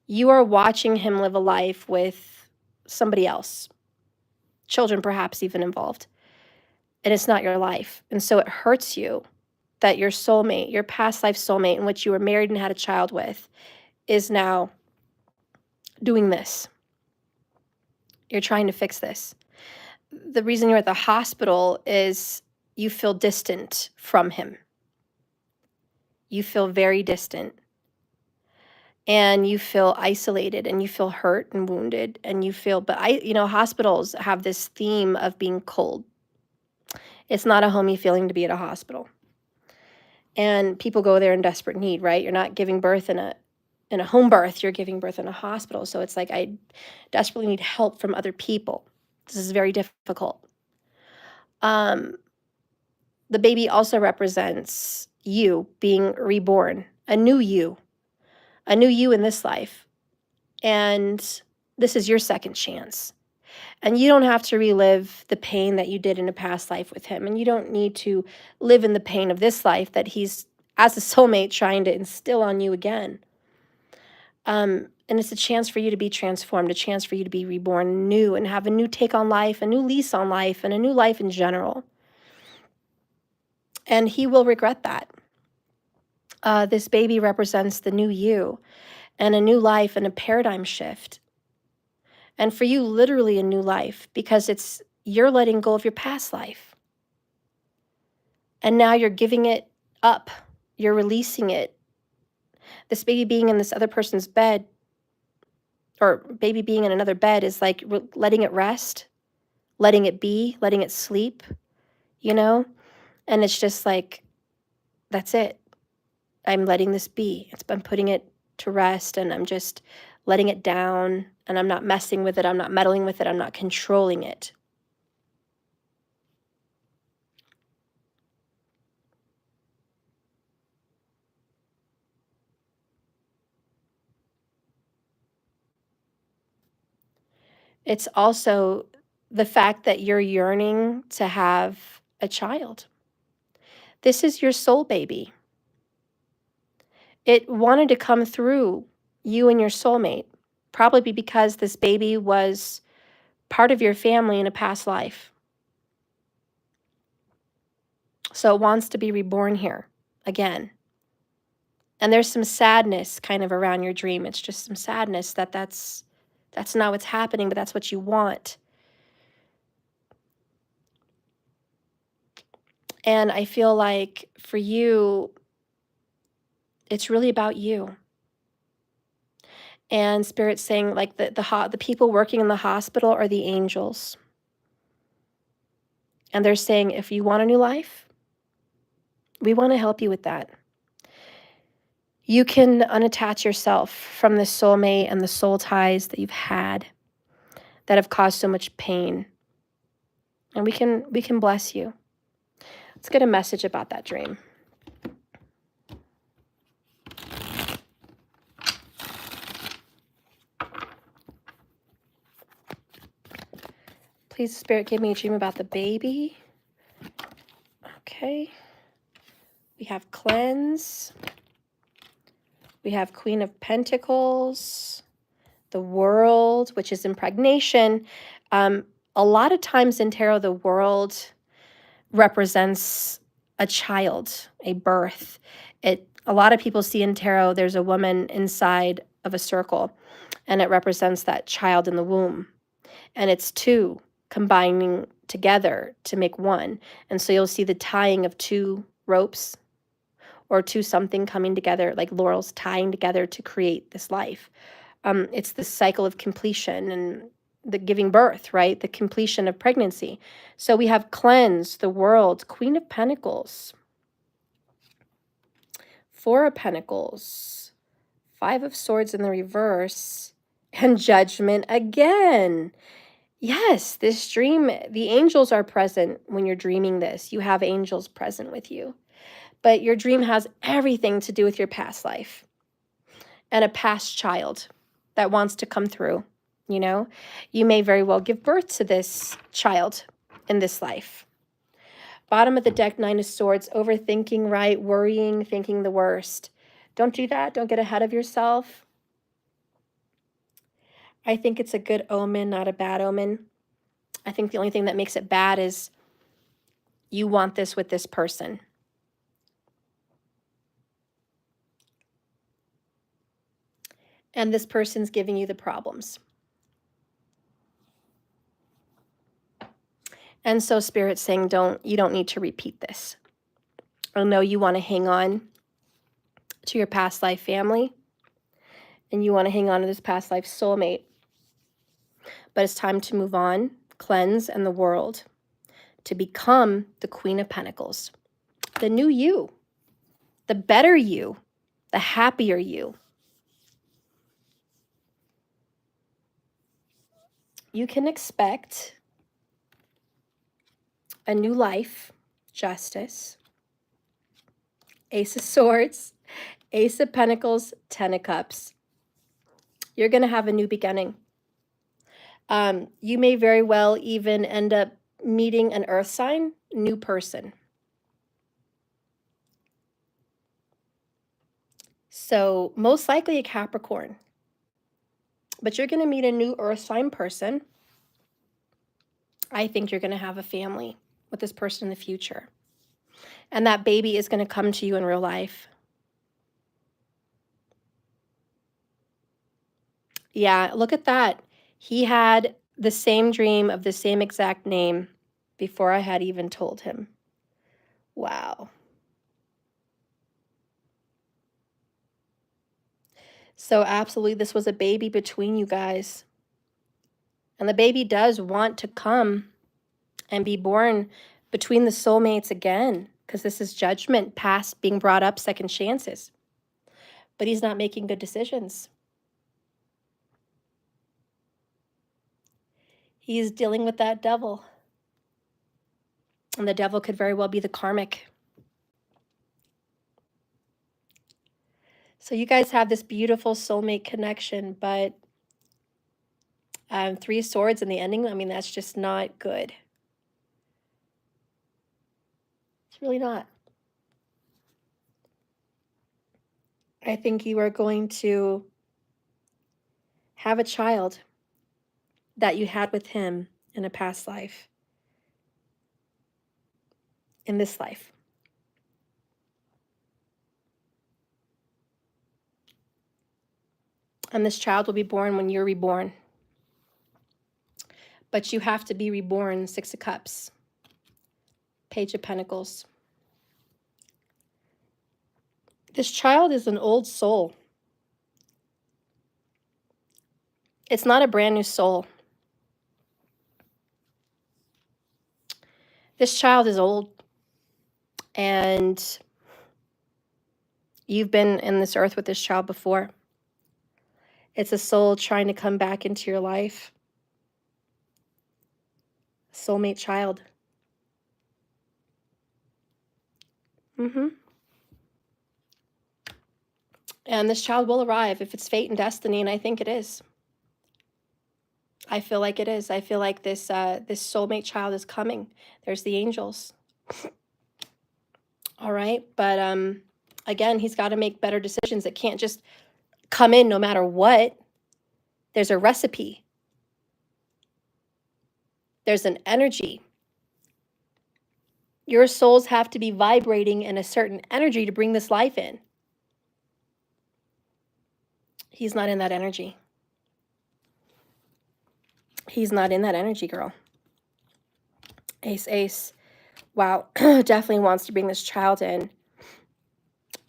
You are watching him live a life with somebody else, children perhaps even involved, and it's not your life. And so it hurts you that your soulmate, your past life soulmate in which you were married and had a child with, is now doing this. You're trying to fix this. The reason you're at the hospital is you feel distant from him. You feel very distant. And you feel isolated and you feel hurt and wounded and you feel, but hospitals have this theme of being cold. It's not a homey feeling to be at a hospital. And people go there in desperate need, right? You're not giving birth in a home birth, you're giving birth in a hospital. So it's like, I desperately need help from other people. This is very difficult. The baby also represents you being reborn, a new you in this life. And this is your second chance. And you don't have to relive the pain that you did in a past life with him. And you don't need to live in the pain of this life that he's, as a soulmate, trying to instill on you again. And it's a chance for you to be transformed, a chance for you to be reborn new and have a new take on life, a new lease on life, and a new life in general. And he will regret that. This baby represents the new you and a new life and a paradigm shift. And for you, literally a new life, because you're letting go of your past life. And now you're giving it up. You're releasing it. This baby being in this other person's bed, or baby being in another bed, is like letting it rest, letting it be, letting it sleep, And it's just like, that's it. I'm letting this be. I'm putting it to rest, and I'm just letting it down, and I'm not messing with it. I'm not meddling with it. I'm not controlling it. It's also the fact that you're yearning to have a child. This is your soul baby. It wanted to come through you and your soulmate, probably because this baby was part of your family in a past life. So it wants to be reborn here again. And there's some sadness kind of around your dream. It's just some sadness that's not what's happening, but that's what you want. And I feel like for you, it's really about you. And Spirit's saying like the people working in the hospital are the angels. And they're saying, if you want a new life, we want to help you with that. You can unattach yourself from the soulmate and the soul ties that you've had that have caused so much pain. And we can bless you. Let's get a message about that dream. Please, Spirit, give me a dream about the baby. Okay. We have cleanse. We have Queen of Pentacles. The world, which is impregnation. A lot of times in tarot, the world represents a child, a birth. A lot of people see in tarot, there's a woman inside of a circle, and it represents that child in the womb. And it's two combining together to make one. And so you'll see the tying of two ropes or two something coming together, like laurels tying together to create this life. It's the cycle of completion and the giving birth, right? The completion of pregnancy. So we have cleanse, the world, Queen of Pentacles, Four of Pentacles, Five of Swords in the reverse, and Judgment again. Yes, this dream, the angels are present when you're dreaming this. You have angels present with you. But your dream has everything to do with your past life and a past child that wants to come through. You know, you may very well give birth to this child in this life. Bottom of the deck, Nine of Swords, overthinking, right? Worrying, thinking the worst. Don't do that. Don't get ahead of yourself. I think it's a good omen, not a bad omen. I think the only thing that makes it bad is you want this with this person. And this person's giving you the problems. And so Spirit's saying, you don't need to repeat this. I know you want to hang on to your past life family, and you want to hang on to this past life soulmate. But it's time to move on, cleanse, and the world to become the Queen of Pentacles, the new you, the better you, the happier you. You can expect a new life, justice, Ace of Swords, Ace of Pentacles, Ten of Cups. You're going to have a new beginning. You may very well even end up meeting an earth sign, new person. So most likely a Capricorn. But you're going to meet a new earth sign person. I think you're going to have a family with this person in the future. And that baby is going to come to you in real life. Yeah, look at that. He had the same dream of the same exact name before I had even told him. Wow. So absolutely, this was a baby between you guys. And the baby does want to come and be born between the soulmates again, because this is judgment, past being brought up, second chances. But he's not making good decisions. He's dealing with that devil. And the devil could very well be the karmic. So you guys have this beautiful soulmate connection, but Three Swords in the ending, I mean, that's just not good. It's really not. I think you are going to have a child that you had with him in a past life, in this life. And this child will be born when you're reborn. But you have to be reborn, Six of Cups, Page of Pentacles. This child is an old soul. It's not a brand new soul. This child is old, and you've been in this earth with this child before. It's a soul trying to come back into your life. Soulmate child. And this child will arrive if it's fate and destiny, and I think it is. I feel like it is. I feel like this this soulmate child is coming. There's the angels. All right, but again, he's got to make better decisions. It can't just come in no matter what. There's a recipe. There's an energy. Your souls have to be vibrating in a certain energy to bring this life in. He's not in that energy. He's not in that energy, girl. Ace, ace. Wow, definitely wants to bring this child in.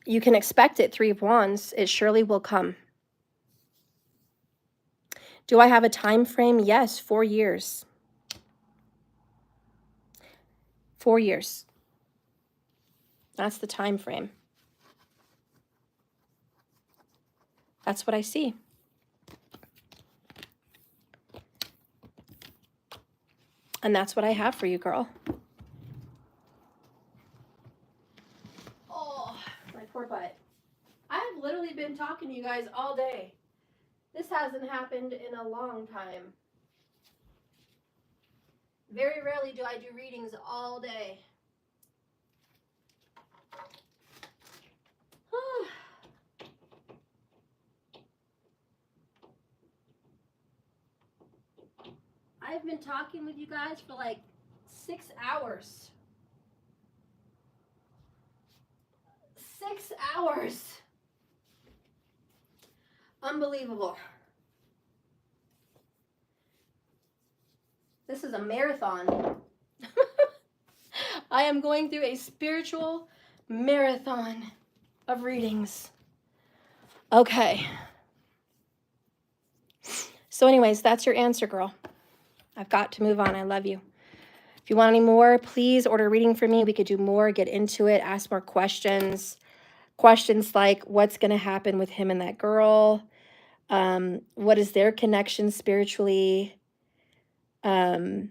You can expect it, 3 of Wands. It surely will come. Do I have a time frame? Yes, 4 years. 4 years. That's the time frame. That's what I see. And that's what I have for you, girl. Oh, my poor butt. I've literally been talking to you guys all day. This hasn't happened in a long time. Very rarely do I do readings all day. I've been talking with you guys for like 6 hours. 6 hours. Unbelievable. This is a marathon. I am going through a spiritual marathon of readings. Okay. So anyways, that's your answer, girl. I've got to move on. I love you. If you want any more, please order a reading from me. We could do more, get into it, ask more questions. Questions like, what's going to happen with him and that girl? What is their connection spiritually? What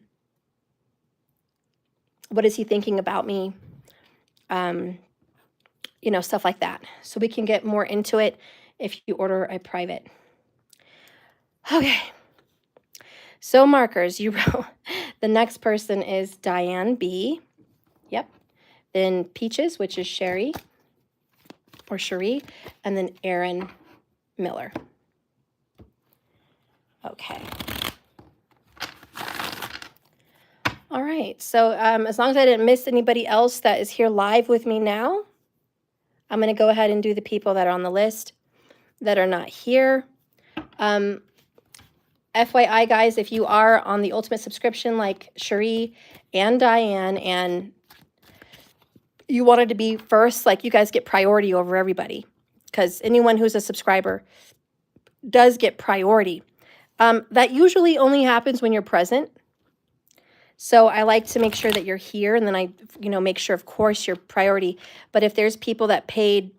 is he thinking about me? You know, stuff like that. So we can get more into it if you order a private. Okay. So markers, you wrote, the next person is Diane B. Yep. Then Peaches, which is Sherry or Cherie, and then Aaron Miller. Okay. All right. So as long as I didn't miss anybody else that is here live with me now, I'm going to go ahead and do the people that are on the list that are not here. FYI, guys, if you are on the Ultimate subscription like Cherie and Diane, and you wanted to be first, like, you guys get priority over everybody, because anyone who's a subscriber does get priority. That usually only happens when you're present. So I like to make sure that you're here, and then I, make sure, of course, you're priority. But if there's people that paid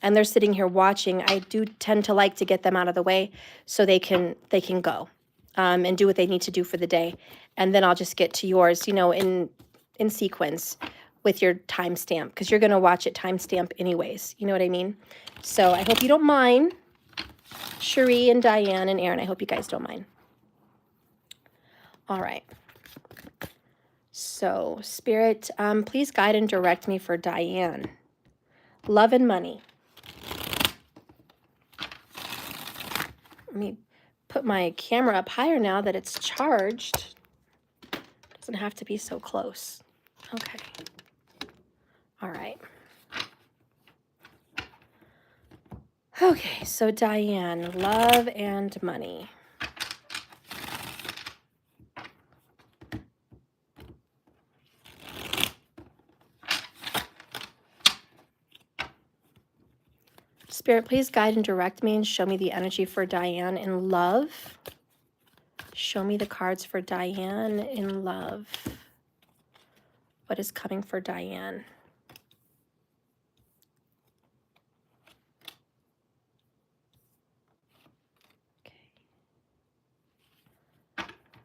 and they're sitting here watching, I do tend to like to get them out of the way so they can go and do what they need to do for the day. And then I'll just get to yours, in sequence with your timestamp, because you're going to watch it timestamp anyways. You know what I mean? So I hope you don't mind. Cherie and Diane and Aaron, I hope you guys don't mind. All right. So, Spirit, please guide and direct me for Diane. Love and money. Let me put my camera up higher now that it's charged. Doesn't have to be so close. Okay. All right. Okay, so Diane, love and money. Spirit, please guide and direct me and show me the energy for Diane in love. Show me the cards for Diane in love. What is coming for Diane? Okay.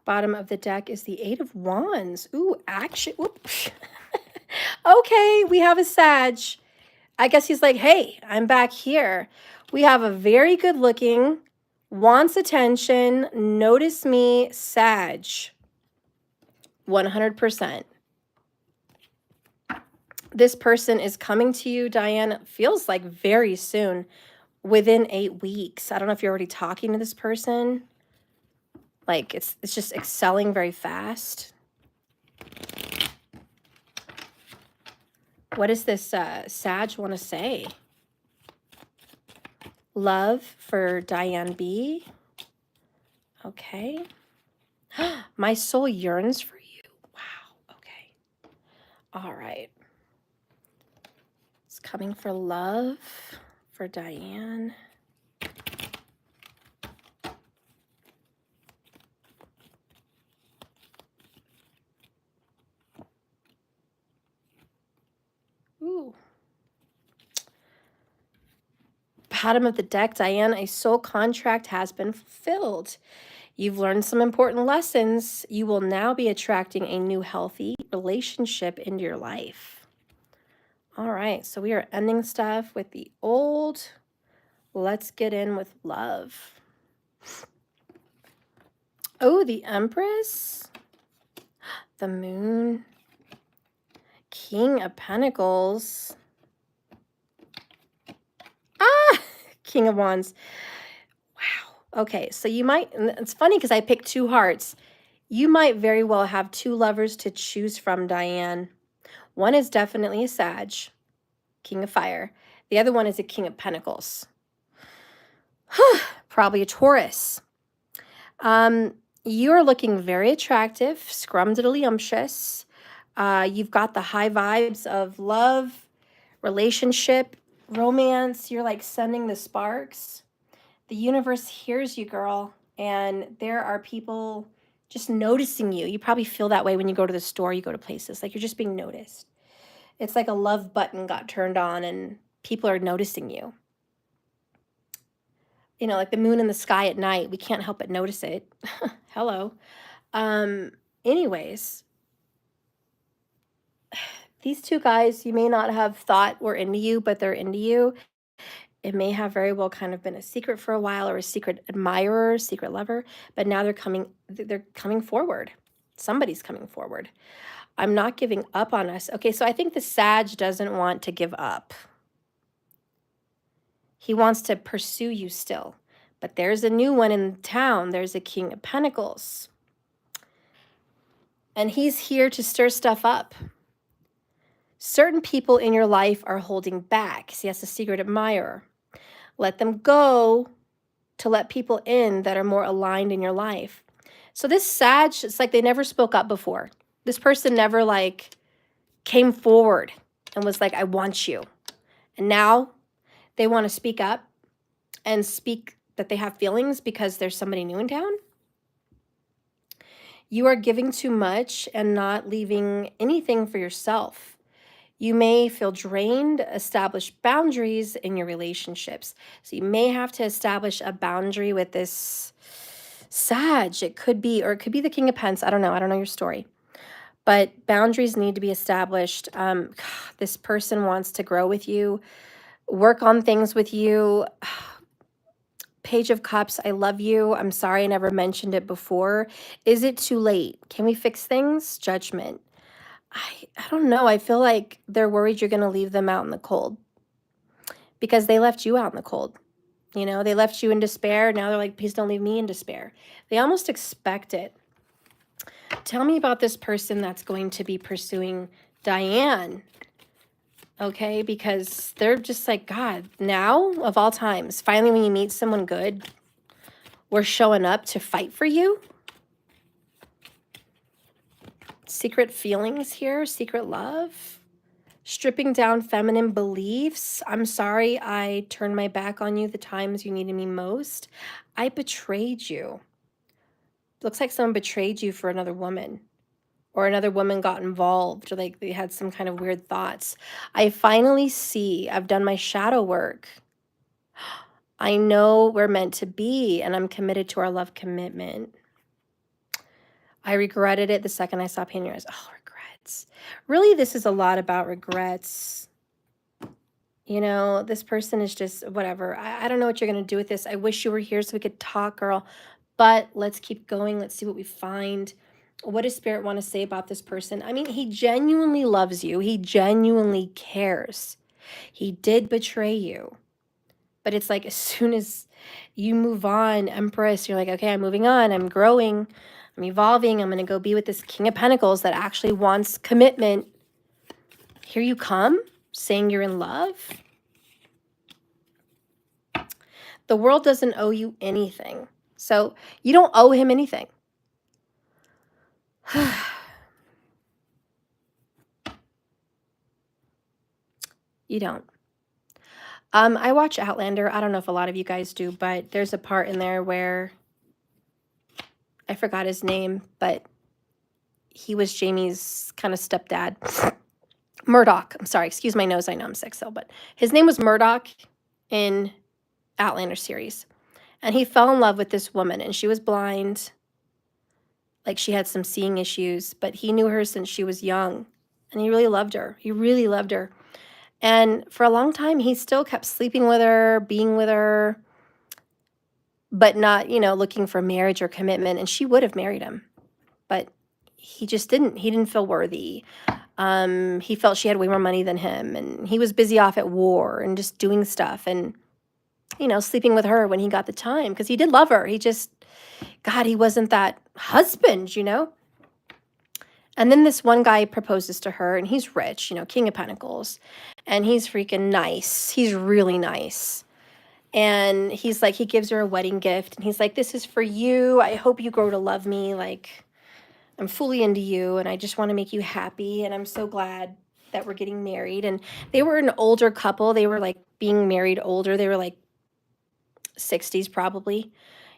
Bottom of the deck is the Eight of Wands. Ooh, action. Whoops. Okay, we have a Sag. I guess he's like, hey, I'm back here. We have a very good looking, wants attention, notice me, Sag. 100%. This person is coming to you, Diane, feels like very soon, within 8 weeks. I don't know if you're already talking to this person. Like, it's just excelling very fast. What does this Sag want to say? Love for Diane B. Okay. My soul yearns for you. Wow. Okay. All right. It's coming for love for Diane. Ooh. Bottom of the deck, Diane, a soul contract has been fulfilled. You've learned some important lessons. You will now be attracting a new healthy relationship into your life. All right, so we are ending stuff with the old. Let's get in with love. Oh, the Empress, the Moon, King of Pentacles. Ah, King of Wands. Wow. Okay, so you might, it's funny because I picked 2 hearts. You might very well have 2 lovers to choose from, Diane. One is definitely a Sag, King of Fire. The other one is a King of Pentacles. Probably a Taurus. You're looking very attractive, scrumdiddlyumptious. You've got the high vibes of love, relationship, romance. You're like sending the sparks. The universe hears you, girl. And there are people just noticing you. You probably feel that way when you go to the store, you go to places. Like you're just being noticed. It's like a love button got turned on and people are noticing you. You know, like the moon in the sky at night. We can't help but notice it. Hello. Anyways, these 2 guys you may not have thought were into you, but they're into you. It may have very well kind of been a secret for a while or a secret admirer, secret lover, but now they're coming forward. Somebody's coming forward. I'm not giving up on us. Okay, so I think the Sag doesn't want to give up. He wants to pursue you still. But there's a new one in town. There's a King of Pentacles. And he's here to stir stuff up. Certain people in your life are holding back. See, that's a secret admirer. Let them go to let people in that are more aligned in your life. So this Sag, it's like they never spoke up before. This person never like came forward and was like, I want you. And now they want to speak up and speak that they have feelings because there's somebody new in town. You are giving too much and not leaving anything for yourself. You may feel drained. Establish boundaries in your relationships. So you may have to establish a boundary with this Sag. It could be, or it could be the King of Pentacles. I don't know. I don't know your story. But boundaries need to be established. This person wants to grow with you, work on things with you. Page of Cups, I love you. I'm sorry I never mentioned it before. Is it too late? Can we fix things? Judgment. I don't know. I feel like they're worried you're going to leave them out in the cold because they left you out in the cold. You know, they left you in despair. Now they're like, please don't leave me in despair. They almost expect it. Tell me about this person that's going to be pursuing Diane. Okay, because they're just like, God, now of all times, finally when you meet someone good, we're showing up to fight for you. Secret feelings here, secret love. Stripping down feminine beliefs. I'm sorry I turned my back on you the times you needed me most. I betrayed you. Looks like someone betrayed you for another woman, or another woman got involved, or like they had some kind of weird thoughts. I finally see I've done my shadow work. I know we're meant to be, and I'm committed to our love commitment. I regretted it the second I saw pain in your eyes. Oh, regrets. Really, this is a lot about regrets. You know, this person is just whatever. I don't know what you're going to do with this. I wish you were here so we could talk, girl. But let's keep going. Let's see what we find. What does Spirit want to say about this person? I mean, he genuinely loves you. He genuinely cares. He did betray you. But it's like as soon as you move on, Empress, you're like, okay, I'm moving on. I'm growing. I'm evolving. I'm going to go be with this King of Pentacles that actually wants commitment. Here you come, saying you're in love. The world doesn't owe you anything. So you don't owe him anything. You don't. I watch Outlander. I don't know if a lot of you guys do, but there's a part in there where I forgot his name, but he was Jamie's kind of stepdad. Murdoch. I'm sorry. Excuse my nose. I know I'm sick still, but his name was Murdoch in Outlander series. And he fell in love with this woman, and she was blind. Like, she had some seeing issues, but he knew her since she was young, and he really loved her. He really loved her. And for a long time, he still kept sleeping with her, being with her, but not, you know, looking for marriage or commitment. And she would have married him, but he just didn't. He didn't feel worthy. He felt she had way more money than him, and he was busy off at war and just doing stuff and, you know, sleeping with her when he got the time, because he did love her. He just, God, he wasn't that husband, you know? And then this one guy proposes to her, and he's rich, you know, King of Pentacles, and he's freaking nice. He's really nice. And he's like, he gives her a wedding gift, and he's like, this is for you. I hope you grow to love me. Like, I'm fully into you, and I just want to make you happy. And I'm so glad that we're getting married. And they were an older couple. They were like being married older. They were like 60s probably,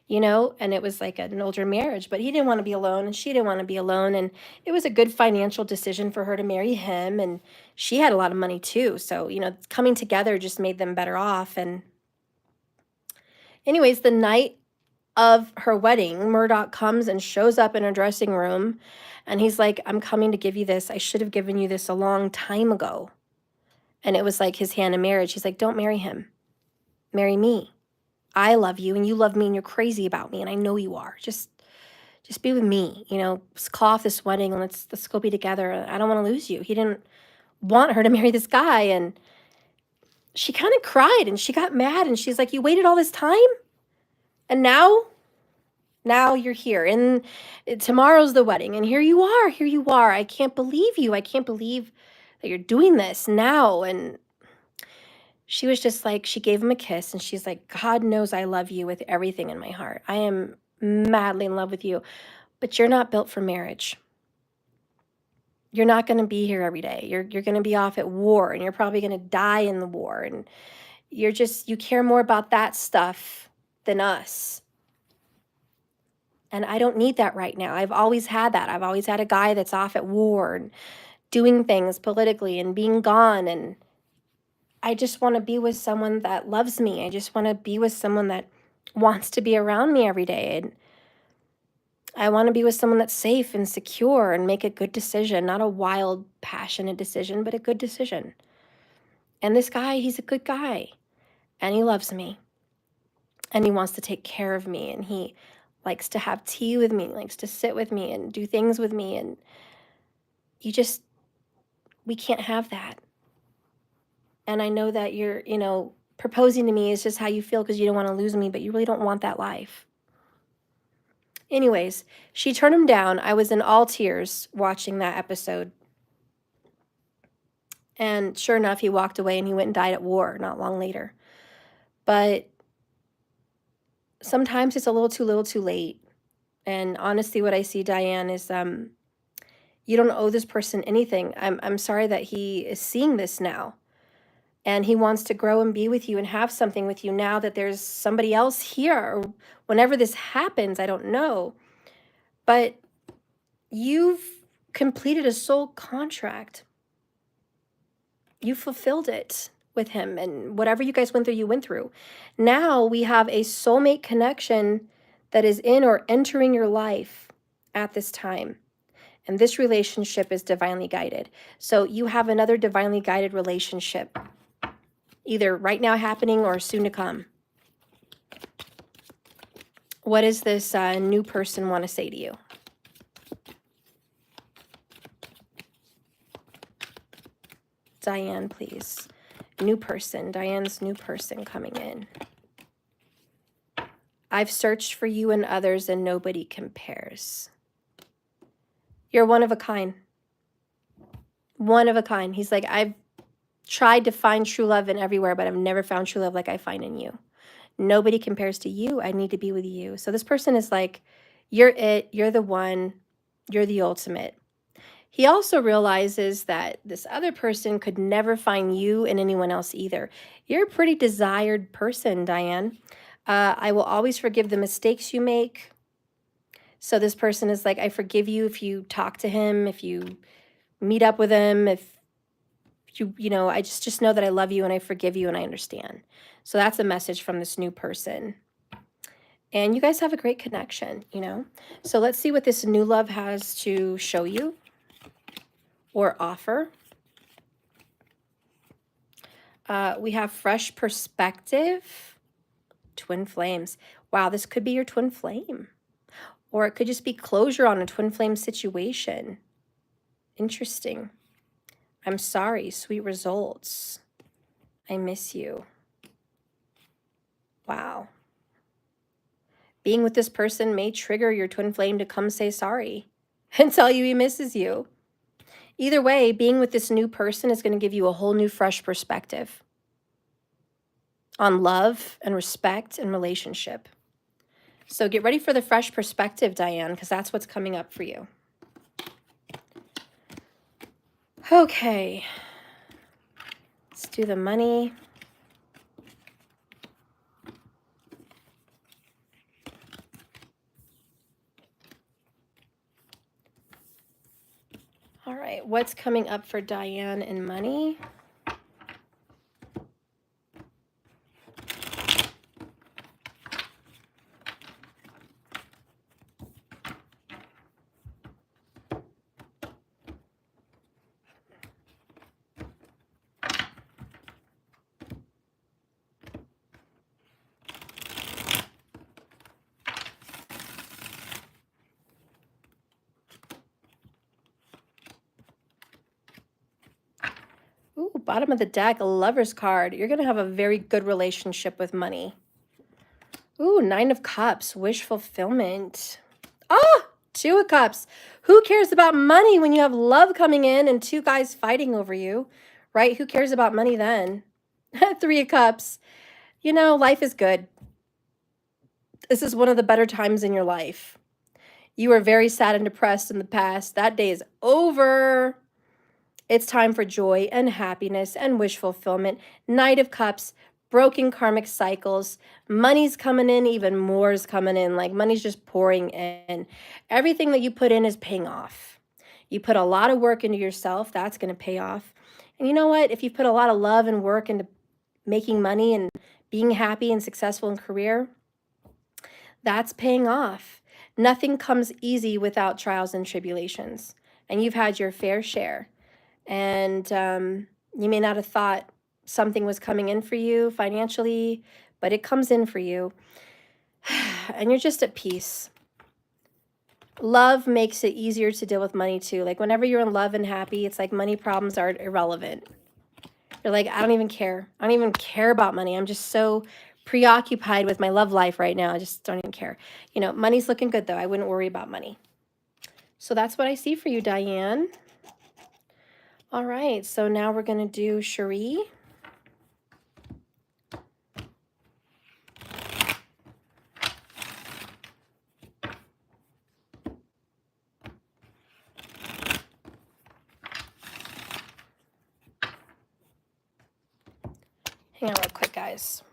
you know, and it was like an older marriage, but he didn't want to be alone and she didn't want to be alone. And it was a good financial decision for her to marry him. And she had a lot of money too. So, you know, coming together just made them better off. And anyways, the night of her wedding, Murdoch comes and shows up in her dressing room, and he's like, I'm coming to give you this. I should have given you this a long time ago. And it was like his hand in marriage. He's like, don't marry him. Marry me. I love you and you love me and you're crazy about me, and I know you are. Just be with me, you know, call off this wedding and let's go be together. I don't want to lose you. He didn't want her to marry this guy, and she kind of cried and she got mad, and she's like, you waited all this time? And now you're here, and tomorrow's the wedding, and here you are. I can't believe you. I can't believe that you're doing this now. And she was just like, she gave him a kiss, and she's like, God knows I love you with everything in my heart. I am madly in love with you, but you're not built for marriage. You're not going to be here every day. You're going to be off at war, and you're probably going to die in the war. And you care more about that stuff than us. And I don't need that right now. I've always had that. I've always had a guy that's off at war and doing things politically and being gone. And I just want to be with someone that loves me. I just want to be with someone that wants to be around me every day. And I want to be with someone that's safe and secure and make a good decision, not a wild, passionate decision, but a good decision. And this guy, he's a good guy, and he loves me, and he wants to take care of me, and he likes to have tea with me, likes to sit with me and do things with me. And we can't have that. And I know that you're, you know, proposing to me is just how you feel because you don't want to lose me, but you really don't want that life. Anyways, she turned him down. I was in all tears watching that episode. And sure enough, he walked away and he went and died at war not long later. But sometimes it's a little too late. And honestly, what I see, Diane, is You don't owe this person anything. I'm sorry that he is seeing this now. And he wants to grow and be with you and have something with you now that there's somebody else here. Or whenever this happens, I don't know. But you've completed a soul contract. You fulfilled it with him, and whatever you guys went through, you went through. Now we have a soulmate connection that is in or entering your life at this time. And this relationship is divinely guided. So you have another divinely guided relationship, either right now happening or soon to come. What does this new person want to say to you? Diane, please. New person. Diane's new person coming in. I've searched for you and others and nobody compares. You're one of a kind. One of a kind. He's like, I've tried to find true love in everywhere, but I've never found true love like I find in you. Nobody compares to you. I need to be with you. So this person is like, you're it. You're the one. You're the ultimate. He also realizes that this other person could never find you and anyone else either. You're a pretty desired person, Diane. I will always forgive the mistakes you make. So this person is like, I forgive you if you talk to him, if you meet up with him, if you know, I just know that I love you and I forgive you and I understand. So that's a message from this new person. And you guys have a great connection, you know. So let's see what this new love has to show you or offer. We have fresh perspective, twin flames. Wow, this could be your twin flame. Or it could just be closure on a twin flame situation. Interesting. I'm sorry, sweet results. I miss you. Wow. Being with this person may trigger your twin flame to come say sorry and tell you he misses you. Either way, being with this new person is going to give you a whole new fresh perspective on love and respect and relationship. So get ready for the fresh perspective, Diane, because that's what's coming up for you. Okay. Let's do the money. All right, what's coming up for Diane in money? Ooh, bottom of the deck, a lover's card. You're going to have a very good relationship with money. Ooh, 9 of Cups, wish fulfillment. Ah, 2 of Cups. Who cares about money when you have love coming in and 2 guys fighting over you, right? Who cares about money then? 3 of Cups. You know, life is good. This is one of the better times in your life. You were very sad and depressed in the past. That day is over. It's time for joy and happiness and wish fulfillment. Knight of Cups, broken karmic cycles. Money's coming in, even more is coming in. Like money's just pouring in. Everything that you put in is paying off. You put a lot of work into yourself, that's going to pay off. And you know what? If you put a lot of love and work into making money and being happy and successful in career, that's paying off. Nothing comes easy without trials and tribulations. And you've had your fair share. And you may not have thought something was coming in for you financially, but it comes in for you. And you're just at peace. Love makes it easier to deal with money too. Like whenever you're in love and happy, it's like money problems are irrelevant. You're like, I don't even care. I don't even care about money. I'm just so preoccupied with my love life right now. I just don't even care. You know, money's looking good though. I wouldn't worry about money. So that's what I see for you, Diane. All right, so now we're going to do Cherie. Hang on real quick, guys.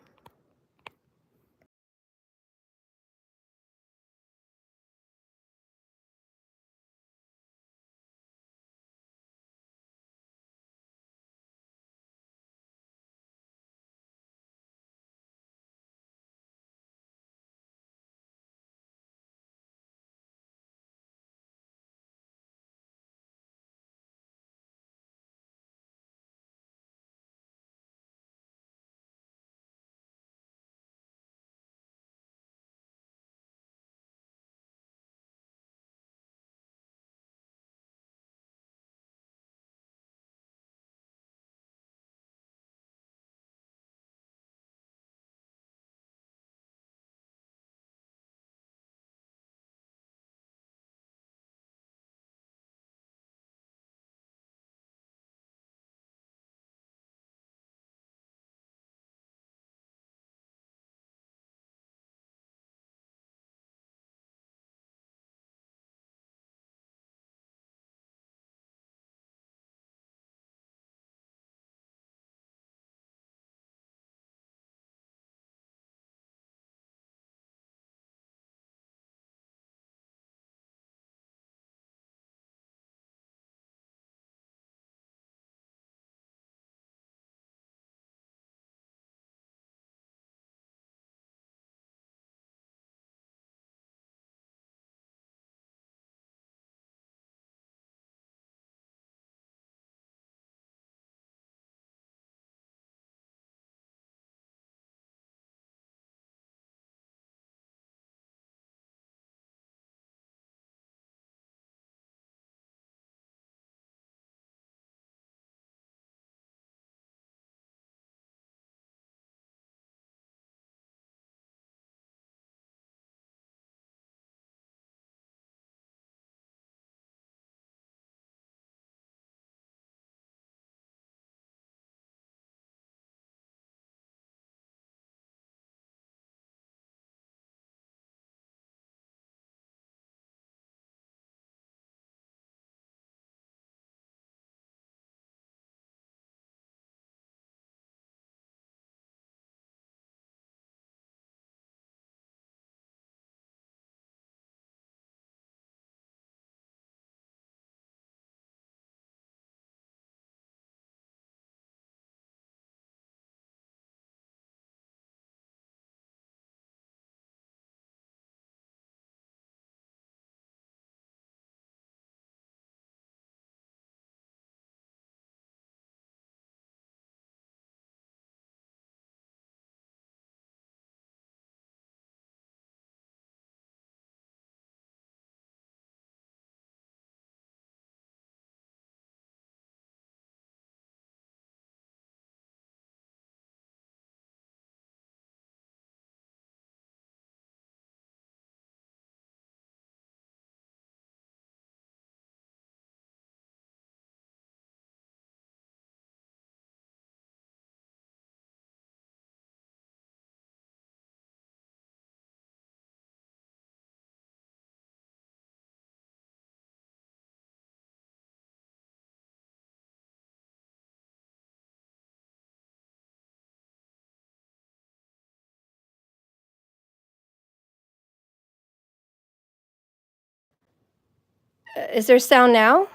Is there sound now?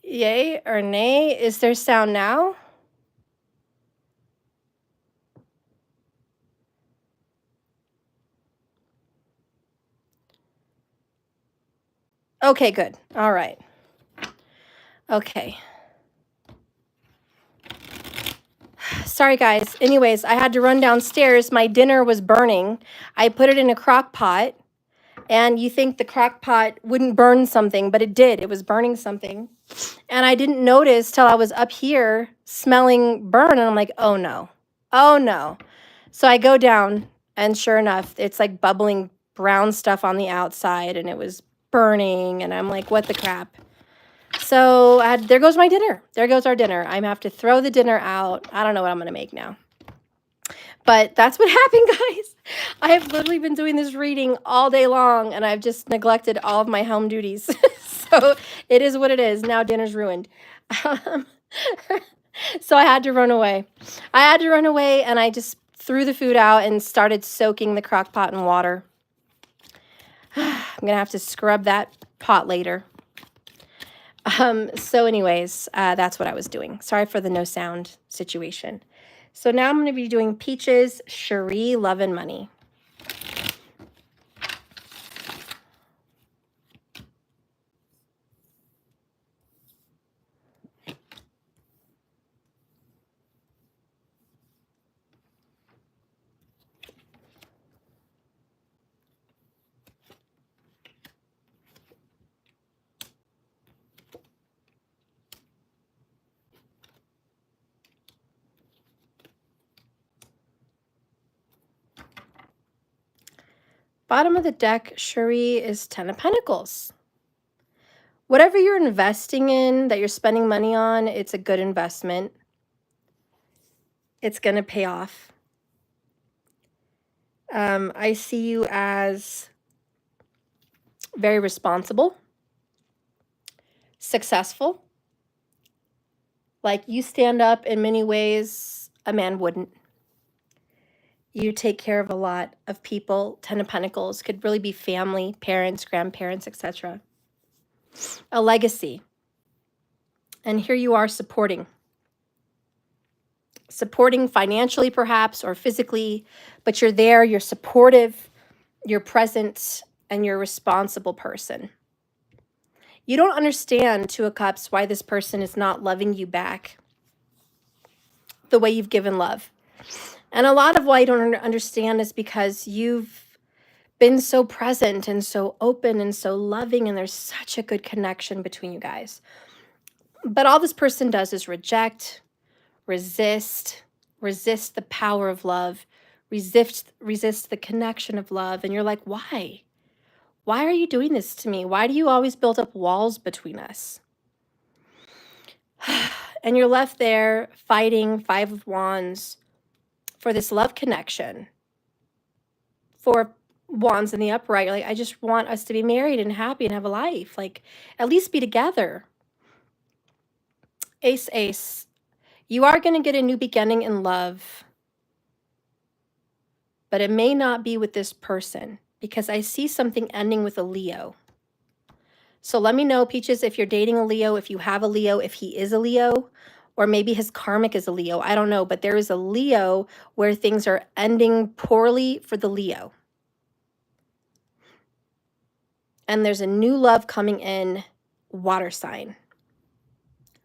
Yay or nay? Is there sound now? Okay, good. All right. Okay. Sorry, guys. Anyways, I had to run downstairs. My dinner was burning. I put it in a crock pot, and you think the crock pot wouldn't burn something, but it did. It was burning something. And I didn't notice till I was up here smelling burn, and I'm like, oh no. Oh no. So I go down, and sure enough, it's like bubbling brown stuff on the outside, and it was burning, and I'm like, what the crap? So there goes my dinner. There goes our dinner. I'm have to throw the dinner out. I don't know what I'm going to make now. But that's what happened, guys. I have literally been doing this reading all day long, and I've just neglected all of my home duties. So it is what it is. Now dinner's ruined. Um, so I had to run away. I had to run away, and I just threw the food out and started soaking the crock pot in water. I'm going to have to scrub that pot later. So anyways, that's what I was doing. Sorry for the no sound situation. So now I'm going to be doing Peaches, Cherie, Love and Money. Bottom of the deck, Cherie, is 10 of Pentacles. Whatever you're investing in, that you're spending money on, it's a good investment. It's going to pay off. I see you as very responsible, successful. Like you stand up in many ways a man wouldn't. You take care of a lot of people. 10 of Pentacles could really be family, parents, grandparents, etc. A legacy. And here you are supporting financially perhaps, or physically, but you're there, you're supportive, you're present, and you're a responsible person. You don't understand, Two of Cups, why this person is not loving you back the way you've given love. And a lot of why you don't understand is because you've been so present and so open and so loving, and there's such a good connection between you guys. But all this person does is reject, resist the power of love, resist the connection of love. And you're like, why? Why are you doing this to me? Why do you always build up walls between us? And you're left there fighting, 5 of Wands, for this love connection. 4 of Wands in the upright. You're like, I just want us to be married and happy and have a life. Like, at least be together. Ace, Ace. You are going to get a new beginning in love. But it may not be with this person, because I see something ending with a Leo. So let me know, Peaches, if you're dating a Leo, if you have a Leo, if he is a Leo, or maybe his karmic is a Leo. I don't know, but there is a Leo where things are ending poorly for the Leo. And there's a new love coming in, water sign.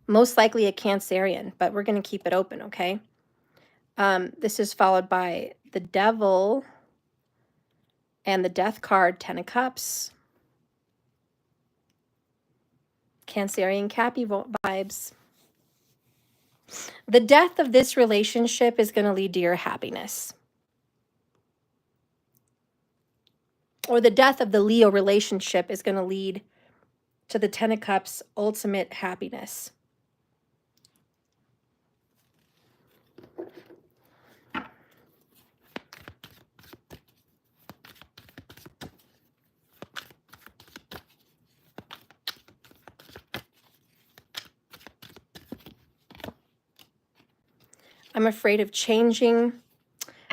Most likely a Cancerian, but we're going to keep it open, okay? This is followed by the Devil and the Death card, 10 of Cups. Cancerian Cappy vibes. The death of this relationship is going to lead to your happiness. Or the death of the Leo relationship is going to lead to the 10 of Cups' ultimate happiness. I'm afraid of changing.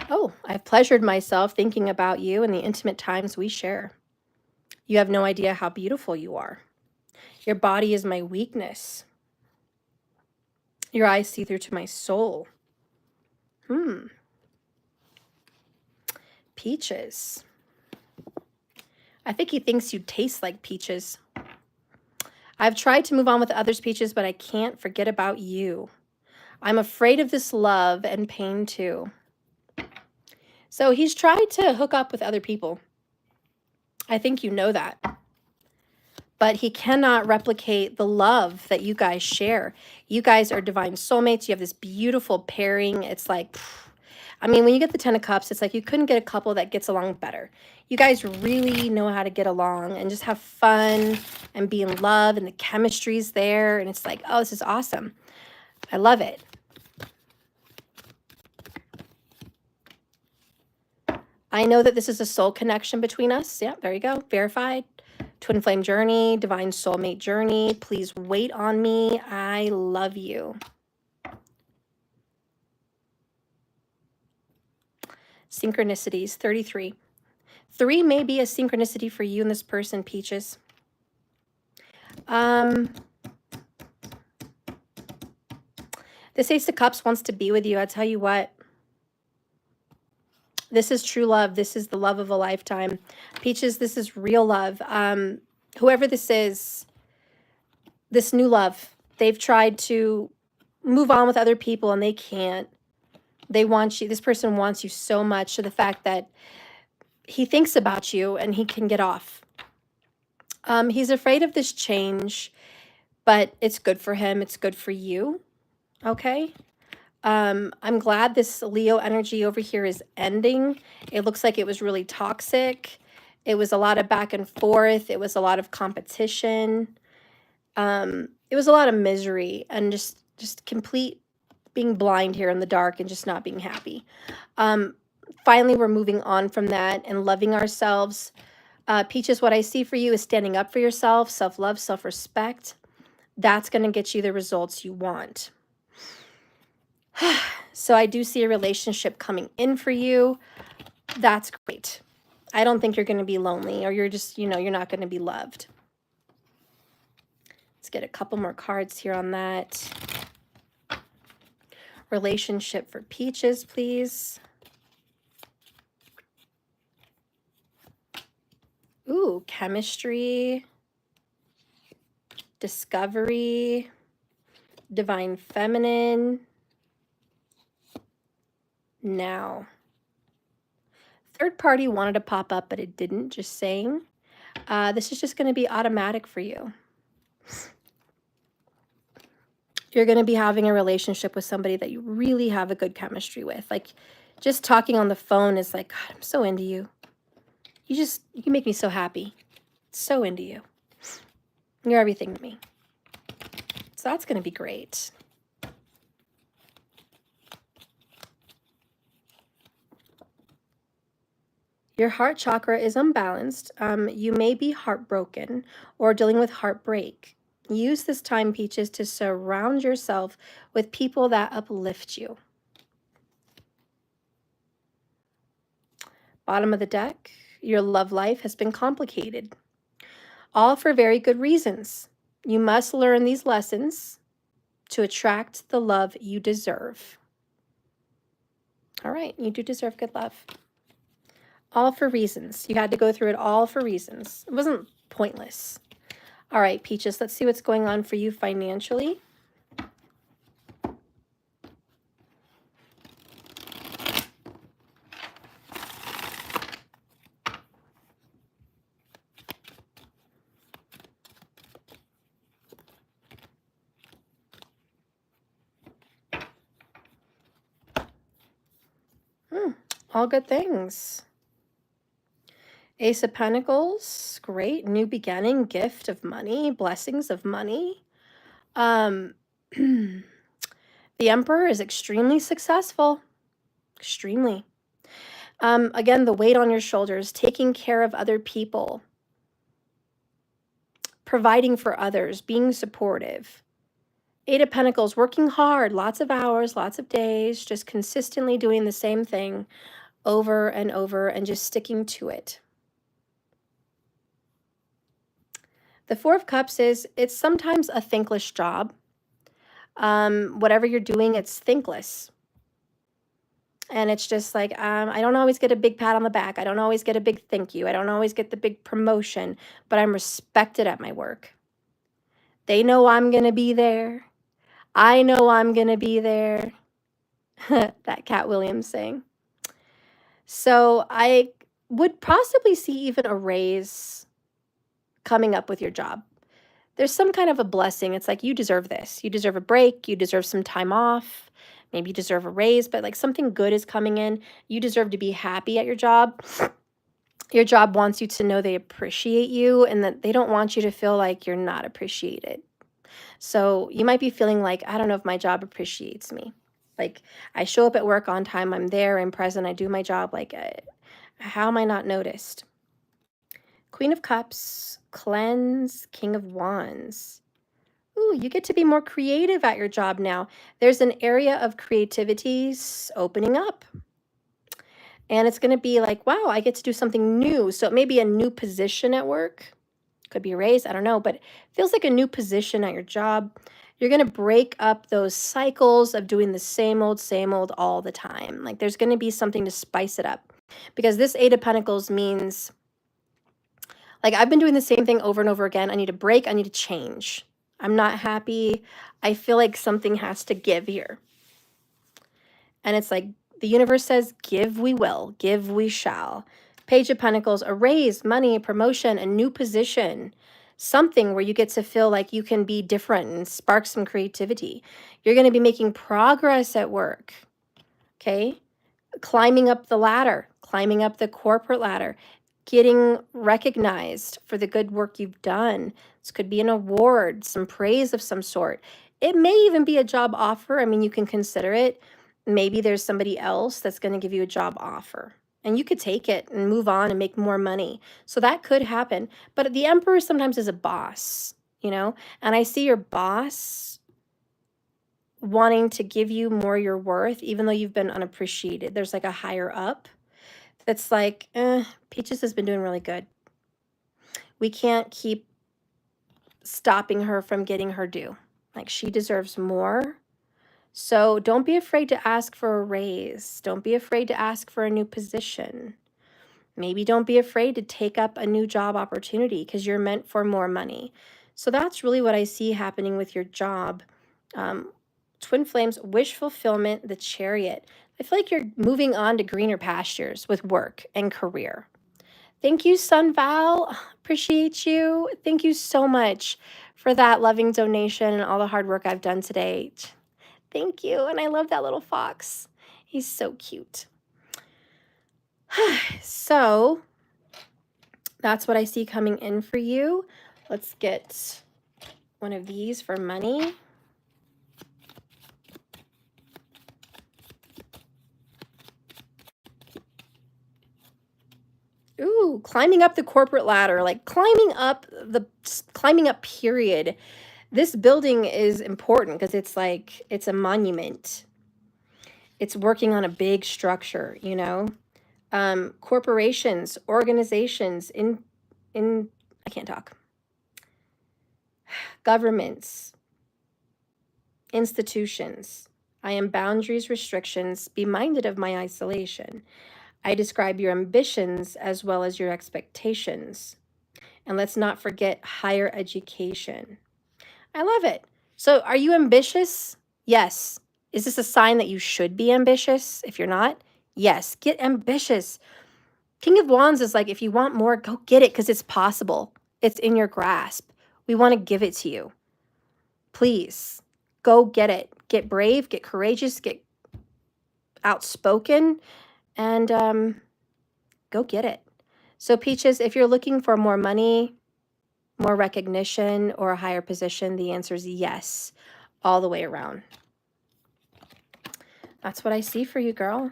Oh, I've pleasured myself thinking about you and the intimate times we share. You have no idea how beautiful you are. Your body is my weakness. Your eyes see through to my soul. Peaches. I think he thinks you taste like peaches. I've tried to move on with others, Peaches, but I can't forget about you. I'm afraid of this love and pain too. So he's tried to hook up with other people. I think you know that. But he cannot replicate the love that you guys share. You guys are divine soulmates. You have this beautiful pairing. It's like, I mean, when you get the 10 of Cups, it's like you couldn't get a couple that gets along better. You guys really know how to get along and just have fun and be in love, and the chemistry's there. And it's like, oh, this is awesome. I love it. I know that this is a soul connection between us. Yeah, there you go. Verified. Twin flame journey, divine soulmate journey. Please wait on me. I love you. Synchronicities, 33. 3 may be a synchronicity for you and this person, Peaches. This Ace of Cups wants to be with you. I tell you what. This is true love. This is the love of a lifetime. Peaches, this is real love. Whoever this is, this new love, they've tried to move on with other people and they can't. They want you. This person wants you so much, to the fact that he thinks about you and he can get off. He's afraid of this change, but it's good for him. It's good for you. Okay. I'm glad this Leo energy over here is ending. It looks like it was really toxic. It was a lot of back and forth. It was a lot of competition. It was a lot of misery and just complete being blind here in the dark and just not being happy. Finally, we're moving on from that and loving ourselves. Peaches, what I see for you is standing up for yourself, self-love, self-respect. That's going to get you the results you want. So I do see a relationship coming in for you. That's great. I don't think you're going to be lonely, or you're just, you're not going to be loved. Let's get a couple more cards here on that. Relationship for Peaches, please. Ooh, chemistry, discovery, divine feminine. Now, third party wanted to pop up, but it didn't, just saying. This is just going to be automatic for you. You're going to be having a relationship with somebody that you really have a good chemistry with. Like, just talking on the phone is like, God, I'm so into you. You make me so happy. So into you. You're everything to me. So that's going to be great. Your heart chakra is unbalanced. You may be heartbroken or dealing with heartbreak. Use this time, Peaches, to surround yourself with people that uplift you. Bottom of the deck, your love life has been complicated. All for very good reasons. You must learn these lessons to attract the love you deserve. All right, you do deserve good love. All for reasons. You had to go through it all for reasons. It wasn't pointless. All right, Peaches, let's see what's going on for you financially. All good things. Ace of Pentacles, great. New beginning, gift of money, blessings of money. The Emperor is extremely successful. Extremely. Again, the weight on your shoulders, taking care of other people, providing for others, being supportive. Eight of Pentacles, working hard, lots of hours, lots of days, just consistently doing the same thing over and over and just sticking to it. The Four of Cups is, it's sometimes a thankless job. Whatever you're doing, it's thankless. And it's just like, I don't always get a big pat on the back. I don't always get a big thank you. I don't always get the big promotion, but I'm respected at my work. They know I'm going to be there. I know I'm going to be there. That Cat Williams saying. So I would possibly see even a raise coming up with your job. There's some kind of a blessing. It's like, you deserve this. You deserve a break. You deserve some time off. Maybe you deserve a raise, but like something good is coming in. You deserve to be happy at your job. Your job wants you to know they appreciate you and that they don't want you to feel like you're not appreciated. So you might be feeling like, I don't know if my job appreciates me. Like, I show up at work on time. I'm there. I'm present. I do my job. Like, How am I not noticed? Queen of Cups, cleanse, King of Wands. Ooh, you get to be more creative at your job now. There's an area of creativity opening up. And it's going to be like, wow, I get to do something new. So it may be a new position at work. Could be a raise, I don't know, but it feels like a new position at your job. You're going to break up those cycles of doing the same old all the time. Like there's going to be something to spice it up. Because this Eight of Pentacles means, like, I've been doing the same thing over and over again. I need a break. I need to change. I'm not happy. I feel like something has to give here. And it's like the universe says, give we will, give we shall. Page of Pentacles, a raise, money, a promotion, a new position, something where you get to feel like you can be different and spark some creativity. You're going to be making progress at work, okay? Climbing up the ladder, climbing up the corporate ladder, getting recognized for the good work you've done. This could be an award, some praise of some sort. It may even be a job offer. I mean, you can consider it. Maybe there's somebody else that's going to give you a job offer and you could take it and move on and make more money. So that could happen. But the Emperor sometimes is a boss, you know, and I see your boss wanting to give you more your worth, even though you've been unappreciated. There's like a higher up that's like, Peaches has been doing really good. We can't keep stopping her from getting her due. Like she deserves more. So don't be afraid to ask for a raise. Don't be afraid to ask for a new position. Maybe don't be afraid to take up a new job opportunity because you're meant for more money. So that's really what I see happening with your job. Twin Flames, wish fulfillment, the Chariot. I feel like you're moving on to greener pastures with work and career. Thank you, Sun Val. Appreciate you. Thank you so much for that loving donation and all the hard work I've done today. Thank you. And I love that little fox. He's so cute. So that's what I see coming in for you. Let's get one of these for money. Ooh, climbing up the corporate ladder, like climbing up period. This building is important because it's like, it's a monument. It's working on a big structure, you know? Corporations, organizations, I can't talk. Governments, institutions. I am boundaries, restrictions. Be minded of my isolation. I describe your ambitions as well as your expectations. And let's not forget higher education. I love it. So are you ambitious? Yes. Is this a sign that you should be ambitious? If you're not, yes, get ambitious. King of Wands is like, if you want more, go get it because it's possible. It's in your grasp. We want to give it to you. Please, go get it. Get brave, get courageous, get outspoken, and go get it. So Peaches, if you're looking for more money, more recognition, or a higher position, the answer is yes, all the way around. That's what I see for you, girl.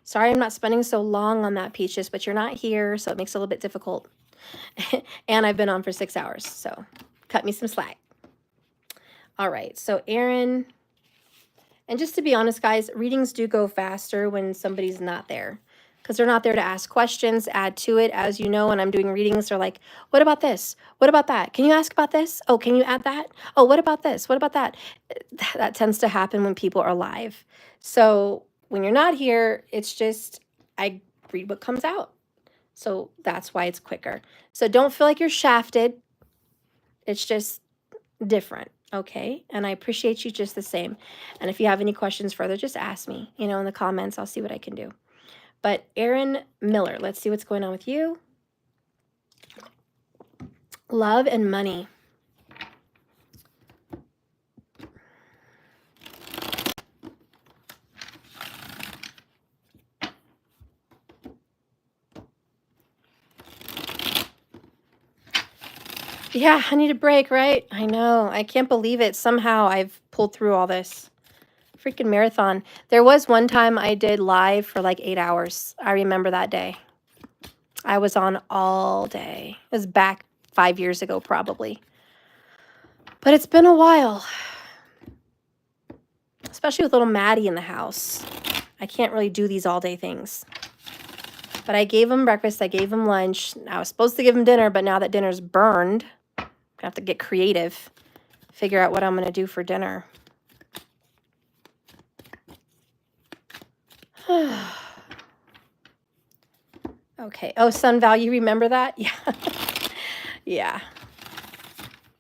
Sorry I'm not spending so long on that, Peaches, but you're not here, so it makes it a little bit difficult. And I've been on for 6 hours, so cut me some slack. All right, so Aaron, and just to be honest, guys, readings do go faster when somebody's not there because they're not there to ask questions, add to it. As you know, when I'm doing readings, they're like, what about this? What about that? Can you ask about this? Oh, can you add that? Oh, what about this? What about that? That tends to happen when people are live. So when you're not here, it's just, I read what comes out. So that's why it's quicker. So don't feel like you're shafted. It's just different. Okay. And I appreciate you just the same. And if you have any questions further, just ask me, you know, in the comments. I'll see what I can do. But Aaron Miller, let's see what's going on with you. Love and money. Yeah, I need a break, right? I know. I can't believe it. Somehow I've pulled through all this. freaking marathon. There was one time I did live for like 8 hours. I remember that day. I was on all day. It was back 5 years ago, probably. But it's been a while. Especially with little Maddie in the house. I can't really do these all day things. But I gave him breakfast. I gave him lunch. I was supposed to give him dinner, but now that dinner's burned, I'm going to have to get creative. Figure out what I'm going to do for dinner. Okay. Oh, sun value. Remember that? Yeah. Yeah.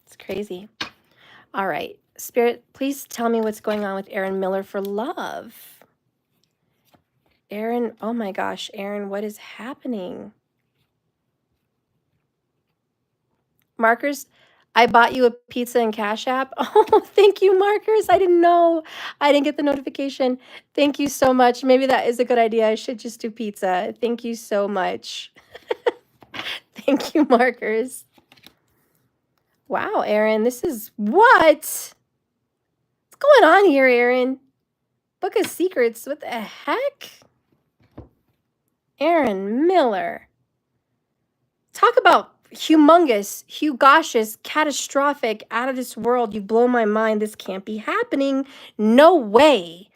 It's crazy. All right. Spirit, please tell me what's going on with Aaron Miller for love. Aaron, oh my gosh, Aaron, what is happening? Markers, I bought you a pizza and Cash App. Oh, thank you, Markers. I didn't know. I didn't get the notification. Thank you so much. Maybe that is a good idea. I should just do pizza. Thank you so much. Thank you, Markers. Wow, Aaron, this is what? What's going on here, Aaron? Book of Secrets. What the heck? Aaron Miller. Talk about humongous, hugocious, catastrophic, out of this world. You blow my mind. This can't be happening. No way.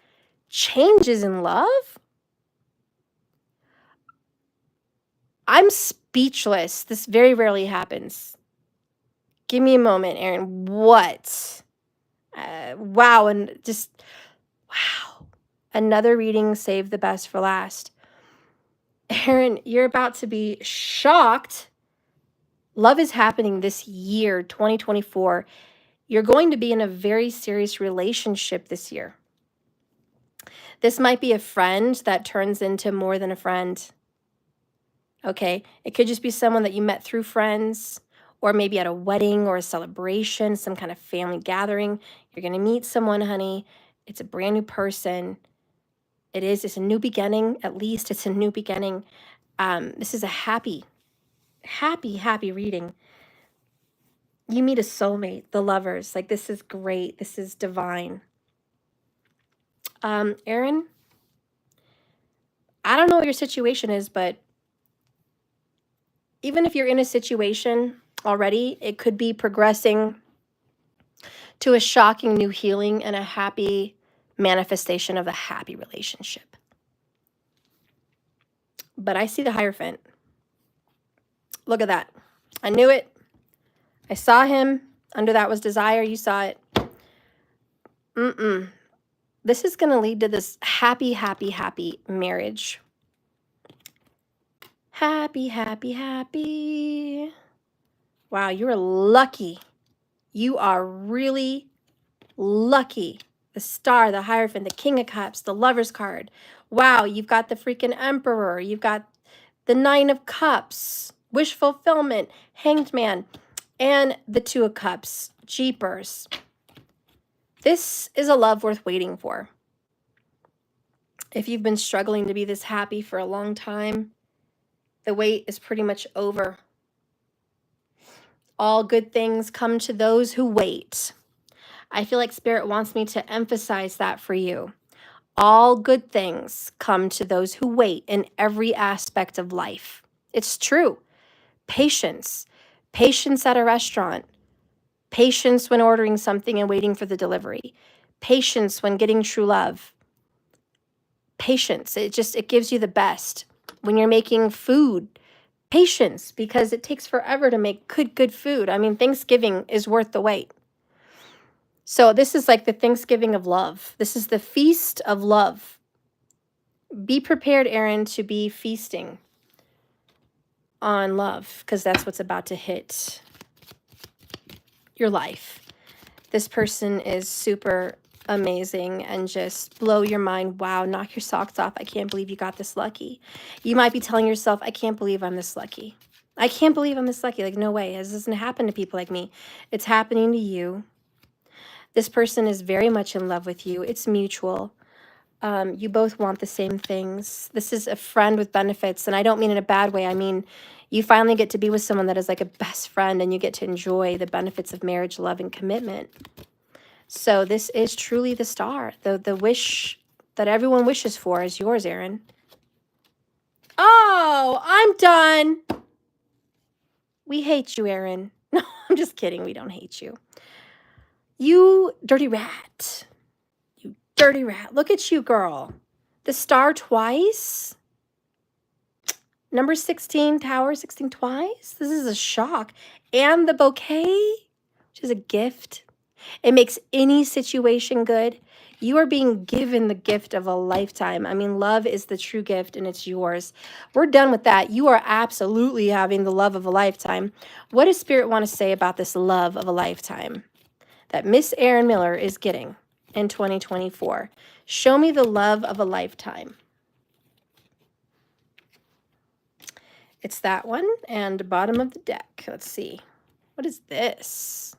Changes in love? I'm speechless. This very rarely happens. Give me a moment, Aaron. What? Wow. And just, wow. Another reading, save the best for last. Aaron, you're about to be shocked. Love is happening this year, 2024. You're going to be in a very serious relationship this year. This might be a friend that turns into more than a friend. Okay? It could just be someone that you met through friends, or maybe at a wedding or a celebration, some kind of family gathering. You're going to meet someone, honey. It's a brand new person. It's a new beginning. At least it's a new beginning. This is a happy reading. You meet a soulmate, the lovers. Like, this is great. This is divine. Aaron, I don't know what your situation is, but even if you're in a situation already, it could be progressing to a shocking new healing and a happy manifestation of a happy relationship. But I see the Hierophant. Look at that. I knew it. I saw him. Under that was desire. You saw it. This is going to lead to this happy marriage. Happy. Wow, you're lucky. You are really lucky. The Star, the Hierophant, the King of Cups, the Lover's card. Wow, you've got the freaking Emperor. You've got the Nine of Cups, wish fulfillment, Hanged Man, and the Two of Cups, Jeepers. This is a love worth waiting for. If you've been struggling to be this happy for a long time, the wait is pretty much over. All good things come to those who wait. I feel like Spirit wants me to emphasize that for you. All good things come to those who wait in every aspect of life. It's true. Patience. Patience at a restaurant. Patience when ordering something and waiting for the delivery. Patience when getting true love. Patience. It gives you the best. When you're making food, patience, because it takes forever to make good food. I mean, Thanksgiving is worth the wait. So this is like the Thanksgiving of love. This is the feast of love. Be prepared, Aaron, to be feasting on love, because that's what's about to hit your life. This person is super amazing and just blow your mind. Wow, knock your socks off. I can't believe you got this lucky. You might be telling yourself, I can't believe I'm this lucky. I can't believe I'm this lucky. Like, no way. This doesn't happen to people like me. It's happening to you. This person is very much in love with you. It's mutual. You both want the same things. This is a friend with benefits, and I don't mean in a bad way. I mean, you finally get to be with someone that is like a best friend, and you get to enjoy the benefits of marriage, love, and commitment. So this is truly the star. The wish that everyone wishes for is yours, Aaron. Oh, I'm done. We hate you, Aaron. No, I'm just kidding. We don't hate you. You dirty rat. You dirty rat. Look at you, girl. The star twice. Number 16, Tower 16 twice. This is a shock. And the bouquet, which is a gift. It makes any situation good. You are being given the gift of a lifetime. I mean, love is the true gift and it's yours. We're done with that. You are absolutely having the love of a lifetime. What does Spirit want to say about this love of a lifetime that Miss Erin Miller is getting in 2024? Show me the love of a lifetime. It's that one and bottom of the deck. Let's see. What is this?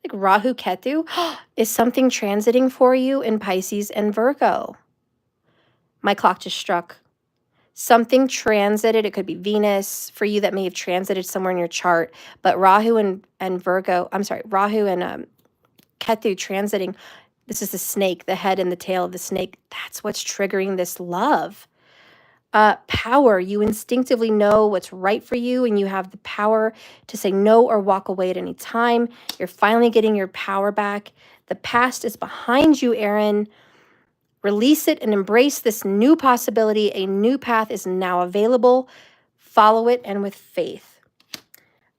Like Rahu Ketu is something transiting for you in Pisces and Virgo. My clock just struck. Something transited. It could be Venus for you that may have transited somewhere in your chart. But Rahu and Virgo, I'm sorry, Rahu and Ketu transiting. This is the snake, the head and the tail of the snake. That's what's triggering this love. Power. You instinctively know what's right for you and you have the power to say no or walk away at any time. You're finally getting your power back. The past is behind you, Aaron. Release it and embrace this new possibility. A new path is now available. Follow it and with faith.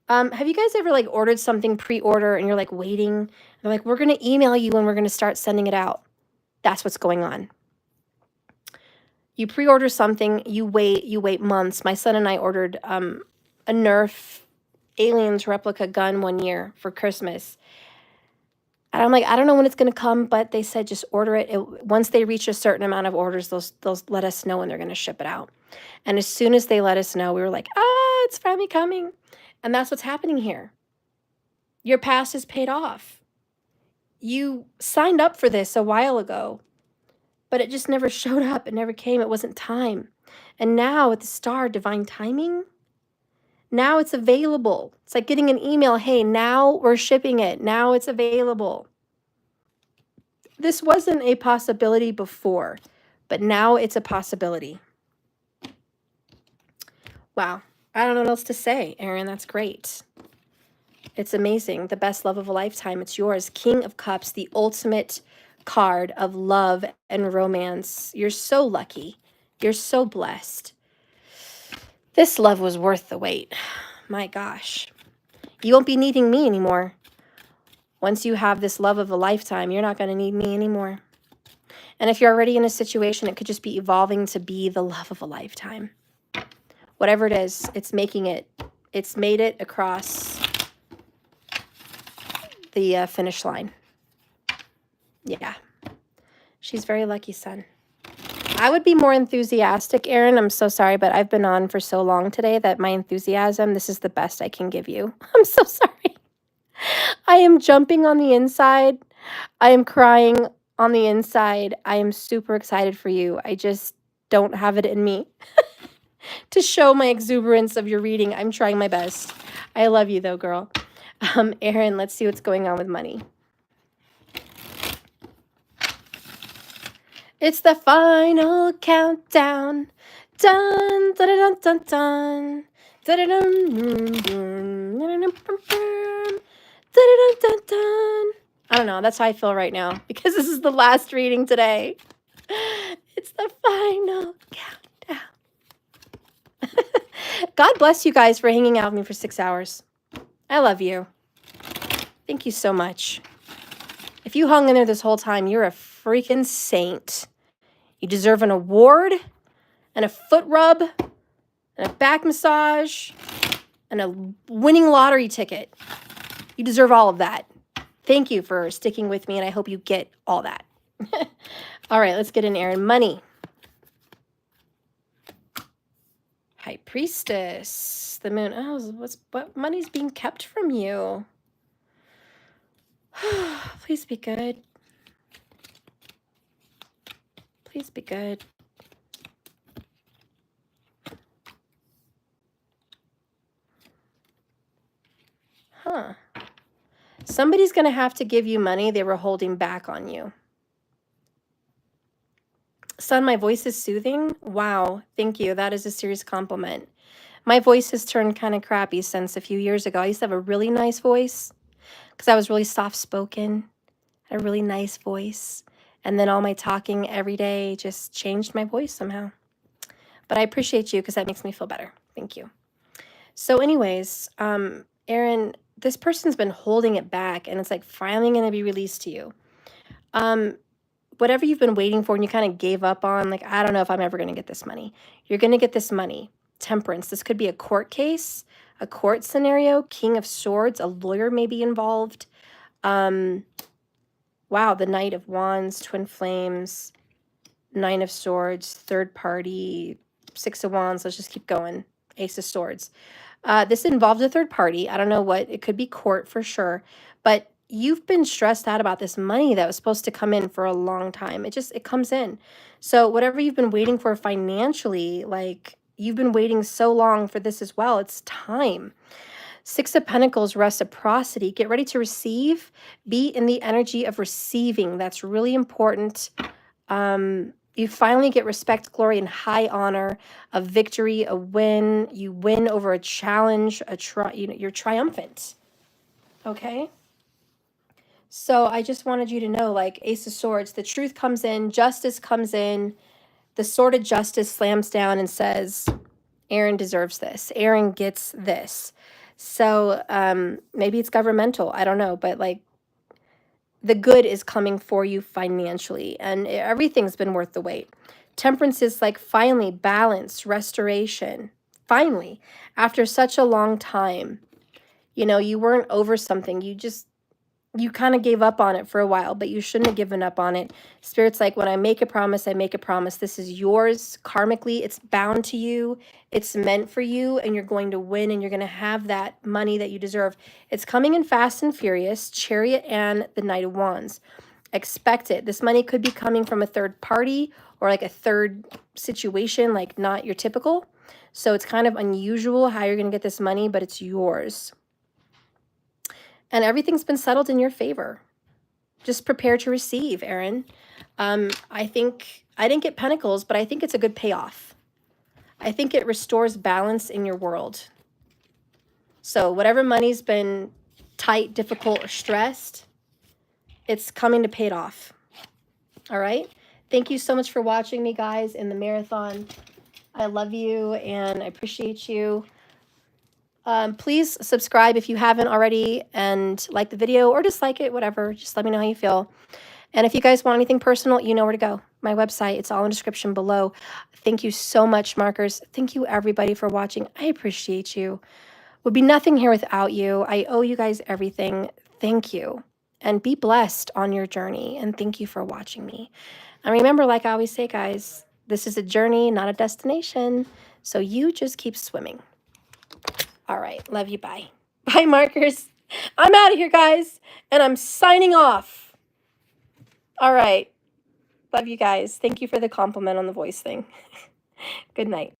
Have you guys ever like ordered something pre-order and you're like waiting? They're like, we're going to email you and we're going to start sending it out. That's what's going on. You pre-order something, you wait months. My son and I ordered a Nerf Aliens replica gun 1 year for Christmas. And I'm like, I don't know when it's going to come, but they said just order it. Once they reach a certain amount of orders, they'll let us know when they're going to ship it out. And as soon as they let us know, we were like, it's finally coming. And that's what's happening here. Your past is paid off. You signed up for this a while ago. But it just never showed up. It never came. It wasn't time. And now with the star, divine timing, now it's available. It's like getting an email. Hey, now we're shipping it. Now it's available. This wasn't a possibility before, but now it's a possibility. Wow. I don't know what else to say, Aaron. That's great. It's amazing. The best love of a lifetime. It's yours. King of Cups, the ultimate card of love and romance. You're so lucky. You're so blessed. This love was worth the wait. My gosh. You won't be needing me anymore. Once you have this love of a lifetime, you're not going to need me anymore. And if you're already in a situation, it could just be evolving to be the love of a lifetime. Whatever it is, it's making it. It's made it across the finish line. Yeah. She's very lucky, son. I would be more enthusiastic, Aaron. I'm so sorry, but I've been on for so long today that my enthusiasm, this is the best I can give you. I'm so sorry. I am jumping on the inside. I am crying on the inside. I am super excited for you. I just don't have it in me to show my exuberance of your reading. I'm trying my best. I love you though, girl. Aaron, let's see what's going on with money. It's the final countdown. Dun, dun, dun, dun, dun. Dun, dun, dun, dun, dun, dun, dun, dun. I don't know. That's how I feel right now because this is the last reading today. It's the final countdown. God bless you guys for hanging out with me for 6 hours. I love you. Thank you so much. If you hung in there this whole time, you're a freaking saint. You deserve an award and a foot rub and a back massage and a winning lottery ticket. You deserve all of that. Thank you for sticking with me, and I hope you get all that. All right, let's get in Aaron. Money. High Priestess. The moon. Oh, what money's being kept from you? Please be good. Please be good. Huh. Somebody's going to have to give you money they were holding back on you. Son, my voice is soothing. Wow, thank you. That is a serious compliment. My voice has turned kind of crappy since a few years ago. I used to have a really nice voice because I was really soft-spoken, a really nice voice. And then all my talking every day just changed my voice somehow. But I appreciate you because that makes me feel better. Thank you. So anyways, Aaron, this person's been holding it back, and it's like finally going to be released to you. Whatever you've been waiting for and you kind of gave up on, like, I don't know if I'm ever going to get this money. You're going to get this money. Temperance. This could be a court case, a court scenario, King of Swords, a lawyer may be involved. Wow, the Knight of Wands, Twin Flames, Nine of Swords, third party, Six of Wands. Let's just keep going. Ace of Swords. This involves a third party. I don't know what. It could be court for sure. But you've been stressed out about this money that was supposed to come in for a long time. It comes in. So whatever you've been waiting for financially, like you've been waiting so long for this as well. It's time. Six of Pentacles, reciprocity. Get ready to receive. Be in the energy of receiving. That's really important. You finally get respect, glory, and high honor, a victory, a win. You win over a challenge, you're triumphant. Okay? So I just wanted you to know, like Ace of Swords, the truth comes in, justice comes in, the sword of justice slams down and says, Aaron deserves this. Aaron gets this. So maybe it's governmental. I don't know. But like the good is coming for you financially. And everything's been worth the wait. Temperance is like finally balance, restoration. Finally, after such a long time, you know, you weren't over something. You kind of gave up on it for a while, but you shouldn't have given up on it. Spirit's like, when I make a promise, I make a promise. This is yours karmically. It's bound to you. It's meant for you, and you're going to win, and you're going to have that money that you deserve. It's coming in fast and furious. Chariot and the Knight of Wands. Expect it. This money could be coming from a third party or like a third situation, like not your typical. So it's kind of unusual how you're going to get this money, but it's yours. And everything's been settled in your favor. Just prepare to receive, Aaron. I think, I didn't get Pentacles, but I think it's a good payoff. I think it restores balance in your world. So whatever money's been tight, difficult, or stressed, it's coming to pay it off. All right? Thank you so much for watching me, guys, in the marathon. I love you, and I appreciate you. Please subscribe if you haven't already, and like the video or dislike it, whatever. Just let me know how you feel. And if you guys want anything personal, you know where to go. My website, it's all in the description below. Thank you so much, markers. Thank you, everybody, for watching. I appreciate you. Would be nothing here without you. I owe you guys everything. Thank you. And be blessed on your journey. And thank you for watching me. And remember, like I always say, guys, this is a journey, not a destination. So you just keep swimming. All right. Love you. Bye. Bye, markers. I'm out of here, guys. And I'm signing off. All right. Love you guys. Thank you for the compliment on the voice thing. Good night.